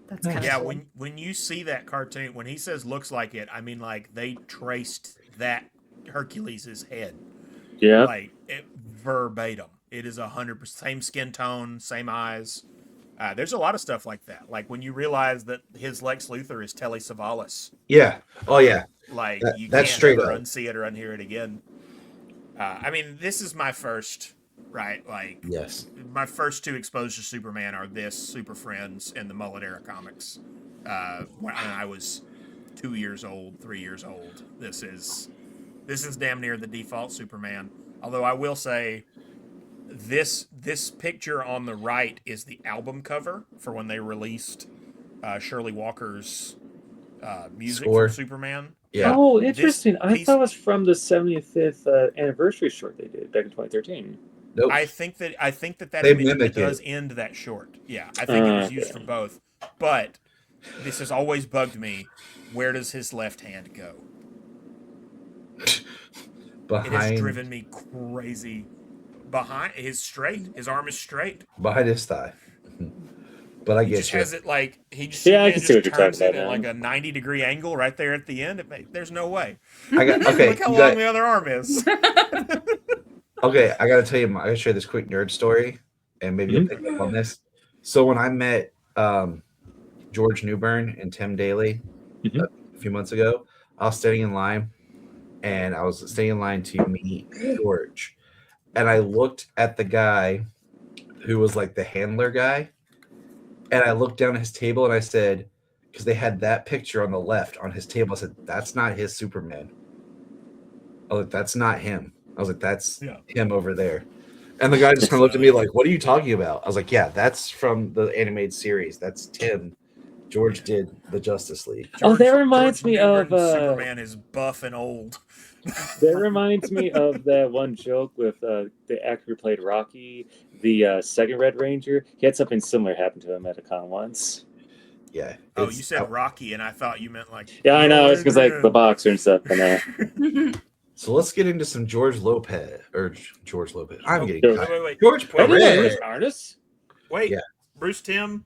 S2: That's kind of cool.
S4: when you see that cartoon, when he says looks like it, I mean like they traced that Hercules' head.
S3: Yeah.
S4: Like verbatim. It is 100% same skin tone, same eyes. There's a lot of stuff like that. Like when you realize that his Lex Luthor is Telly Savalas.
S1: Yeah. Oh yeah.
S4: Like you
S1: That's
S4: can't
S1: straight
S4: ever
S1: up.
S4: unsee it or unhear it again. I mean, this is my first, right? Like,
S1: Yes.
S4: my first two exposures to Superman are this, Super Friends, and the Mullet Era comics. When I was 2 years old, 3 years old. This is damn near the default Superman. Although I will say, this picture on the right is the album cover for when they released Shirley Walker's music
S1: Score.
S4: from Superman.
S1: Yeah.
S3: Oh,
S4: This
S3: interesting. I
S4: piece-
S3: thought it was from the 75th anniversary short they did back in 2013.
S1: Nope.
S4: I think that
S1: They
S4: image
S1: mimic
S4: does
S1: it.
S4: end that short. Yeah, I think it was used
S3: Okay.
S4: for both. But this has always bugged me. Where does his left hand go? It has
S1: behind
S4: driven me crazy. Behind his arm is straight.
S1: his thigh. But I
S4: He
S1: get
S4: just
S1: you.
S4: has it like he just,
S3: Yeah, I
S4: Superman
S3: can see what
S4: just
S3: you're
S4: turns
S3: talking
S4: it at
S3: about
S4: like
S3: now.
S4: a 90-degree angle right there at the end. There's no way.
S1: I got okay.
S4: Look how
S1: you
S4: long
S1: got-
S4: the other arm is.
S1: okay, I gotta tell you, I gotta share this quick nerd story, and maybe you'll pick up on this. So when I met George Newbern and Tim Daly
S3: Mhm.
S1: a few months ago, I was standing in line, and I was standing in line to meet George, and I looked at the guy who was like the handler guy, and I looked down at his table and I said, because they had that picture on the left on his table, I said, that's not his Superman. I was like, that's not him. I was like, that's
S4: Yeah.
S1: him over there. And the guy just kind of looked at me like, what are you talking about? I was like, yeah, that's from the animated series. That's Tim. George did the Justice League.
S3: Oh, that reminds me of,
S4: Superman is buff and old.
S3: That reminds me of that one joke with the actor who played Rocky, the second Red Ranger. He had something similar happen to him at a con once.
S1: Yeah.
S4: Oh,
S1: it's-
S4: you said Rocky, and I thought you meant like.
S3: Yeah, I know. It's because like the boxer and stuff. I know.
S1: So let's get into some George Lopez or George Lopez. I'm
S4: Oh,
S1: getting
S3: George.
S1: cut.
S4: Wait.
S1: George
S3: I didn't know he
S1: Perez.
S3: was an artist.
S4: Wait,
S1: Yeah.
S4: Bruce Timm.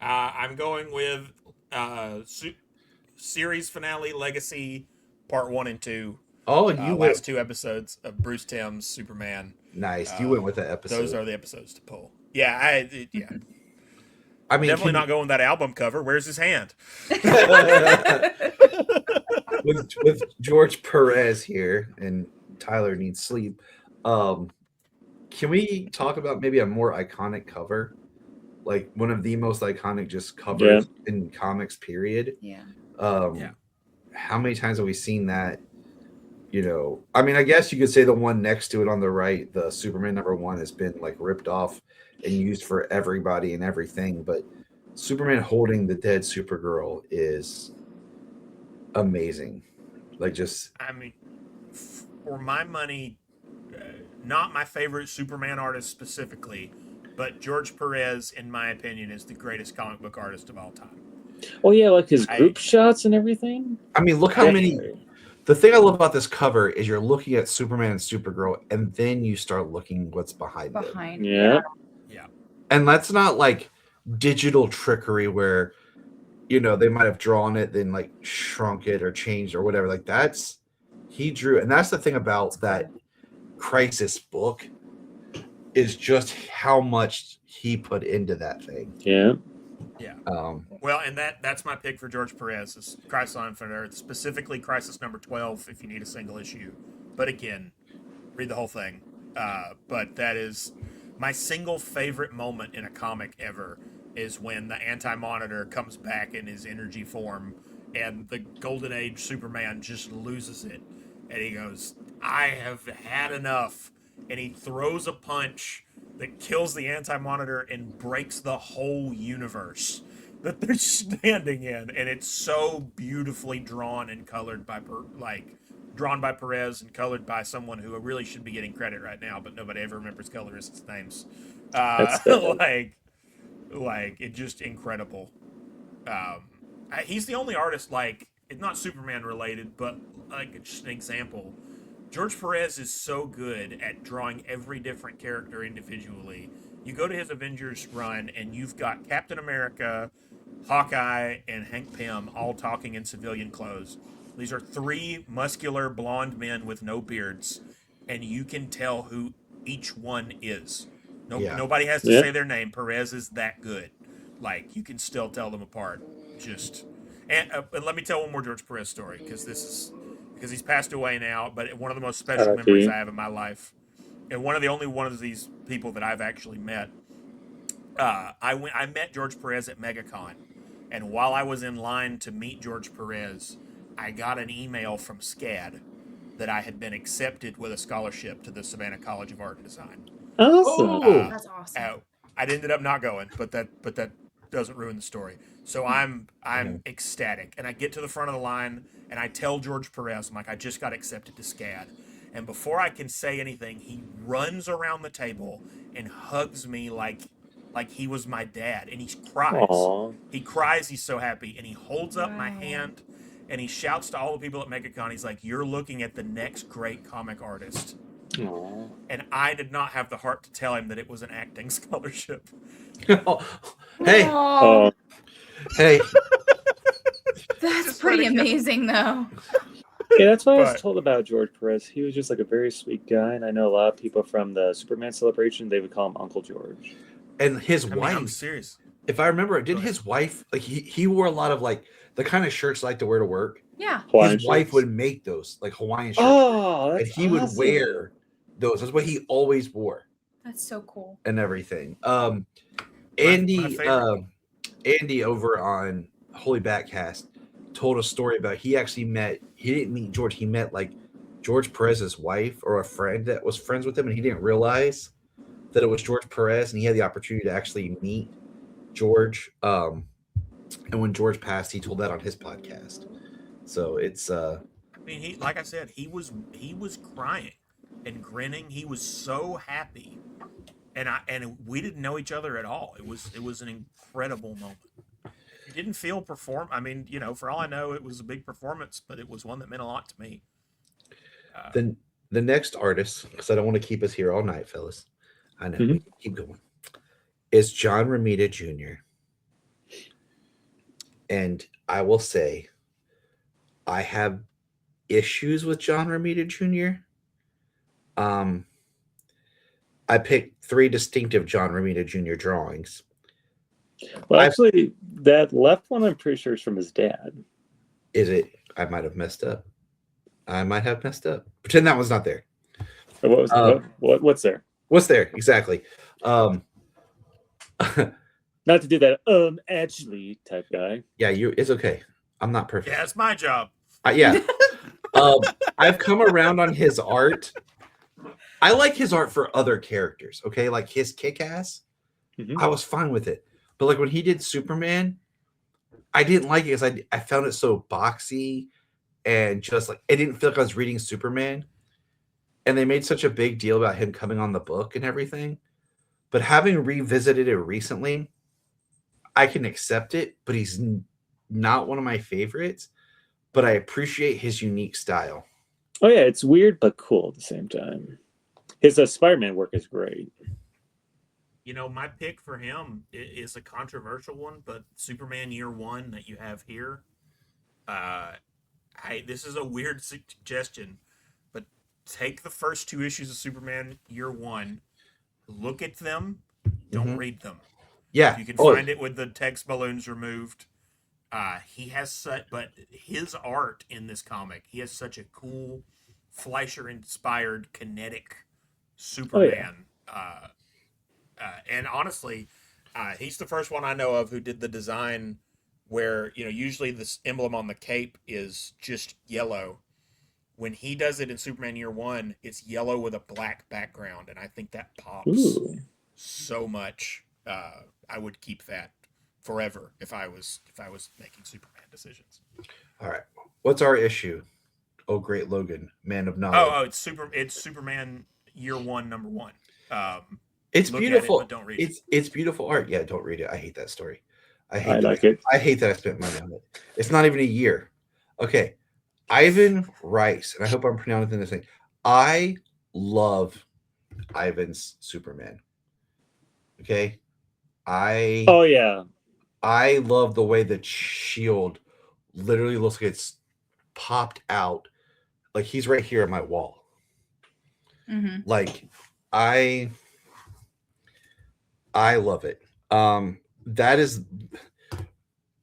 S4: I'm going with series finale Legacy Part 1 and 2.
S1: Oh, and you
S4: last
S1: went
S4: 2 episodes of Bruce Timm's Superman.
S1: nice. You went with that episode.
S4: Those are the episodes to pull. Yeah, yeah.
S1: I mean,
S4: Definitely not going with that album cover. Where's his hand?
S1: with George Perez here, and Tyler needs sleep. Can we talk about maybe a more iconic cover, like one of the most iconic just covers in comics? Period.
S2: Yeah.
S4: Yeah.
S1: How many times have we seen that? You know, I mean, I guess you could say the one next to it on the right, the Superman #1, has been like ripped off and used for everybody and everything. But Superman holding the dead Supergirl is amazing. Like, just
S4: I mean, for my money, not my favorite Superman artist specifically, but George Perez, in my opinion, is the greatest comic book artist of all time.
S3: Oh yeah, like his group shots and everything.
S1: I mean, look how many.
S3: Definitely.
S1: The thing I love about this cover is you're looking at Superman and Supergirl, and then you start looking what's behind them.
S2: Behind.
S3: Yeah.
S1: And that's not like digital trickery where, you know, they might have drawn it, then like shrunk it or changed or whatever. Like he drew, and that's the thing about that Crisis book is just how much he put into that thing.
S3: Yeah.
S4: Yeah.
S1: Well,
S4: and that's my pick for George Perez is Crisis on Infinite Earth, specifically Crisis number 12 if you need a single issue. But again, read the whole thing. But that is my single favorite moment in a comic ever is when the Anti-Monitor comes back in his energy form and the Golden Age Superman just loses it. And he goes, I have had enough. And he throws a punch that kills the Anti-Monitor and breaks the whole universe that they're standing in. And it's so beautifully drawn and colored by drawn by Perez and colored by someone who really should be getting credit right now, but nobody ever remembers colorists' names. Like it's just incredible. He's the only artist, like, it's not Superman related, but like just an example. George Perez is so good at drawing every different character individually. You go to his Avengers run, and you've got Captain America, Hawkeye, and Hank Pym all talking in civilian clothes. These are 3 muscular blonde men with no beards, and you can tell who each one is.
S1: Yeah.
S4: Nobody has to
S3: Yeah.
S4: say their name. Perez is that good. Like, you can still tell them apart. And let me tell one more George Perez story, because he's passed away now, but one of the most special
S3: R.I.P.
S4: memories I have in my life, and one of the only one of these people that I've actually met. I met George Perez at MegaCon, and while I was in line to meet George Perez, I got an email from SCAD that I had been accepted with a scholarship to the Savannah College of Art and Design.
S3: Awesome.
S1: Oh,
S2: That's awesome.
S4: I ended up not going, but that doesn't ruin the story. So I'm ecstatic, and I get to the front of the line, and I tell George Perez, I'm like, I just got accepted to SCAD, and before I can say anything, he runs around the table and hugs me like he was my dad, and he cries.
S3: Aw.
S4: He cries. He's so happy, and he holds up my
S2: Wow.
S4: hand, and he shouts to all the people at MegaCon. He's like, "You're looking at the next great comic artist."
S3: Aw.
S4: And I did not have the heart to tell him that it was an acting scholarship.
S1: hey,
S2: Oh,
S1: hey.
S2: that's
S4: Just
S2: pretty
S4: letting you-
S2: amazing, though.
S3: Yeah, that's what I was
S4: But-
S3: told about George Perez. He was just like a very sweet guy, and I know a lot of people from the Superman celebration, they would call him Uncle George.
S1: And his
S4: I mean,
S1: wife,
S4: I'm serious.
S1: if I remember, didn't
S4: ahead.
S1: his wife like he wore a lot of like the kind of shirts I like to wear to work?
S2: Yeah.
S3: Hawaiian
S1: His wife
S3: shirts.
S1: would make those like Hawaiian shirts,
S3: Oh,
S1: and
S3: that's
S1: he would
S3: awesome.
S1: wear those. That's what he always wore
S2: That's so cool.
S1: and everything.
S4: My
S1: Andy,
S4: favorite.
S1: Andy over on Holy Backcast told a story about he didn't meet George. He met like George Perez's wife or a friend that was friends with him, and he didn't realize that it was George Perez, and he had the opportunity to actually meet George. And when George passed, he told that on his podcast. So it's
S4: I mean, he, like I said, he was crying and grinning. He was so happy, and we didn't know each other at all. It was an incredible moment. It didn't feel I mean, for all I know, it was a big performance, but it was one that meant a lot to me.
S1: then the next artist, because I don't want to keep us here all night, fellas. I know, we can keep going. Is John Romita Jr. And I will say, I have issues with John Romita Jr. I picked 3 distinctive John Romita Jr. drawings.
S3: Well, actually, that left one, I'm pretty sure is from his dad.
S1: Is it? I might have messed up. Pretend that one's not there.
S3: Or what was what's there?
S1: What's there? Exactly.
S3: Not to do that actually type guy.
S1: Yeah, it's okay. I'm not perfect.
S4: Yeah, it's my job.
S1: Yeah. I've come around on his art. I like his art for other characters, okay? Like his Kick-Ass,
S3: Mhm.
S1: I was fine with it. But like when he did Superman, I didn't like it because I found it so boxy and just like it didn't feel like I was reading Superman. And they made such a big deal about him coming on the book and everything. But having revisited it recently, I can accept it, but he's not one of my favorites. But I appreciate his unique style.
S3: Oh yeah, it's weird but cool at the same time. His Spider-Man work is great.
S4: My pick for him is a controversial one, but Superman Year One that you have here. This is a weird suggestion, but take the first 2 issues of Superman Year One, look at them, don't read them.
S1: Yeah.
S4: You can find it with the text balloons removed. He has but his art in this comic, he has such a cool Fleischer-inspired kinetic Superman. And honestly, he's the first one I know of who did the design where, usually this emblem on the cape is just yellow. When he does it in Superman Year One, it's yellow with a black background, and I think that pops
S3: Ooh.
S4: so much. I would keep that forever if I was making Superman decisions.
S1: All right. What's our issue? Oh, great Logan, man of knowledge.
S4: It's Superman Year One, number 1.
S1: It's
S4: look at
S1: beautiful.
S4: it, but don't read it.
S1: It's beautiful art. Yeah, don't read it. I hate that story. I
S3: I like it.
S1: I hate that I spent money on it. It's not even a year. Okay. Ivan Rice, and I hope I'm pronouncing this thing. I love Ivan's Superman. Okay.
S3: Oh yeah.
S1: I love the way that shield literally looks like it's popped out. Like he's right here at my wall.
S2: Mm-hmm.
S1: Like I love it. That is,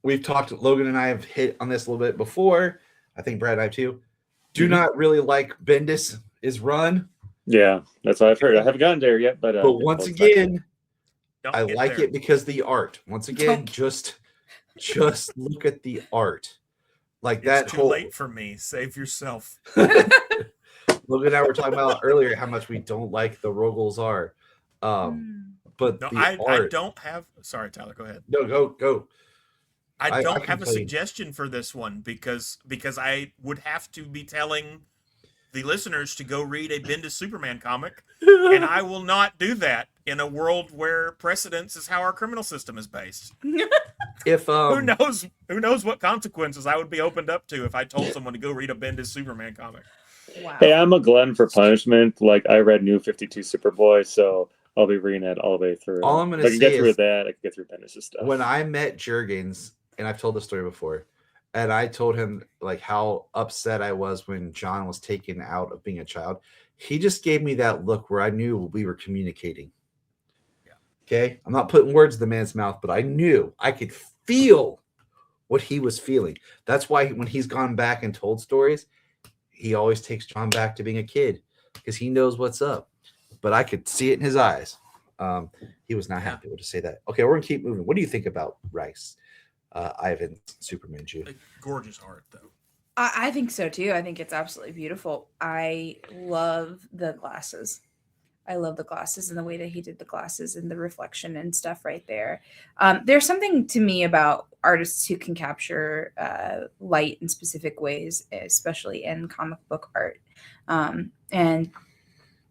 S1: we've talked. Logan and I have hit on this a little bit before. I think Brad and I too. Do
S3: Mhm.
S1: not really like Bendis' run,
S3: Yeah, that's what I've heard. I haven't gotten there yet, but
S1: but once again,
S4: Don't
S1: I
S4: get
S1: like
S4: there.
S1: it because the art. Once again, just look at the art. Like
S4: It's
S1: that
S4: too
S1: whole
S4: late for me. Save yourself.
S1: Logan and I were talking about earlier how much we don't like the Rogals are. But
S4: No,
S1: the
S4: I
S1: art.
S4: don't have. Sorry, Tyler. Go ahead.
S1: No, go.
S4: I
S1: I
S4: don't
S1: can
S4: have a
S1: tell you.
S4: suggestion for this one because I would have to be telling the listeners to go read a Bendis Superman comic, and I will not do that in a world where precedence is how our criminal system is based.
S1: If
S4: Who knows what consequences I would be opened up to if I told someone to go read a Bendis Superman comic.
S2: Wow.
S3: Hey, I'm a glutton for punishment. Like, I read New 52 Superboy, so I'll be reading that all the way through.
S1: All I'm gonna
S3: If I can
S1: say
S3: get through
S1: is-
S3: that, I can get through Bendis' stuff.
S1: when I met Jurgens, and I've told the story before, and I told him like how upset I was when John was taken out of being a child, he just gave me that look where I knew we were communicating.
S4: Yeah.
S1: Okay, I'm not putting words in the man's mouth, but I knew, I could feel what he was feeling. That's why when he's gone back and told stories, he always takes John back to being a kid because he knows what's up. But I could see it in his eyes. He was not happy. We'll just say that. Okay, we're gonna keep moving. What do you think about Rice, Ivan, Superman, Jew?
S4: Gorgeous art, though.
S2: I think so too. I think it's absolutely beautiful. I love the glasses. I love the glasses and the way that he did the glasses and the reflection and stuff right there. There's something to me about artists who can capture light in specific ways, especially in comic book art. And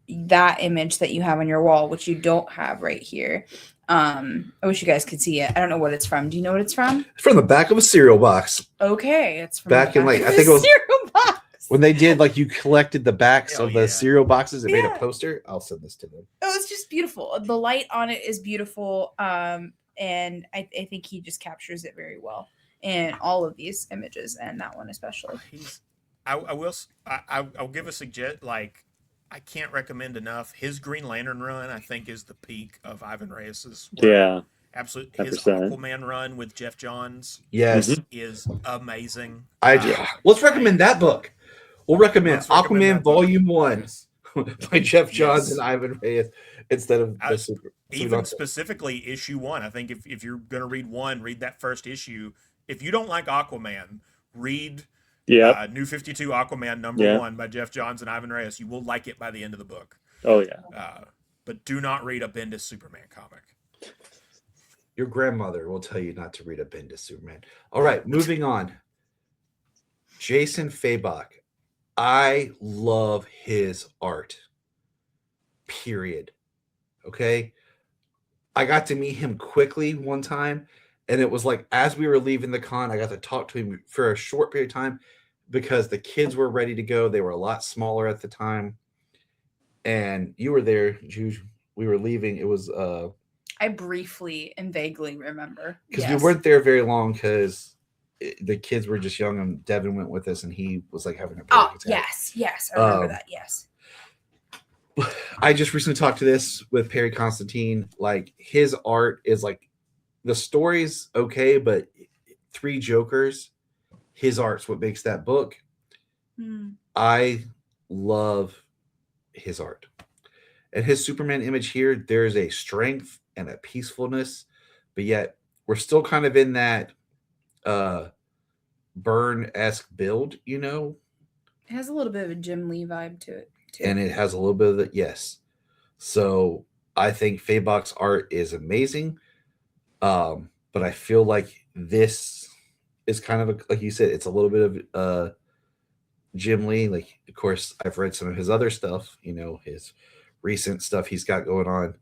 S2: that image that you have on your wall, which you don't have right here. I wish you guys could see it. I don't know what it's from. Do you know what it's from?
S1: It's from the back of a cereal box.
S2: Okay, it's from
S1: Back
S2: the
S1: in, like,
S2: of
S1: I think
S2: the
S1: it was-
S2: cereal box.
S1: When they did, like, you collected the backs
S4: Hell
S1: of the
S4: yeah.
S1: cereal boxes and made a
S2: Yeah.
S1: poster. I'll send this to them.
S2: Oh, it's just beautiful. The light on it is beautiful. And I think he just captures it very well in all of these images and that one especially.
S4: I'll give a suggest. Like, I can't recommend enough. His Green Lantern run, I think, is the peak of Ivan Reyes's work.
S3: Yeah.
S4: Absolutely. His
S3: 100%.
S4: Aquaman run with Jeff Johns
S1: Yes,
S3: Mhm.
S4: is amazing.
S1: let's recommend that book. We'll recommend
S4: Let's recommend
S1: Aquaman
S4: that book.
S1: Volume 1
S4: Yes.
S1: by Jeff Johns
S4: Yes.
S1: and Ivan Reyes instead of
S4: I-
S1: the Super.
S4: Even specifically issue 1. I think if you're going to read 1, read that first issue. If you don't like Aquaman, read
S3: Yep.
S4: New 52 Aquaman number
S3: Yeah.
S4: 1 by Jeff Johns and Ivan Reyes. You will like it by the end of the book.
S3: Oh, yeah.
S4: But do not read a Bendis Superman comic.
S1: Your grandmother will tell you not to read a Bendis Superman. All right, moving on. Jason Fabok. I love his art. Period. Okay. I got to meet him quickly one time, and it was like as we were leaving the con, I got to talk to him for a short period of time because the kids were ready to go. They were a lot smaller at the time. And you were there, Juge. We were leaving. It was
S2: I briefly and vaguely remember.
S1: because
S2: Yes.
S1: we weren't there very long because the kids were just young, and Devin went with us, and he was like having a
S2: Oh,
S1: panic attack.
S2: yes. I remember
S1: Um,
S2: that. Yes.
S1: I just recently talked to this with Perry Constantine. Like his art is like the story's okay, but Three Jokers, his art's what makes that book. I love his art. And his Superman image here, there's a strength and a peacefulness, but yet we're still kind of in that Byrne-esque build, you know?
S2: It has a little bit of a Jim Lee vibe to it too.
S1: And it has a little bit of that, yes. So I think Fabok's art is amazing. But I feel like this is kind of like you said, it's a little bit of Jim Lee. Like, of course, I've read some of his other stuff, you know, his recent stuff he's got going on.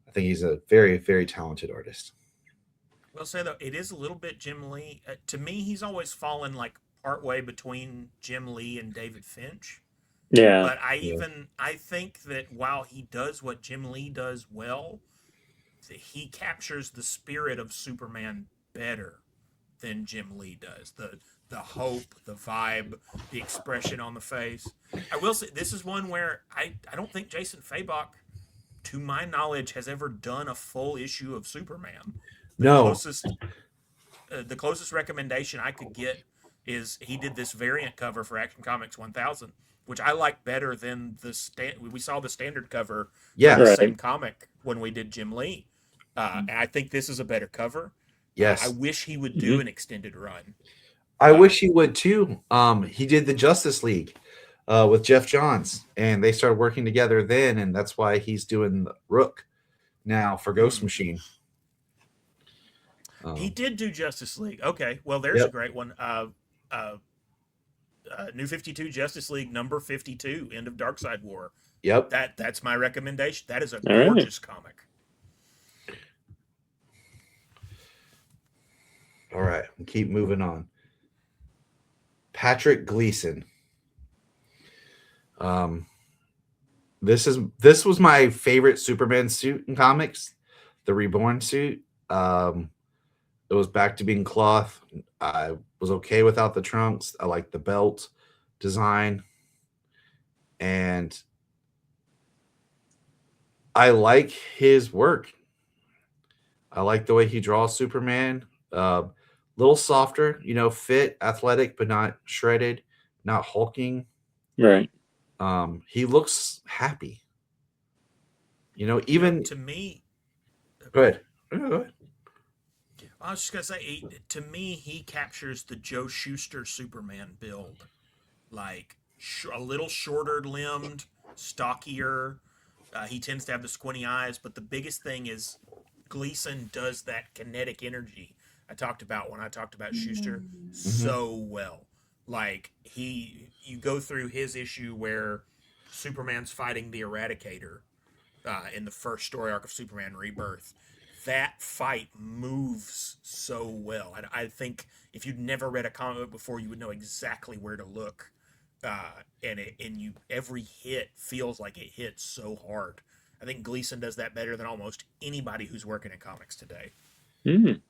S1: I think he's a very, very talented artist.
S4: Will say though, it is a little bit Jim Lee. To me, he's always fallen like partway between Jim Lee and David Finch.
S3: Yeah.
S4: But I think that while he does what Jim Lee does well, he captures the spirit of Superman better than Jim Lee does. The hope, the vibe, the expression on the face. I will say this is one where I don't think Jason Fabok to my knowledge, has ever done a full issue of Superman.
S1: No.
S4: The closest recommendation I could get is he did this variant cover for Action Comics 1000, which I like better than we saw the standard cover
S1: Yeah.
S4: from the
S3: Right.
S4: same comic when we did Jim Lee. And I think this is a better cover.
S1: Yes.
S4: I wish he would do an extended run.
S1: I wish he would too. He did the Justice League with Jeff Johns, and they started working together then, and that's why he's doing Rook now for Ghost Machine.
S4: He did do Justice League. Okay, well, there's a great one. New 52 Justice League number 52, End of Darkseid War.
S1: Yep.
S4: That's my recommendation. That is a
S3: All right.
S4: gorgeous comic.
S1: All right, keep moving on. Patrick Gleason. This was my favorite Superman suit in comics, the Reborn suit. It was back to being cloth. I was okay without the trunks. I liked the belt design, and I like his work. I like the way he draws Superman. Little softer, fit, athletic, but not shredded, not hulking.
S3: Right.
S1: He looks happy. Even
S4: To me,
S1: go ahead. Go ahead.
S4: I was just gonna say, to me, he captures the Joe Shuster Superman build, like a little shorter limbed, stockier. He tends to have the squinty eyes, but the biggest thing is Gleason does that kinetic energy I talked about when I talked about Shuster so well. Like you go through his issue where Superman's fighting the Eradicator in the first story arc of Superman Rebirth. That fight moves so well. I think if you'd never read a comic book before, you would know exactly where to look. Every hit feels like it hits so hard. I think Gleason does that better than almost anybody who's working in comics today.
S3: Interesting.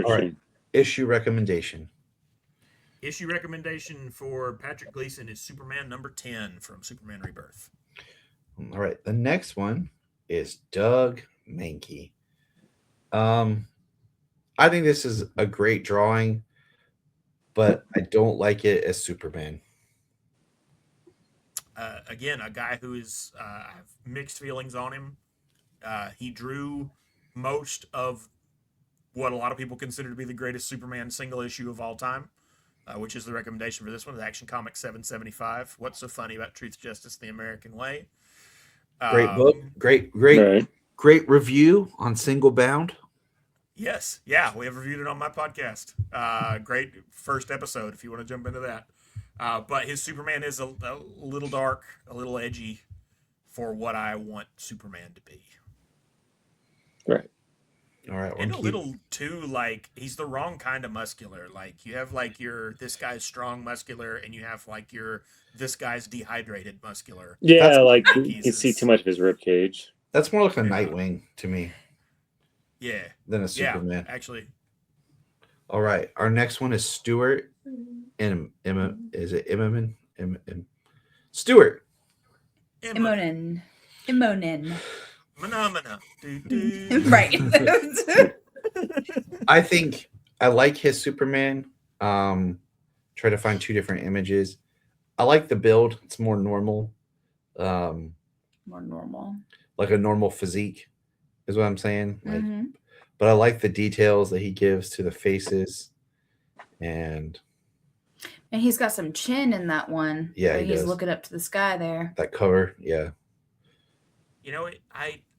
S1: All right. Issue recommendation.
S4: Issue recommendation for Patrick Gleason is Superman number 10 from Superman Rebirth.
S1: All right. The next one is Doug Mankey. I think this is a great drawing, but I don't like it as Superman.
S4: Again, a guy who is I have mixed feelings on him. He drew most of what a lot of people consider to be the greatest Superman single issue of all time, which is the recommendation for this one, is Action Comics 775. What's so funny about Truth, Justice, the American Way?
S1: Great book. Great review on Single Bound.
S4: Yes. Yeah, we have reviewed it on my podcast. Great first episode if you want to jump into that. But his Superman is a little dark, a little edgy for what I want Superman to be.
S3: Right.
S1: All right.
S4: And a little too, like, he's the wrong kind of muscular. Like, you have, like, this guy's strong muscular, and you have, like, this guy's dehydrated muscular.
S3: Yeah, like, you can see too much of his rib cage.
S1: That's more like a Nightwing to me.
S4: Yeah.
S1: Than a Superman.
S4: Yeah, actually.
S1: All right. Our next one is Stuart. Is it Immonen? Stuart.
S2: Immonen.
S4: Phenomena.
S2: Right.
S1: I think I like his Superman. Try to find two different images. I like the build. It's more normal.
S2: More normal.
S1: Like a normal physique is what I'm saying. But I like the details that he gives to the faces. And
S2: he's got some chin in that one.
S1: Yeah,
S2: he's looking up to the sky there.
S1: That cover, yeah.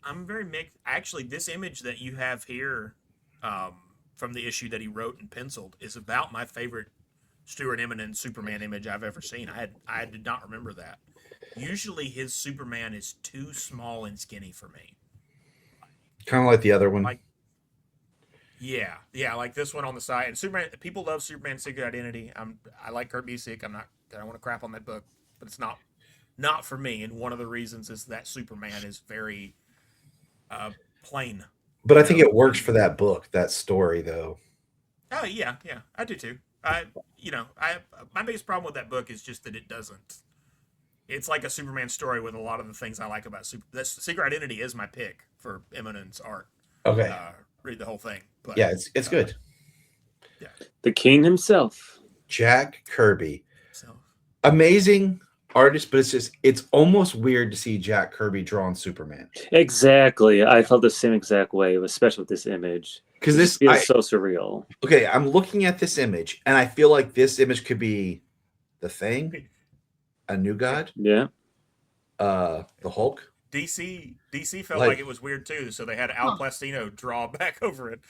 S4: I'm very mixed. Actually, this image that you have here from the issue that he wrote and penciled is about my favorite Stuart Immonen Superman image I've ever seen. I did not remember that. Usually his Superman is too small and skinny for me.
S1: Kind of like the other one.
S4: Yeah, like this one on the side. And Superman, people love Superman Secret Identity. I like Kurt Busiek. I don't want to crap on that book, but it's not for me. And one of the reasons is that Superman is very plain.
S1: But I think it works for that book, that story, though.
S4: Oh yeah, I do too. My biggest problem with that book is just that it doesn't it's like a Superman story with a lot of the things I like about Super. That's Secret Identity is my pick for Eminent's art.
S1: Okay.
S4: Read the whole thing. But,
S1: Yeah, it's good.
S4: Yeah.
S3: The king himself.
S1: Jack Kirby.
S4: So
S1: Amazing artist, but it's almost weird to see Jack Kirby drawing Superman.
S3: Exactly. I felt the same exact way, especially with this image.
S1: Because this
S3: feels so surreal.
S1: Okay, I'm looking at this image, and I feel like this image could be the Thing, a New God,
S3: Yeah.
S1: the Hulk.
S4: DC felt like it was weird too, so they had Al Plastino draw back over it.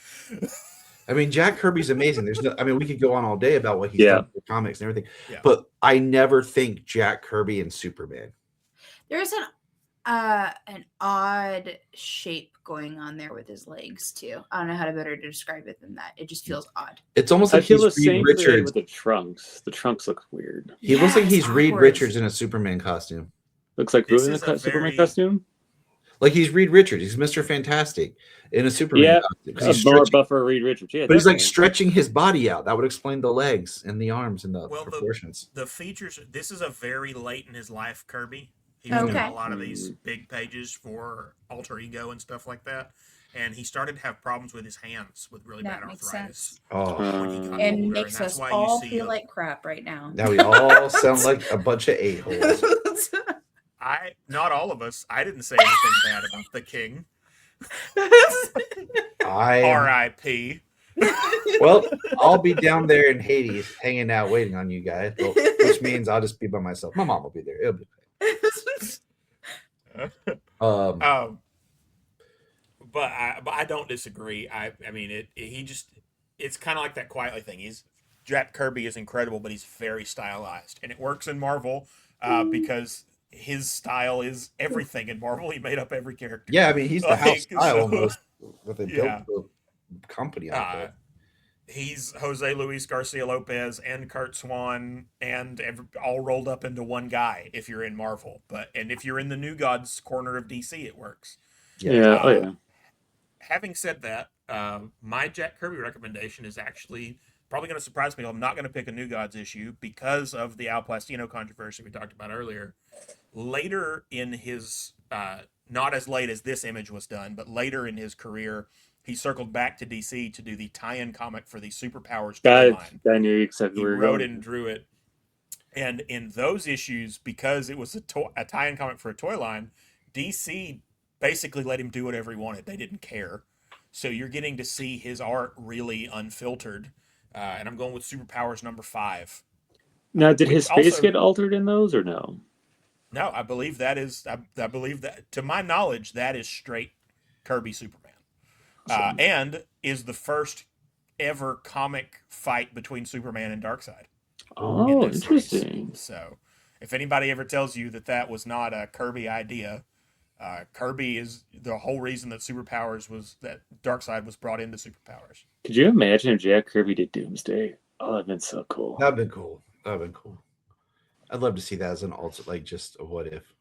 S1: I mean, Jack Kirby's amazing. We could go on all day about what he's done for comics and everything.
S4: Yeah.
S1: But I never think Jack Kirby and Superman.
S2: There's an odd shape going on there with his legs too. I don't know how to better describe it than that. It just feels odd.
S1: It's almost like
S3: he's
S1: Reed Richards
S3: with the trunks. The trunks look weird.
S1: He looks like he's Reed Richards in a Superman costume.
S3: Looks like who in a Superman costume?
S1: Like he's Reed Richards. He's Mr. Fantastic in a Superman costume.
S3: He's more buffer Reed Richards. Yeah,
S1: but he's like stretching his body out. That would explain the legs and the arms and the proportions.
S4: The features. This is a very late in his life Kirby. He was doing a lot of these big pages for Alter Ego and stuff like that. And he started to have problems with his hands with really bad arthritis.
S2: And makes us all feel like crap right now.
S1: Now we all sound like a bunch of a-holes.
S4: Not all of us. I didn't say anything bad about the king. R.I.P.
S1: Well, I'll be down there in Hades hanging out waiting on you guys, which means I'll just be by myself. My mom will be there. It'll be
S4: But I don't disagree. I mean it's kind of like that Quietly thing. Jack Kirby is incredible, but he's very stylized, and it works in Marvel because his style is everything in Marvel. He made up every character.
S1: Yeah, I mean he's the house style almost with a built company out there.
S4: He's Jose Luis Garcia Lopez and Kurt Swan and all rolled up into one guy if you're in Marvel. And if you're in the New Gods corner of DC, it works.
S3: Yeah.
S4: Having said that, my Jack Kirby recommendation is actually probably going to surprise me. I'm not going to pick a New Gods issue because of the Al Plastino controversy we talked about earlier. Later in his, not as late as this image was done, but later in his career, he circled back to DC to do the tie-in comic for the Superpowers line.
S3: I knew exactly where
S4: he wrote and drew it. And in those issues, because it was a tie-in comic for a toy line, DC basically let him do whatever he wanted. They didn't care. So you're getting to see his art really unfiltered. And I'm going with Superpowers number 5.
S3: Now, did his face get altered in those or no?
S4: No, I believe that is. I believe that, to my knowledge, that is straight Kirby Superman. And is the first ever comic fight between Superman and Darkseid.
S3: Oh, interesting.
S4: So, if anybody ever tells you that was not a Kirby idea, Kirby is the whole reason that Darkseid was brought into Superpowers.
S3: Could you imagine if Jack Kirby did Doomsday? Oh, that'd been so cool.
S1: That'd been cool. I'd love to see that as an alternate, like just a what if.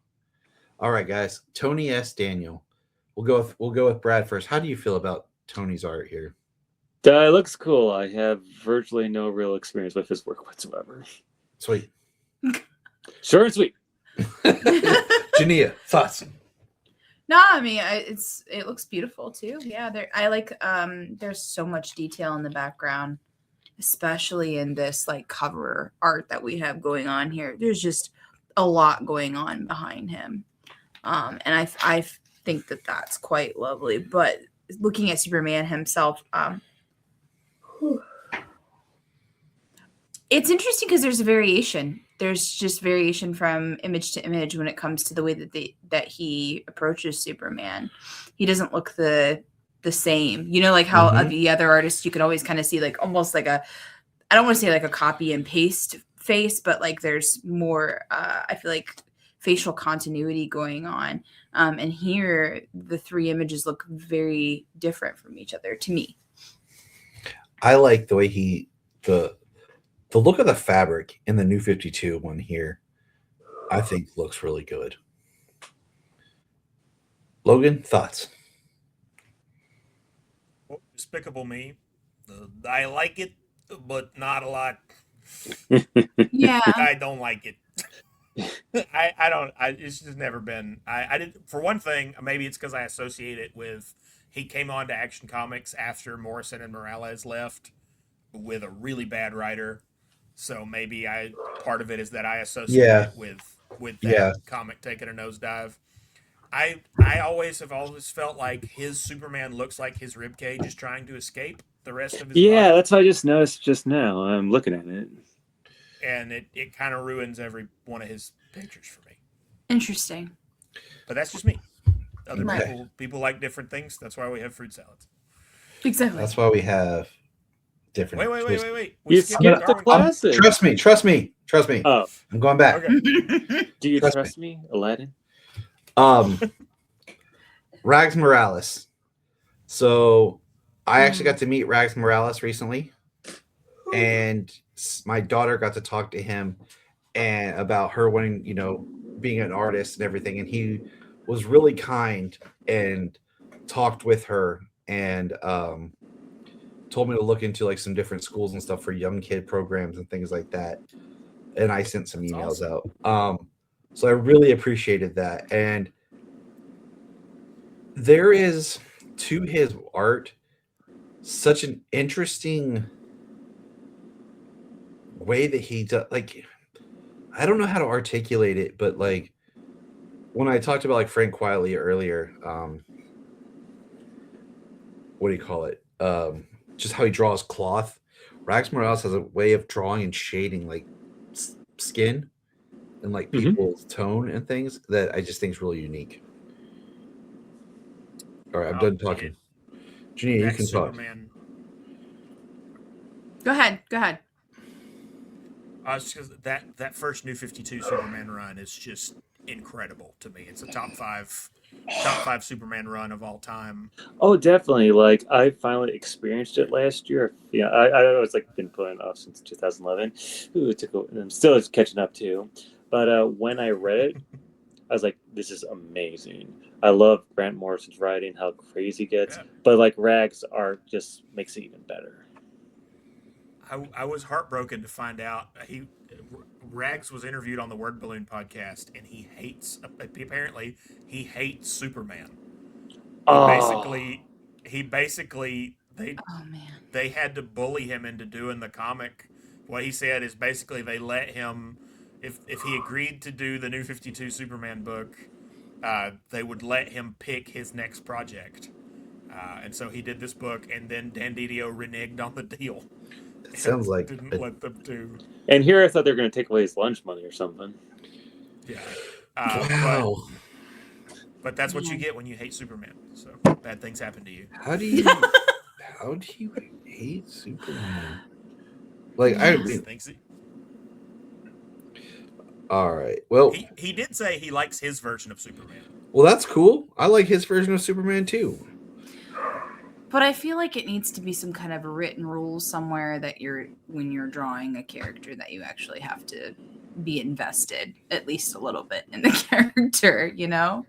S1: All right, guys. Tony S. Daniel. We'll go with Brad first. How do you feel about Tony's art here?
S3: It looks cool. I have virtually no real experience with his work whatsoever.
S1: Sweet.
S3: Short and sweet.
S1: JUNIA, thoughts?
S2: No, I mean it looks beautiful too. Yeah, I like there's so much detail in the background, especially in this like cover art that we have going on here. There's just a lot going on behind him, and I think that's quite lovely. But looking at Superman himself, it's interesting because there's a variation. There's just variation from image to image when it comes to the way that he approaches Superman. He doesn't look the same, like how the other artists you could always kind of see like almost like I don't want to say like a copy and paste face, but like there's more I feel like facial continuity going on. And here the 3 images look very different from each other to me.
S1: I like the way the look of the fabric in the New 52 one here, I think looks really good. Logan, thoughts?
S4: Despicable Me. I like it, but not a lot.
S2: Yeah.
S4: I don't like it. It's just never been. I did, for one thing, maybe it's because I associate it with he came on to Action Comics after Morrison and Morales left with a really bad writer. So maybe part of it is that I associate
S1: Yeah,
S4: it with that
S1: yeah,
S4: comic taking a nosedive. I always have always felt like his Superman looks like his rib cage is trying to escape the rest of his
S3: Yeah,
S4: body,
S3: that's what I just noticed just now. I'm looking at it.
S4: and it kind of ruins every one of his pictures for me.
S2: Interesting.
S4: But that's just me. Other
S2: Right.
S4: people like different things. That's why we have fruit salads.
S2: Exactly.
S1: that's why we have different.
S4: Wait. We
S3: You
S4: skipped
S3: skipped the
S4: Darwin.
S3: classic.
S1: Trust me.
S3: Oh,
S1: I'm going back.
S4: Okay.
S3: do you
S1: Trust
S3: trust me, Aladdin?
S1: Um, Rags Morales. So I actually got to meet Rags Morales recently, and my daughter got to talk to him and about her wanting, being an artist and everything. And he was really kind and talked with her and told me to look into like some different schools and stuff for young kid programs and things like that. And I sent some
S4: That's
S1: emails
S4: awesome.
S1: out. So I really appreciated that. And there is to his art such an interesting way that he does, like, I don't know how to articulate it, but like when I talked about like Frank Quietly earlier, what do you call it? Just how he draws cloth. Rax Morales has a way of drawing and shading like skin and like
S3: Mhm.
S1: people's tone and things that I just think is really unique. All right, I'm done talking. Junia, you
S4: That
S1: can talk.
S4: Superman.
S2: Go ahead.
S4: Because that first New 52 Superman run is just incredible to me. It's a top five Superman run of all time.
S3: Oh, definitely. Like I finally experienced it last year. Yeah, I was like been putting it off since 2011. Ooh, it took. And I'm still catching up too. But when I read it, I was like, "This is amazing." I love Grant Morrison's writing, how crazy it gets.
S4: Yeah.
S3: But like Rag's art just makes it even better.
S4: I was heartbroken to find out Rags was interviewed on the Word Balloon podcast, and he hates Superman.
S3: Oh,
S4: He basically
S2: Oh man.
S4: they had to bully him into doing the comic. What he said is basically they let him, if he agreed to do the New 52 Superman book, they would let him pick his next project. And so he did this book, and then Dan Didio reneged on the deal
S1: It
S4: and
S1: sounds like
S4: didn't let them do.
S3: and here I thought they were going to take away his lunch money or something.
S4: Yeah.
S1: wow.
S4: But that's what you get when you hate Superman. So bad things happen to you.
S1: How do you hate Superman? Like I
S2: Yes.
S1: mean,
S4: Thinks
S1: all right. Well,
S4: he did say he likes his version of Superman.
S1: well, that's cool. I like his version of Superman too.
S2: But I feel like it needs to be some kind of a written rule somewhere that when you're drawing a character that you actually have to be invested at least a little bit in the character,
S4: Yeah.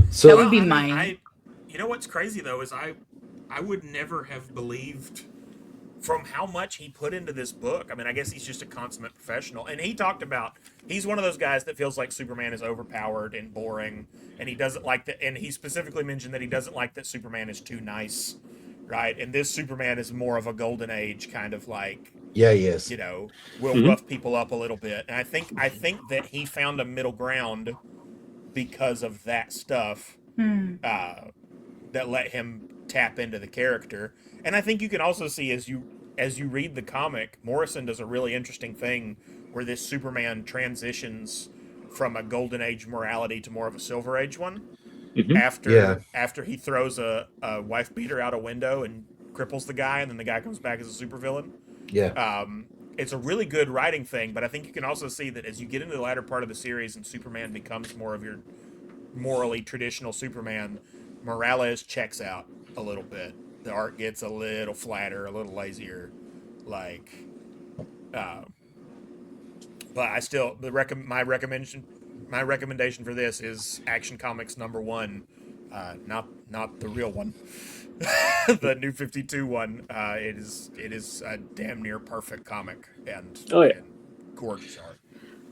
S1: So
S2: That would be mine.
S4: You know what's crazy though is I would never have believed from how much he put into this book. I mean, I guess he's just a consummate professional. And he talked about he's one of those guys that feels like Superman is overpowered and boring, and he doesn't like that. And he specifically mentioned that he doesn't like that Superman is too nice, right? And this Superman is more of a golden age kind of like,
S1: yeah, yes.
S4: will
S3: Mhm.
S4: rough people up a little bit. And I think that he found a middle ground because of that stuff that let him tap into the character. And I think you can also see as you read the comic, Morrison does a really interesting thing where this Superman transitions from a golden age morality to more of a silver age one.
S3: Mhm.
S4: After he throws a wife beater out a window and cripples the guy, and then the guy comes back as a supervillain.
S1: Yeah.
S4: It's a really good writing thing, but I think you can also see that as you get into the latter part of the series and Superman becomes more of your morally traditional Superman, Morales checks out a little bit. The art gets a little flatter, a little lazier, like. But I still my recommendation for this is Action Comics #1, not the real one, the New 52 one. It is a damn near perfect comic and
S3: Oh yeah.
S4: gorgeous art.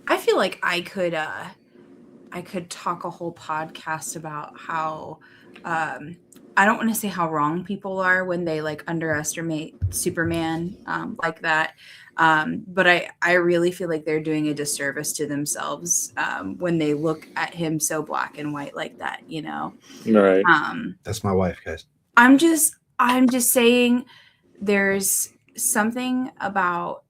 S2: I feel like I could talk a whole podcast about how I don't want to say how wrong people are when they like underestimate Superman like that. But I really feel like they're doing a disservice to themselves when they look at him so black and white like that, you know.
S3: Right.
S1: That's my wife, guys.
S2: I'm just saying there's something about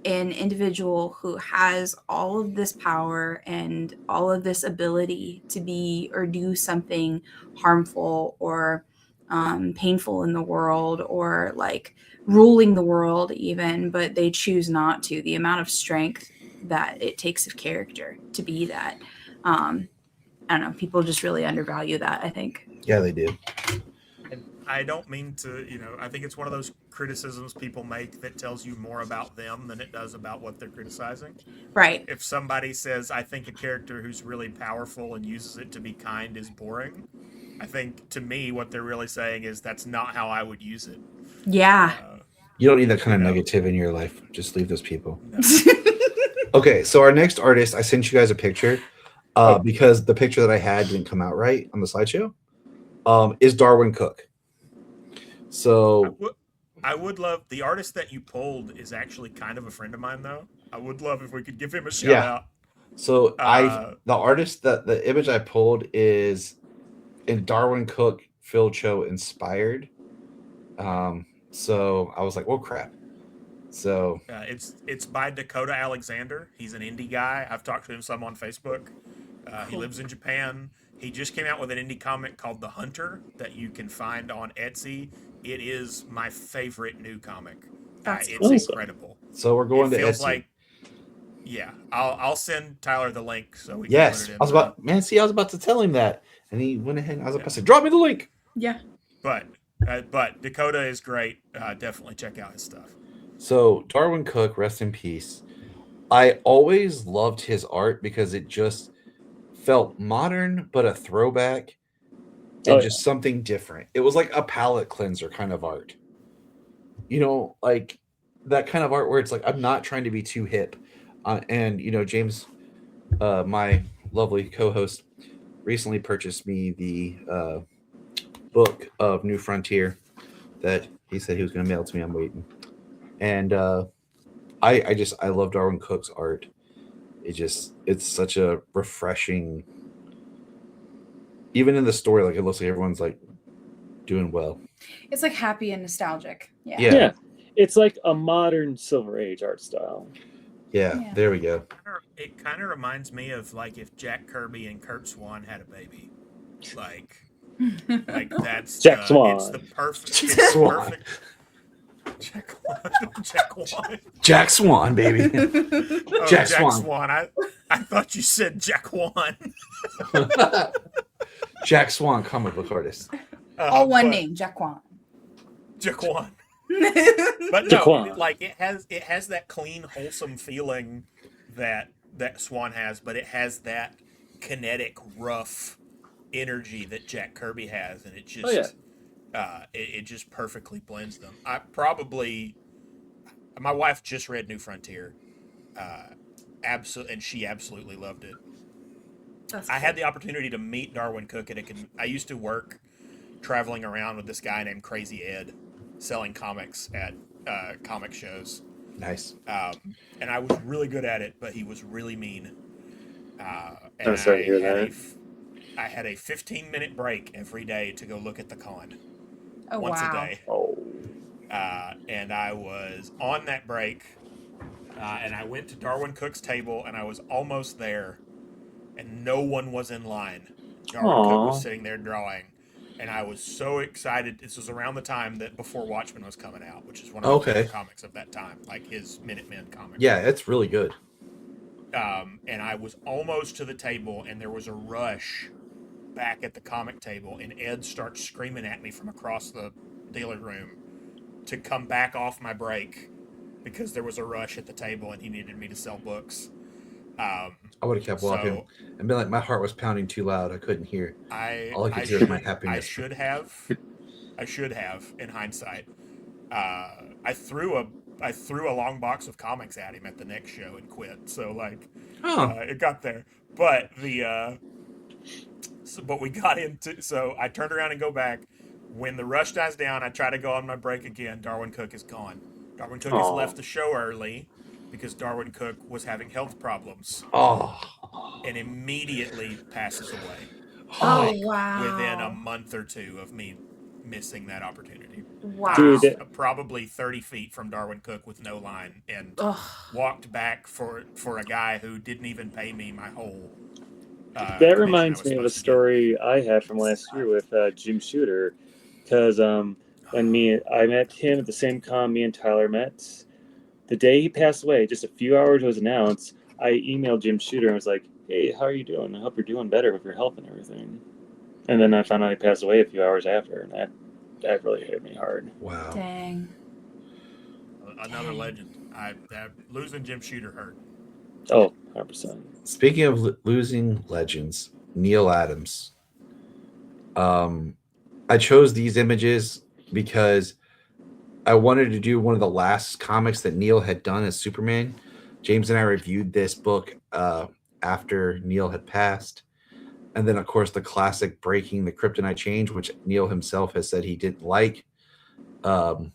S2: an individual who has all of this power and all of this ability to be or do something harmful or painful in the world, or like ruling the world even, but they choose not to. The amount of strength that it takes of character to be that. I don't know. People just really undervalue that, I think.
S1: Yeah, they do.
S4: And I don't mean to, I think it's one of those criticisms people make that tells you more about them than it does about what they're criticizing.
S2: Right.
S4: If somebody says, I think a character who's really powerful and uses it to be kind is boring, I think to me what they're really saying is that's not how I would use it.
S2: Yeah.
S1: You don't need that kind of negativity in your life. Just leave those people.
S4: No.
S1: Okay, so our next artist, I sent you guys a picture because the picture that I had didn't come out right on the slideshow, is Darwin Cook. So
S4: I would love, the artist that you pulled is actually kind of a friend of mine, though. I would love if we could give him a shout out.
S1: So the artist that the image I pulled is in Darwin Cook Phil Cho inspired. So I was like, well, crap. So
S4: it's by Dakota Alexander. He's an indie guy. I've talked to him some on Facebook. He lives in Japan. He just came out with an indie comic called The Hunter that you can find on Etsy. It is my favorite new comic.
S2: That's
S4: it's
S3: awesome.
S4: incredible.
S1: So we're going
S4: it
S1: to
S4: feels
S1: Etsy.
S4: like, yeah. I'll send Tyler the link so we can
S1: Yes,
S4: put it in.
S1: I was about to tell him that, and he went ahead. And I was about to say, drop me the link.
S2: Yeah.
S4: But Dakota is great. Definitely check out his stuff.
S1: So Darwin Cook, rest in peace. I always loved his art because it just felt modern, but a throwback, and just something different. It was like a palette cleanser kind of art. Like that kind of art where it's like, I'm not trying to be too hip. And James, my lovely co-host, recently purchased me the book of New Frontier that he said he was going to mail to me. I'm waiting. And I love Darwin Cook's art. It's such a refreshing, even in the story, like it looks like everyone's like doing well.
S2: It's like happy and nostalgic.
S3: Yeah. It's like a modern Silver Age art style.
S1: Yeah. There we go.
S4: It kind of reminds me of like if Jack Kirby and Kurt Swan had a baby. Like that's
S3: Jack Swan.
S4: It's the perfect.
S1: Swan.
S4: Jack Swan,
S1: baby.
S4: Jack Swan. I thought you said Jack Wan.
S1: Jack Swan, comic book artist.
S2: All one name, Jaquan.
S4: Jaquan. But no,
S3: Jaquan.
S4: like it has that clean, wholesome feeling that Swan has, but it has that kinetic, rough energy that Jack Kirby has, and it just it just perfectly blends them. My wife just read New Frontier, and she absolutely loved it. I had the opportunity to meet Darwin Cook I used to work traveling around with this guy named Crazy Ed, selling comics at comic shows.
S1: Nice.
S4: And I was really good at it, but he was really mean.
S3: I'm sorry to hear that.
S4: I had a 15-minute break every day to go look at the con.
S2: Oh,
S4: once
S2: wow.
S4: a day.
S3: Oh.
S4: And I was on that break, and I went to Darwin Cook's table, and I was almost there, and no one was in line. Darwin Cook was sitting there drawing, and I was so excited. This was around the time that before Watchmen was coming out, which is one of the favorite comics of that time, like his Minutemen comic.
S1: Yeah, it's really good.
S4: And I was almost to the table, and there was a rush back at the comic table, and Ed starts screaming at me from across the dealer room to come back off my break because there was a rush at the table and he needed me to sell books.
S1: I would have kept walking and been like, my heart was pounding too loud. I couldn't hear. All I could hear was my happiness.
S4: I should have, in hindsight. I threw a I threw a long box of comics at him at the next show and quit. So like,
S1: Oh,
S4: it got there. But but we got into. So I turned around and go back. When the rush dies down, I try to go on my break again. Darwin Cook is gone. Darwin Cook has
S3: Aw.
S4: left the show early because Darwin Cook was having health problems
S1: oh,
S4: and immediately passes away.
S2: Oh,
S4: Like,
S2: wow.
S4: within a month or two of me missing that opportunity.
S2: Wow.
S3: Dude,
S4: I was probably 30 feet from Darwin Cook with no line and
S2: Ugh.
S4: walked back for a guy who didn't even pay me my whole.
S3: that
S4: commission I
S3: reminds
S4: was
S3: me of a
S4: supposed to get.
S3: story I had from last year with Jim Shooter, because when I met him at the same con me and Tyler met, the day he passed away, just a few hours it was announced, I emailed Jim Shooter and was like, "Hey, how are you doing? I hope you're doing better with your health and everything." And then I found out he passed away a few hours after, and that really hit me hard.
S1: wow.
S2: Dang.
S4: Another
S2: Dang.
S4: legend. Losing Jim Shooter hurt.
S3: Oh, 100%.
S1: Speaking of losing legends, Neil Adams. I chose these images because I wanted to do one of the last comics that Neil had done as Superman. James and I reviewed this book after Neil had passed. And then, of course, the classic Breaking the Kryptonite Change, which Neil himself has said he didn't like. And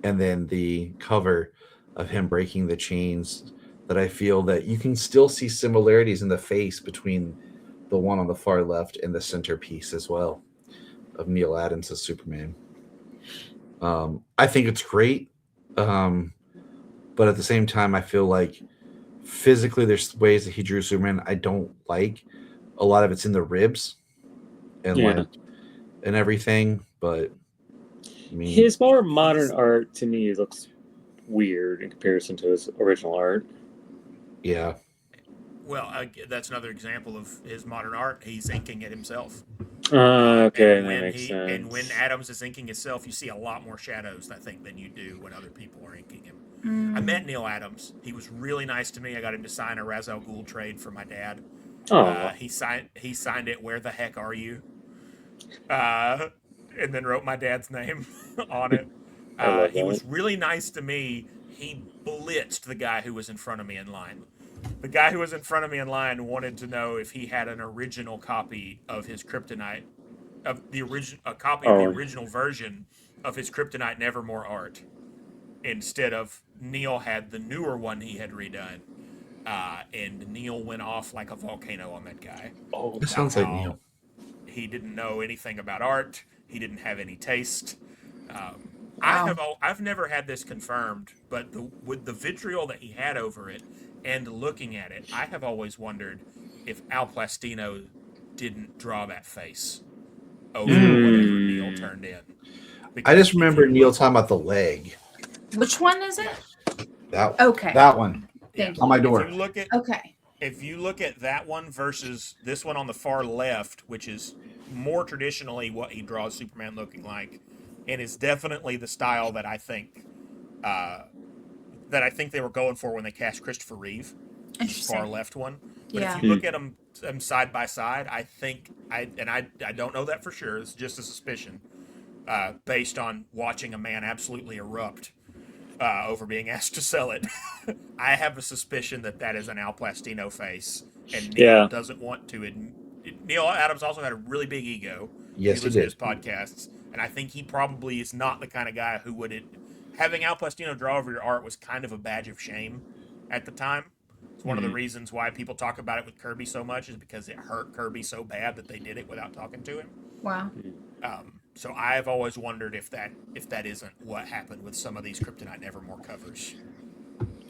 S1: then the cover of him breaking the chains, that I feel that you can still see similarities in the face between the one on the far left and the centerpiece as well of Neil Adams as Superman. I think it's great. But at the same time, I feel like physically there's ways that he drew Superman I don't like. A lot of it's in the ribs and
S3: Yeah.
S1: and everything. But I mean,
S3: His more modern art, to me, looks weird in comparison to his original art.
S1: yeah.
S4: Well, that's another example of his modern art. He's inking it himself.
S3: Okay,
S4: And
S3: that
S4: when
S3: makes sense.
S4: And when Adams is inking himself, you see a lot more shadows, I think, than you do when other people are inking him. I met Neil Adams. He was really nice to me. I got him to sign a Ra's al Ghul trade for my dad.
S3: Oh,
S4: He signed it. Where the heck are you? And then wrote my dad's name on it.
S3: I love
S4: He
S3: that.
S4: was really nice to me. He blitzed the guy who was in front of me in line. The guy who was in front of me in line wanted to know if he had an original copy of his Kryptonite, a copy of the original version of his Kryptonite Nevermore art, instead of Neil had the newer one he had redone. And Neil went off like a volcano on that guy.
S3: Oh,
S1: It sounds like Neil.
S4: He didn't know anything about art. He didn't have any taste.
S2: Wow.
S4: I've never had this confirmed, but with the vitriol that he had over it and looking at it, I have always wondered if Al Plastino didn't draw that face over whatever Neil turned in.
S1: I just
S4: Because
S1: remember
S4: if you
S1: Neil
S4: look-
S1: talking about the leg.
S2: Which one is it?
S1: That
S2: Okay.
S1: that one
S2: Thank
S1: on my door.
S4: If you look at that one versus this one on the far left, which is more traditionally what he draws Superman looking like, and is definitely the style that I think they were going for when they cast Christopher Reeve, the
S2: Interesting.
S4: far left one. But
S2: Yeah.
S4: if you look at them side by side, I think I don't know that for sure. It's just a suspicion based on watching a man absolutely erupt over being asked to sell it. I have a suspicion that is an Al Plastino face, and Neil doesn't want to. Neil Adams also had a really big ego.
S1: Yes, he
S4: listened
S1: did.
S4: to his podcasts, and I think he probably is not the kind of guy who would. Having Al Plastino draw over your art was kind of a badge of shame at the time. It's one of the reasons why people talk about it with Kirby so much is because it hurt Kirby so bad that they did it without talking to him.
S2: Wow.
S4: So I've always wondered if that isn't what happened with some of these Kryptonite Nevermore covers.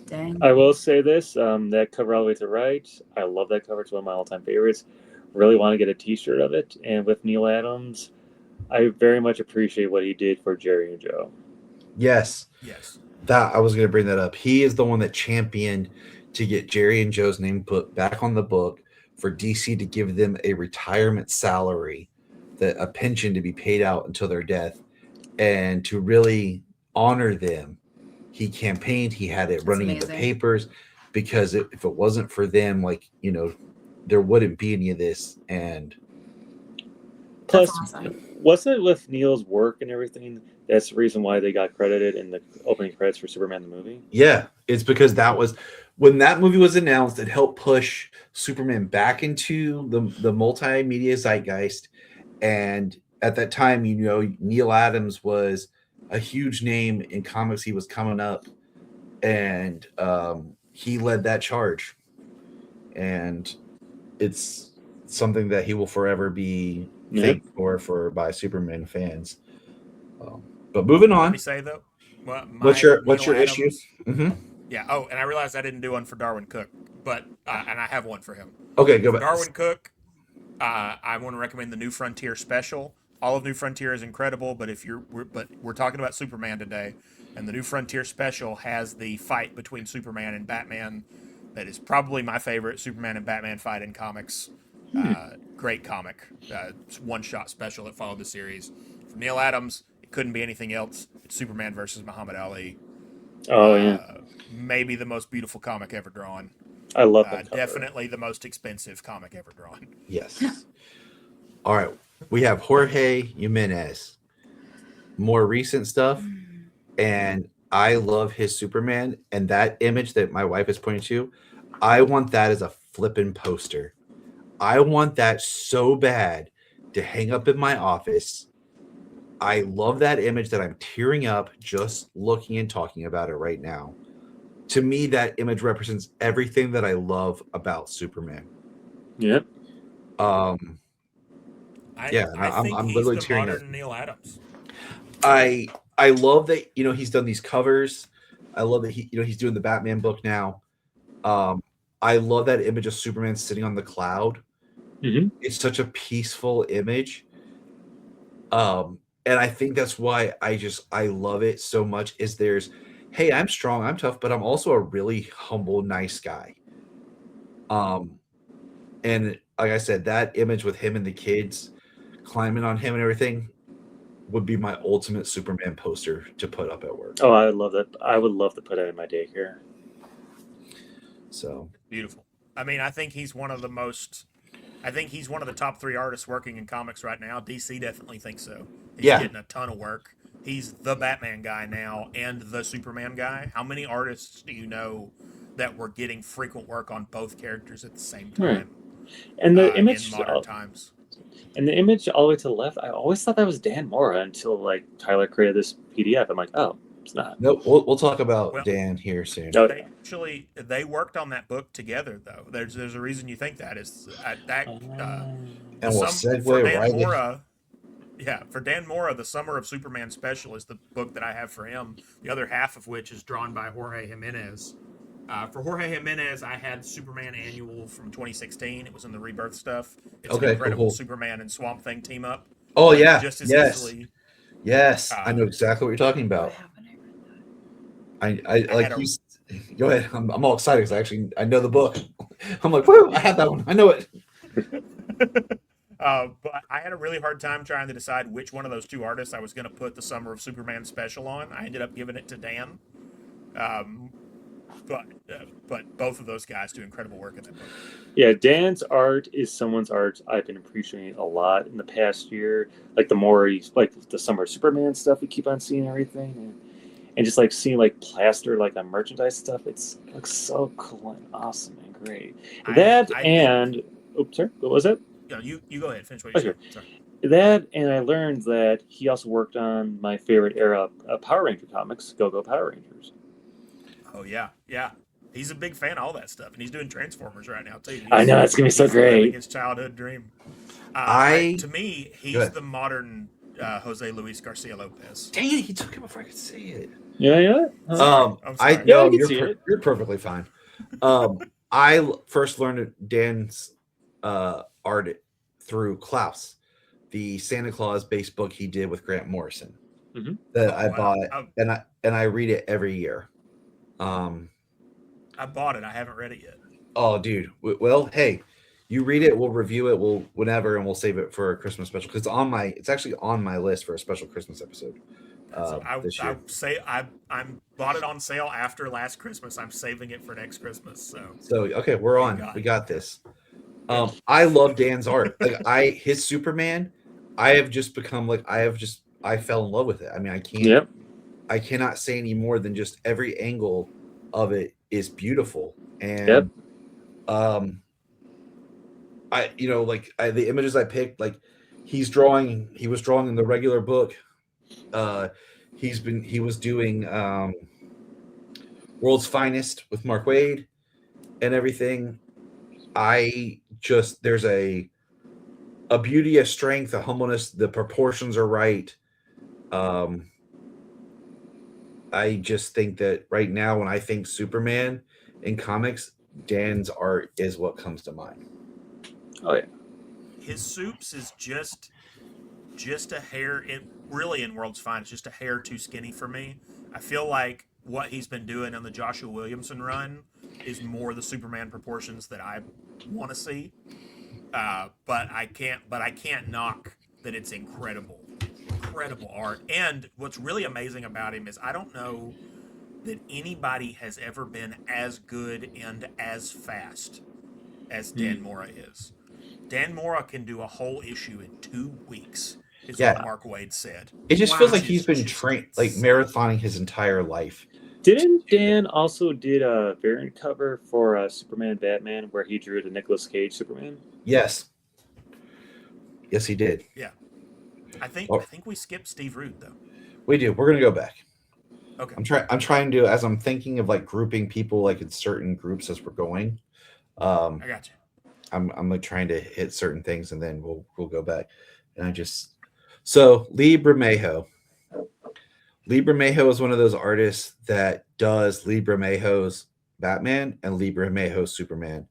S2: Dang.
S3: I will say this: that cover all the way to the right, I love that cover. It's one of my all-time favorites. Really want to get a T-shirt of it. And with Neil Adams, I very much appreciate what he did for Jerry and Joe.
S1: Yes.
S4: That
S1: I was going to bring that up. He is the one that championed to get Jerry and Joe's name put back on the book for DC to give them a retirement salary, a pension to be paid out until their death, and to really honor them. He campaigned. He had it running in the papers because if it wasn't for them, there wouldn't be any of this. And
S3: Plus,
S2: awesome.
S3: wasn't it with Neil's work and everything? That's the reason why they got credited in the opening credits for Superman the movie.
S1: Yeah, it's because that was when that movie was announced. It helped push Superman back into the multimedia zeitgeist, and at that time, Neil Adams was a huge name in comics. He was coming up, and he led that charge, and it's something that he will forever be thanked for by Superman fans. But moving
S4: Let
S1: on,
S4: me say though, well,
S1: what's
S4: my
S1: your
S4: Neil
S1: issue?
S4: Adams.
S1: Mm-hmm.
S4: Yeah. Oh, and I realized I didn't do one for Darwin Cook, but and I have one for him.
S1: Okay, go
S4: For
S1: back.
S4: Darwin Cook, I want to recommend the New Frontier special. All of New Frontier is incredible, but we're talking about Superman today, and the New Frontier special has the fight between Superman and Batman. That is probably my favorite Superman and Batman fight in comics. Great comic. It's one-shot special that followed the series. For Neil Adams, it couldn't be anything else. It's Superman versus Muhammad Ali.
S3: Oh yeah,
S4: Maybe the most beautiful comic ever drawn.
S3: I love that cover.
S4: Definitely the most expensive comic ever drawn.
S1: Yes. All right. We have Jorge Jimenez. More recent stuff. And I love his Superman. And that image that my wife is pointing to, I want that as a flippin' poster. I want that so bad to hang up in my office. I love that image that I'm tearing up just looking and talking about it right now. To me, that image represents everything that I love about Superman.
S3: Yep.
S1: Yeah,
S4: I think
S1: I'm
S4: he's
S1: literally
S4: the
S1: tearing
S4: modern
S1: up.
S4: Neil Adams.
S1: I love that he's done these covers. I love that he's doing the Batman book now. I love that image of Superman sitting on the cloud.
S3: Mm-hmm.
S1: It's such a peaceful image. And I think that's why I love it so much. Hey, I'm strong, I'm tough, but I'm also a really humble, nice guy. And like I said, that image with him and the kids climbing on him and everything would be my ultimate Superman poster to put up at work.
S3: Oh, I would love that. I would love to put that in my daycare.
S1: So
S4: Beautiful. I mean, I think he's one of the top 3 artists working in comics right now. DC definitely thinks so. He's getting a ton of work. He's the Batman guy now and the Superman guy. How many artists do you know that were getting frequent work on both characters at the same time?
S3: Right. And the image
S4: in modern times.
S3: And the image all the way to the left, I always thought that was Dan Mora until Tyler created this PDF. I'm like, oh, it's not.
S1: Nope. We'll talk about Dan here soon.
S4: They worked on that book together, though. There's a reason you think that is that.
S1: And we'll segue
S4: for Dan
S1: right
S4: Mora. Yeah, for Dan Mora, the Summer of Superman special is the book that I have for him. The other half of which is drawn by Jorge Jimenez. For Jorge Jimenez, I had Superman Annual from 2016. It was in the Rebirth stuff. It's an incredible cool. Superman and Swamp Thing team up.
S1: Oh yeah,
S4: just as easily.
S1: Yes, I know exactly what you're talking about. I like you. Go ahead. I'm all excited because I know the book. I'm like, whoa, I have that one. I know it.
S4: But I had a really hard time trying to decide which one of those 2 artists I was going to put the Summer of Superman special on. I ended up giving it to Dan. But both of those guys do incredible work in that book. Yeah,
S3: Dan's art is someone's art I've been appreciating a lot in the past year. Like the more the Summer of Superman stuff we keep on seeing everything, and just seeing plaster on merchandise stuff. It looks so cool and awesome and great. Oops, sorry, what was it?
S4: Yeah, you go ahead. Finish what you said. Sorry.
S3: That, and I learned that he also worked on my favorite era of Power Ranger comics, Go-Go Power Rangers.
S4: Oh, yeah. He's a big fan of all that stuff, and he's doing Transformers right now, too.
S3: I know, it's going to be so great.
S4: His childhood dream. To me, he's the modern Jose Luis Garcia Lopez.
S1: Dang it, he took it before I could say it.
S3: Yeah.
S1: You're perfectly fine. I first learned Dan's art through Klaus, the Santa Claus based book he did with Grant Morrison. Mm-hmm. That I bought, and I read it every year.
S4: I bought it. I haven't read it yet.
S1: Oh, dude. Well, hey, you read it. We'll review it. We'll whenever, and we'll save it for a Christmas special because it's actually on my list for a special Christmas episode. This year.
S4: I bought it on sale after last Christmas. I'm saving it for next Christmas.
S1: So okay, we're on. We got this. I love Dan's art. His Superman. I have just become like I fell in love with it. I mean,
S3: Yep.
S1: I cannot say any more than just every angle of it is beautiful.
S3: Yep.
S1: And I like the images I picked, like he was drawing in the regular book. He was doing World's Finest with Mark Waid and everything. There's a beauty, a strength, a humbleness, the proportions are right. I just think that right now when I think Superman in comics, Dan's art is what comes to mind.
S3: Oh yeah.
S4: His soups is just a hair in World's Finest, just a hair too skinny for me. I feel like what he's been doing on the Joshua Williamson run is more the Superman proportions that I want to see. But I can't knock that it's incredible art. And what's really amazing about him is I don't know that anybody has ever been as good and as fast as Dan Mora is. Dan Mora can do a whole issue in 2 weeks, is what Mark Waid said.
S1: It just feels like he's been trained, like marathoning his entire life.
S3: Didn't Dan also did a variant cover for Superman Batman where he drew the Nicolas Cage Superman?
S1: Yes, he did.
S4: Yeah, I think we skipped Steve Rude though.
S1: We do. We're gonna go back.
S4: Okay.
S1: I'm trying to, as I'm thinking of like grouping people like in certain groups as we're going.
S4: I got you.
S1: I'm like trying to hit certain things and then we'll go back. And so Lee Bermejo. Lee Bermejo is one of those artists that does Lee Bermejo's Batman and Lee Bermejo's Superman.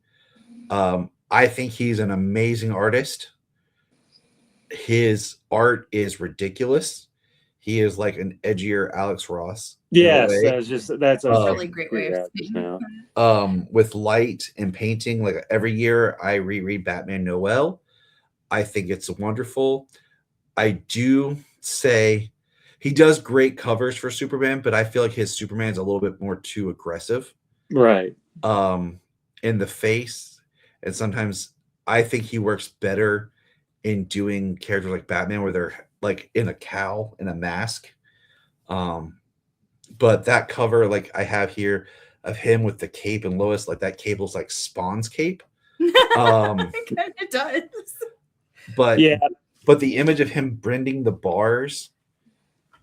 S1: I think he's an amazing artist. His art is ridiculous. He is like an edgier Alex Ross.
S3: Yes, that's a
S2: really great way of saying it.
S1: With light and painting. Like every year I reread Batman Noel. I think it's wonderful. I do say he does great covers for Superman, but I feel like his Superman's a little bit more too aggressive.
S3: Right.
S1: In the face. And sometimes I think he works better in doing characters like Batman where they're like in a cowl and a mask. But that cover, like I have here of him with the cape and Lois, like that cape looks like Spawn's cape.
S2: It does.
S1: But yeah, but the image of him bending the bars,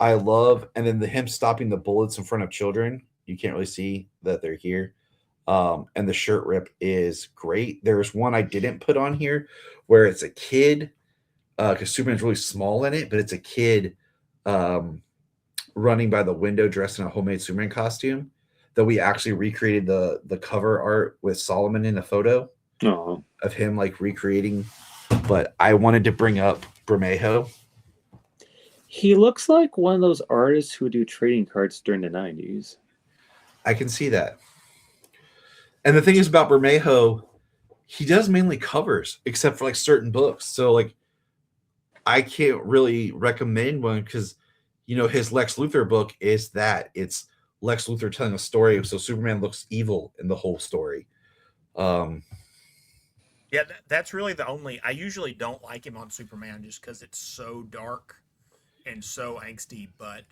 S1: I love, and then him stopping the bullets in front of children. You can't really see that they're here. And the shirt rip is great. There's one I didn't put on here where it's a kid, because Superman's really small in it, but it's a kid running by the window dressed in a homemade Superman costume that we actually recreated the cover art with Solomon in a photo of him like recreating. But I wanted to bring up Bermejo.
S3: He looks like one of those artists who do trading cards during the 90s.
S1: I can see that. And the thing is about Bermejo, he does mainly covers, except for like certain books. So like, I can't really recommend one because, you know, his Lex Luthor book is that it's Lex Luthor telling a story. So Superman looks evil in the whole story.
S4: Yeah, that's really the only. I usually don't like him on Superman just because it's so dark and so angsty. But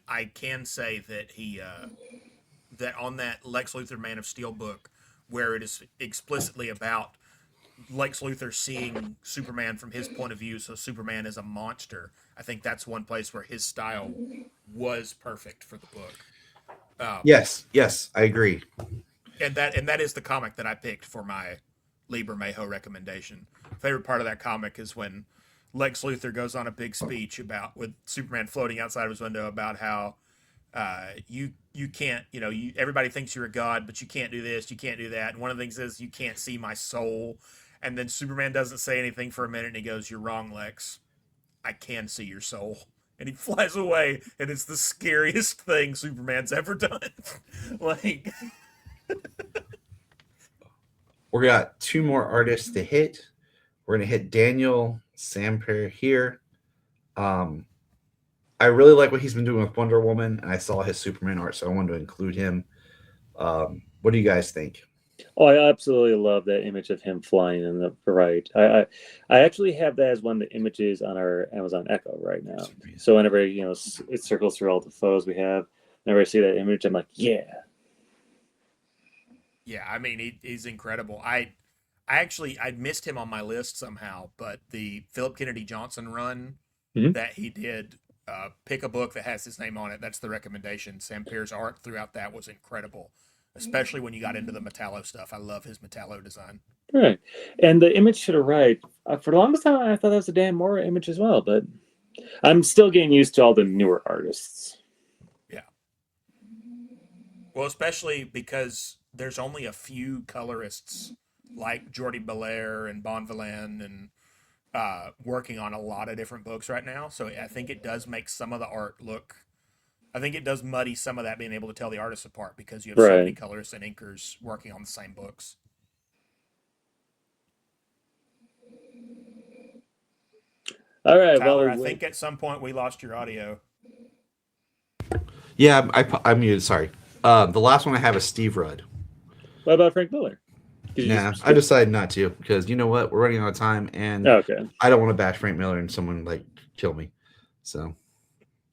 S4: I can say that he that on that Lex Luthor Man of Steel book, where it is explicitly about Lex Luthor seeing Superman from his point of view, so Superman is a monster. I think that's one place where his style was perfect for the book.
S1: Yes, I agree.
S4: And that is the comic that I picked for my Lee Bermejo recommendation. Favorite part of that comic is when Lex Luthor goes on a big speech with Superman floating outside of his window about how you can't, everybody thinks you're a god, but you can't do this, you can't do that. And one of the things is you can't see my soul. And then Superman doesn't say anything for a minute and he goes, "You're wrong, Lex. I can see your soul." And he flies away, and it's the scariest thing Superman's ever done. Like,
S1: we got 2 more artists to hit. We're gonna hit Daniel Samper here. I really like what he's been doing with Wonder Woman, and I saw his Superman art, so I wanted to include him. What do you guys think?
S3: Oh, I absolutely love that image of him flying in the right. I actually have that as one of the images on our Amazon Echo right now. So whenever it circles through all the photos we have, whenever I see that image, I'm like, yeah.
S4: Yeah, I mean he's incredible. I'd missed him on my list somehow, but the Philip Kennedy Johnson run
S3: Mhm.
S4: that he did, pick a book that has his name on it. That's the recommendation. Sam Pierre's art throughout that was incredible, especially when you got into the Metallo stuff. I love his Metallo design.
S3: Right. And the image to the right, for the longest time, I thought that was a Dan Mora image as well, but I'm still getting used to all the newer artists.
S4: Yeah. Well, especially because there's only a few colorists like Jordi Belair and Bonvillain and working on a lot of different books right now. So I think it does make some of the art look. I think it does muddy some of that being able to tell the artists apart because you have so many colorists and inkers working on the same books.
S3: All right.
S4: Tyler, I think at some point we lost your audio.
S1: Yeah, I muted. Sorry. The last one I have is Steve Rudd.
S3: What about Frank Miller?
S1: Nah, I decided not to because you know what? We're running out of time, and I don't want to bash Frank Miller and someone like kill me. So,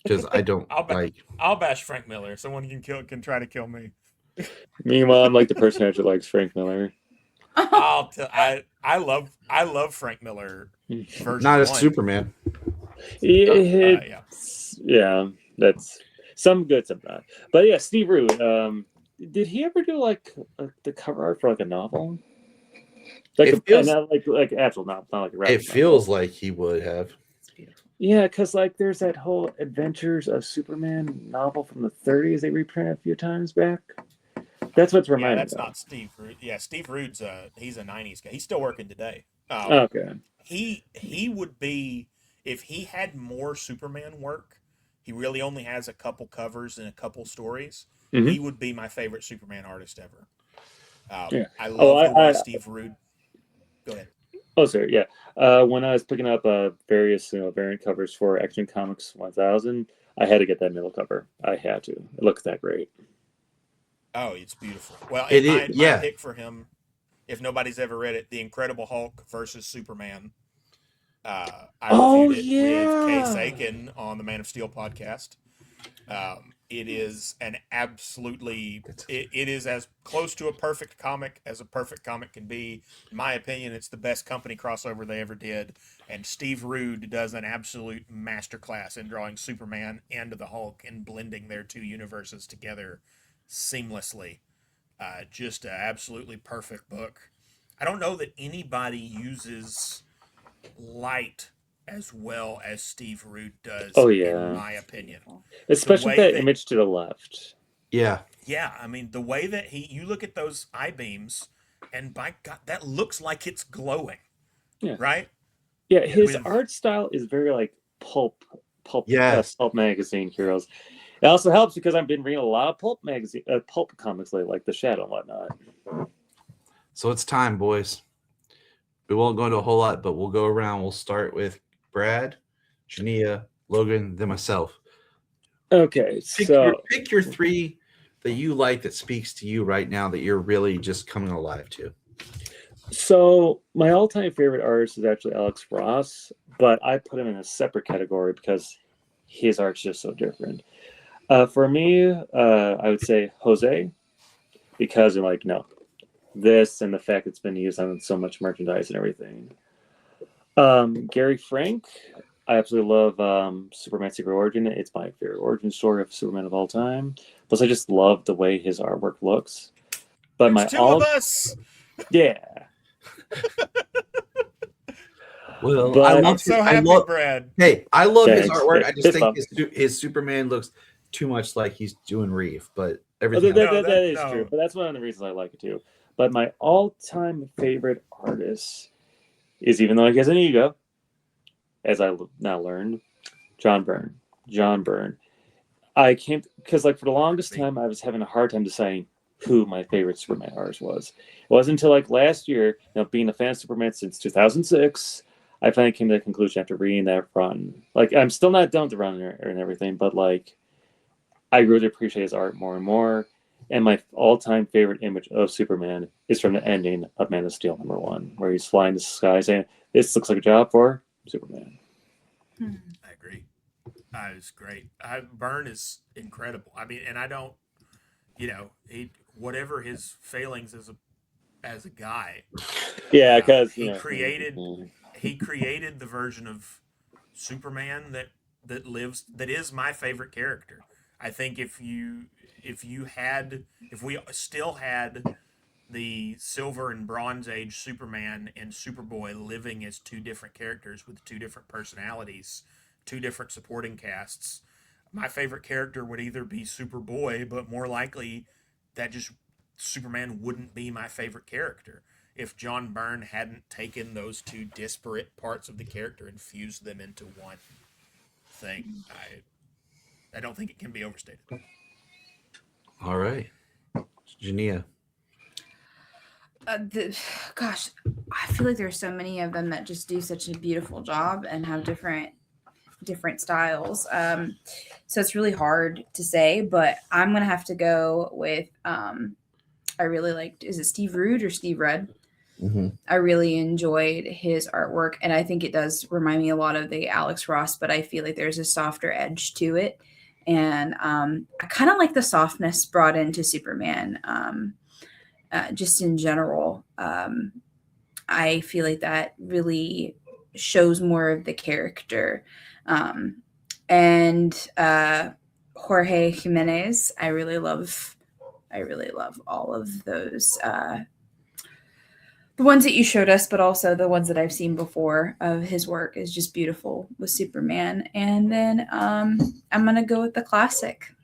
S1: because I don't
S4: I'll bash Frank Miller. Someone can try to kill me.
S3: Meanwhile, I'm like the person who actually likes Frank Miller.
S4: I love Frank Miller.
S1: Not as Superman.
S3: Yeah, that's some good, some bad. But yeah, Steve Rude. Did he ever do like the cover art for like a novel? Like like actual novel, not like a graphic novel.
S1: Feels like he would have.
S2: It's beautiful.
S3: Yeah, because like there's that whole Adventures of Superman novel from the 30s they reprinted a few times back. That's what's reminding me.
S4: That's not Steve Rude. Yeah, Steve Rude's he's a 90s guy. He's still working today.
S3: Okay.
S4: He would be, if he had more Superman work, he really only has a couple covers and a couple stories. Mm-hmm. He would be my favorite Superman artist ever. I love the way Steve Rude. Go ahead.
S3: Oh, sorry. Yeah. When I was picking up various variant covers for Action Comics 1000, I had to get that middle cover. I had to. It looks that great.
S4: Oh, it's beautiful. Well, my pick for him, if nobody's ever read it, The Incredible Hulk versus Superman. I reviewed it with Kay Sagan on the Man of Steel podcast. It is an absolutely, it is as close to a perfect comic as a perfect comic can be. In my opinion, it's the best company crossover they ever did. And Steve Rude does an absolute masterclass in drawing Superman and the Hulk and blending their two universes together seamlessly. Just an absolutely perfect book. I don't know that anybody uses light as well as Steve Rude does, in my opinion.
S3: Especially that image to the left.
S1: Yeah.
S4: Yeah, I mean, the way that you look at those I-beams, and by God, that looks like it's glowing. Yeah. Right?
S3: Yeah, his art style is very like pulp magazine heroes. It also helps because I've been reading a lot of pulp comics lately, like The Shadow and whatnot.
S1: So it's time, boys. We won't go into a whole lot, but we'll go around. We'll start with Brad, JUNIA, Logan, then myself.
S3: Okay,
S1: pick your three that you like that speaks to you right now that you're really just coming alive to.
S3: So my all-time favorite artist is actually Alex Ross, but I put him in a separate category because his art's just so different. For me, I would say Jose, because this and the fact it's been used on so much merchandise and everything. Gary Frank, I absolutely love Superman Secret Origin. It's my favorite origin story of Superman of all time. Plus, I just love the way his artwork looks. But
S4: There's two of us.
S3: Yeah.
S1: Well,
S3: but
S4: I'm so happy, Brad.
S1: Hey, I love his artwork. I just think his Superman looks too much like he's doing Reeve, but everything
S3: that is true. But that's one of the reasons I like it too. But my all-time favorite artist is, even though he has an ego, as I now learned, John Byrne. John Byrne. I came because for the longest time I was having a hard time deciding who my favorite Superman artist was. It wasn't until last year, being a fan of Superman since 2006, I finally came to the conclusion after reading that run. I'm still not done with the run and everything, but I really appreciate his art more and more. And my all-time favorite image of Superman is from the ending of Man of Steel #1, where he's flying the sky saying, "This looks like a job for Superman."
S4: I agree. It's great. Byrne is incredible. I mean, and I don't, he whatever his failings as a guy,
S3: Yeah, because
S4: he created the version of Superman that lives, that is my favorite character. I think if we still had the Silver and Bronze Age Superman and Superboy living as two different characters with two different personalities, two different supporting casts, my favorite character would either be Superboy, but more likely that just Superman wouldn't be my favorite character if John Byrne hadn't taken those two disparate parts of the character and fused them into one thing. I don't think it can be overstated.
S1: All right, JUNIA.
S2: Gosh, I feel like there's so many of them that just do such a beautiful job and have different styles. So it's really hard to say, but I'm gonna have to go with I really liked, is it Steve Rude or Steve Rudd?
S1: Mm-hmm.
S2: I really enjoyed his artwork, and I think it does remind me a lot of the Alex Ross, but I feel like there's a softer edge to it. And I kind of like the softness brought into Superman. Just in general, I feel like that really shows more of the character. And Jorge Jimenez, I really love all of those, the ones that you showed us, but also the ones that I've seen before of his work is just beautiful with Superman. And then I'm gonna go with the classic,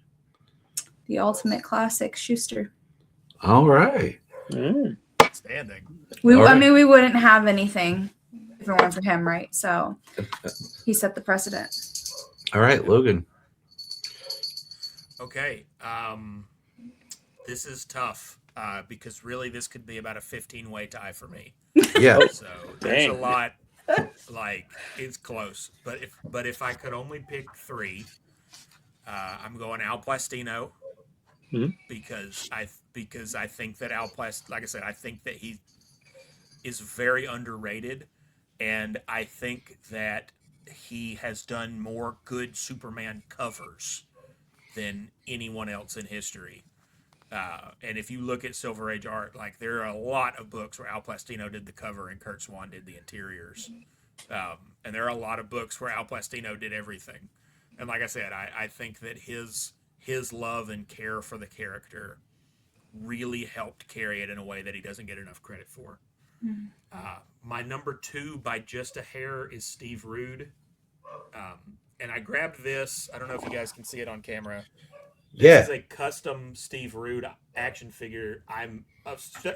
S2: the ultimate classic, Schuster.
S1: All right.
S4: Standing.
S2: I mean, we wouldn't have anything if it weren't for him, right? So he set the precedent.
S1: All right, Logan.
S4: Okay. This is tough because really this could be about a 15-way tie for me.
S1: Yeah.
S4: So there's a lot. Like, it's close. But if I could only pick three, I'm going Al Plastino.
S3: Mm-hmm.
S4: Because I think that Al Plast, like I said, I think that he is very underrated, and I think that he has done more good Superman covers than anyone else in history. And if you look at Silver Age art, like, there are a lot of books where Al Plastino did the cover and Kurt Swan did the interiors, and there are a lot of books where Al Plastino did everything. And like I said, I think that his love and care for the character really helped carry it in a way that he doesn't get enough credit for.
S2: Mm-hmm.
S4: My number two by just a hair is Steve Rude. And I grabbed this. I don't know if you guys can see it on camera. This is a custom Steve Rude action figure.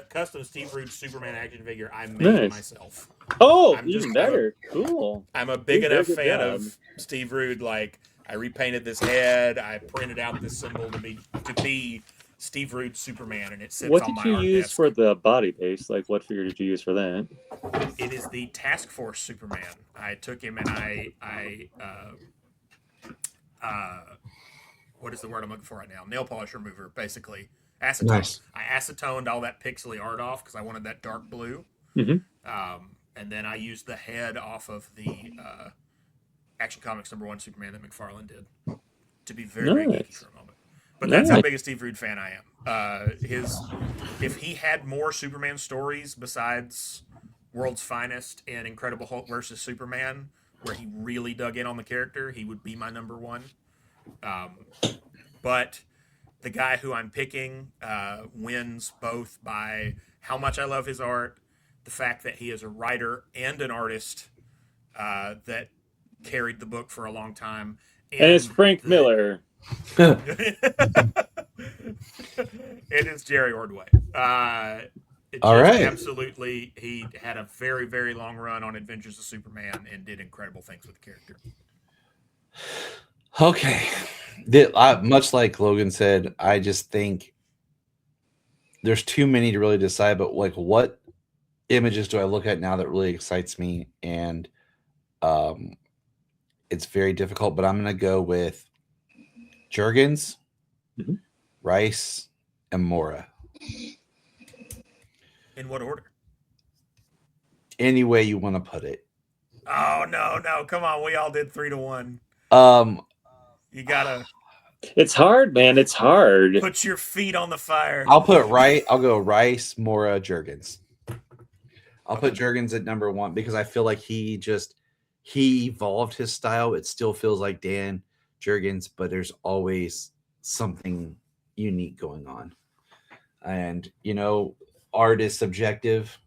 S4: Custom Steve Rude Superman action figure I made myself.
S3: Oh, even better. Cool.
S4: I'm a big enough fan of Steve Rude. Like, I repainted this head. I printed out this symbol to be Steve Rude Superman, and it sits on my art desk.
S3: What did you use for the body base? Like, what figure did you use for that?
S4: It is the Task Force Superman. I took him and I what is the word I'm looking for right now? Nail polish remover, basically. Acetone. Nice. I acetoned all that pixely art off because I wanted that dark blue.
S3: Mm-hmm.
S4: And then I used the head off of the Action Comics #1 Superman that McFarlane did to be very, very geeky for a moment. But that's how big a Steve Rude fan I am. If he had more Superman stories besides World's Finest and Incredible Hulk versus Superman, where he really dug in on the character, he would be my number one. But the guy who I'm picking wins both by how much I love his art, the fact that he is a writer and an artist that carried the book for a long time.
S3: And it's Frank Miller.
S4: It is Jerry Ordway. Absolutely, he had a very, very long run on Adventures of Superman and did incredible things with the character.
S1: Okay. Much like Logan said, I just think there's too many to really decide, but like, what images do I look at now that really excites me? And it's very difficult, but I'm going to go with Jurgens, Rice, and Mora.
S4: In what order?
S1: Any way you want to put it.
S4: Oh no! Come on, we all did 3-1.
S1: Um,
S4: You gotta
S3: It's hard, man. It's hard.
S4: put your feet on the fire.
S1: I'll go Rice, Mora, Jurgens. I'll
S4: Okay.
S1: put Jurgens at number 1 because I feel like he evolved his style. It still feels like Dan Jurgens, but there's always something unique going on. And art is subjective.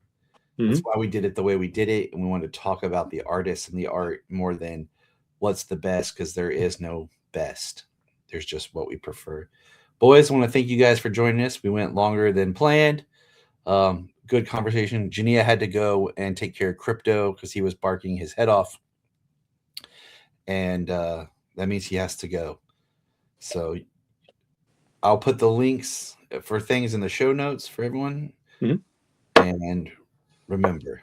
S1: That's why we did it the way we did it, and we wanted to talk about the artists and the art more than what's the best, because there is no best. There's just what we prefer. Boys, I want to thank you guys for joining us. We went longer than planned. Good conversation. JUNIA had to go and take care of crypto because he was barking his head off, and that means he has to go. So I'll put the links for things in the show notes for everyone. And remember,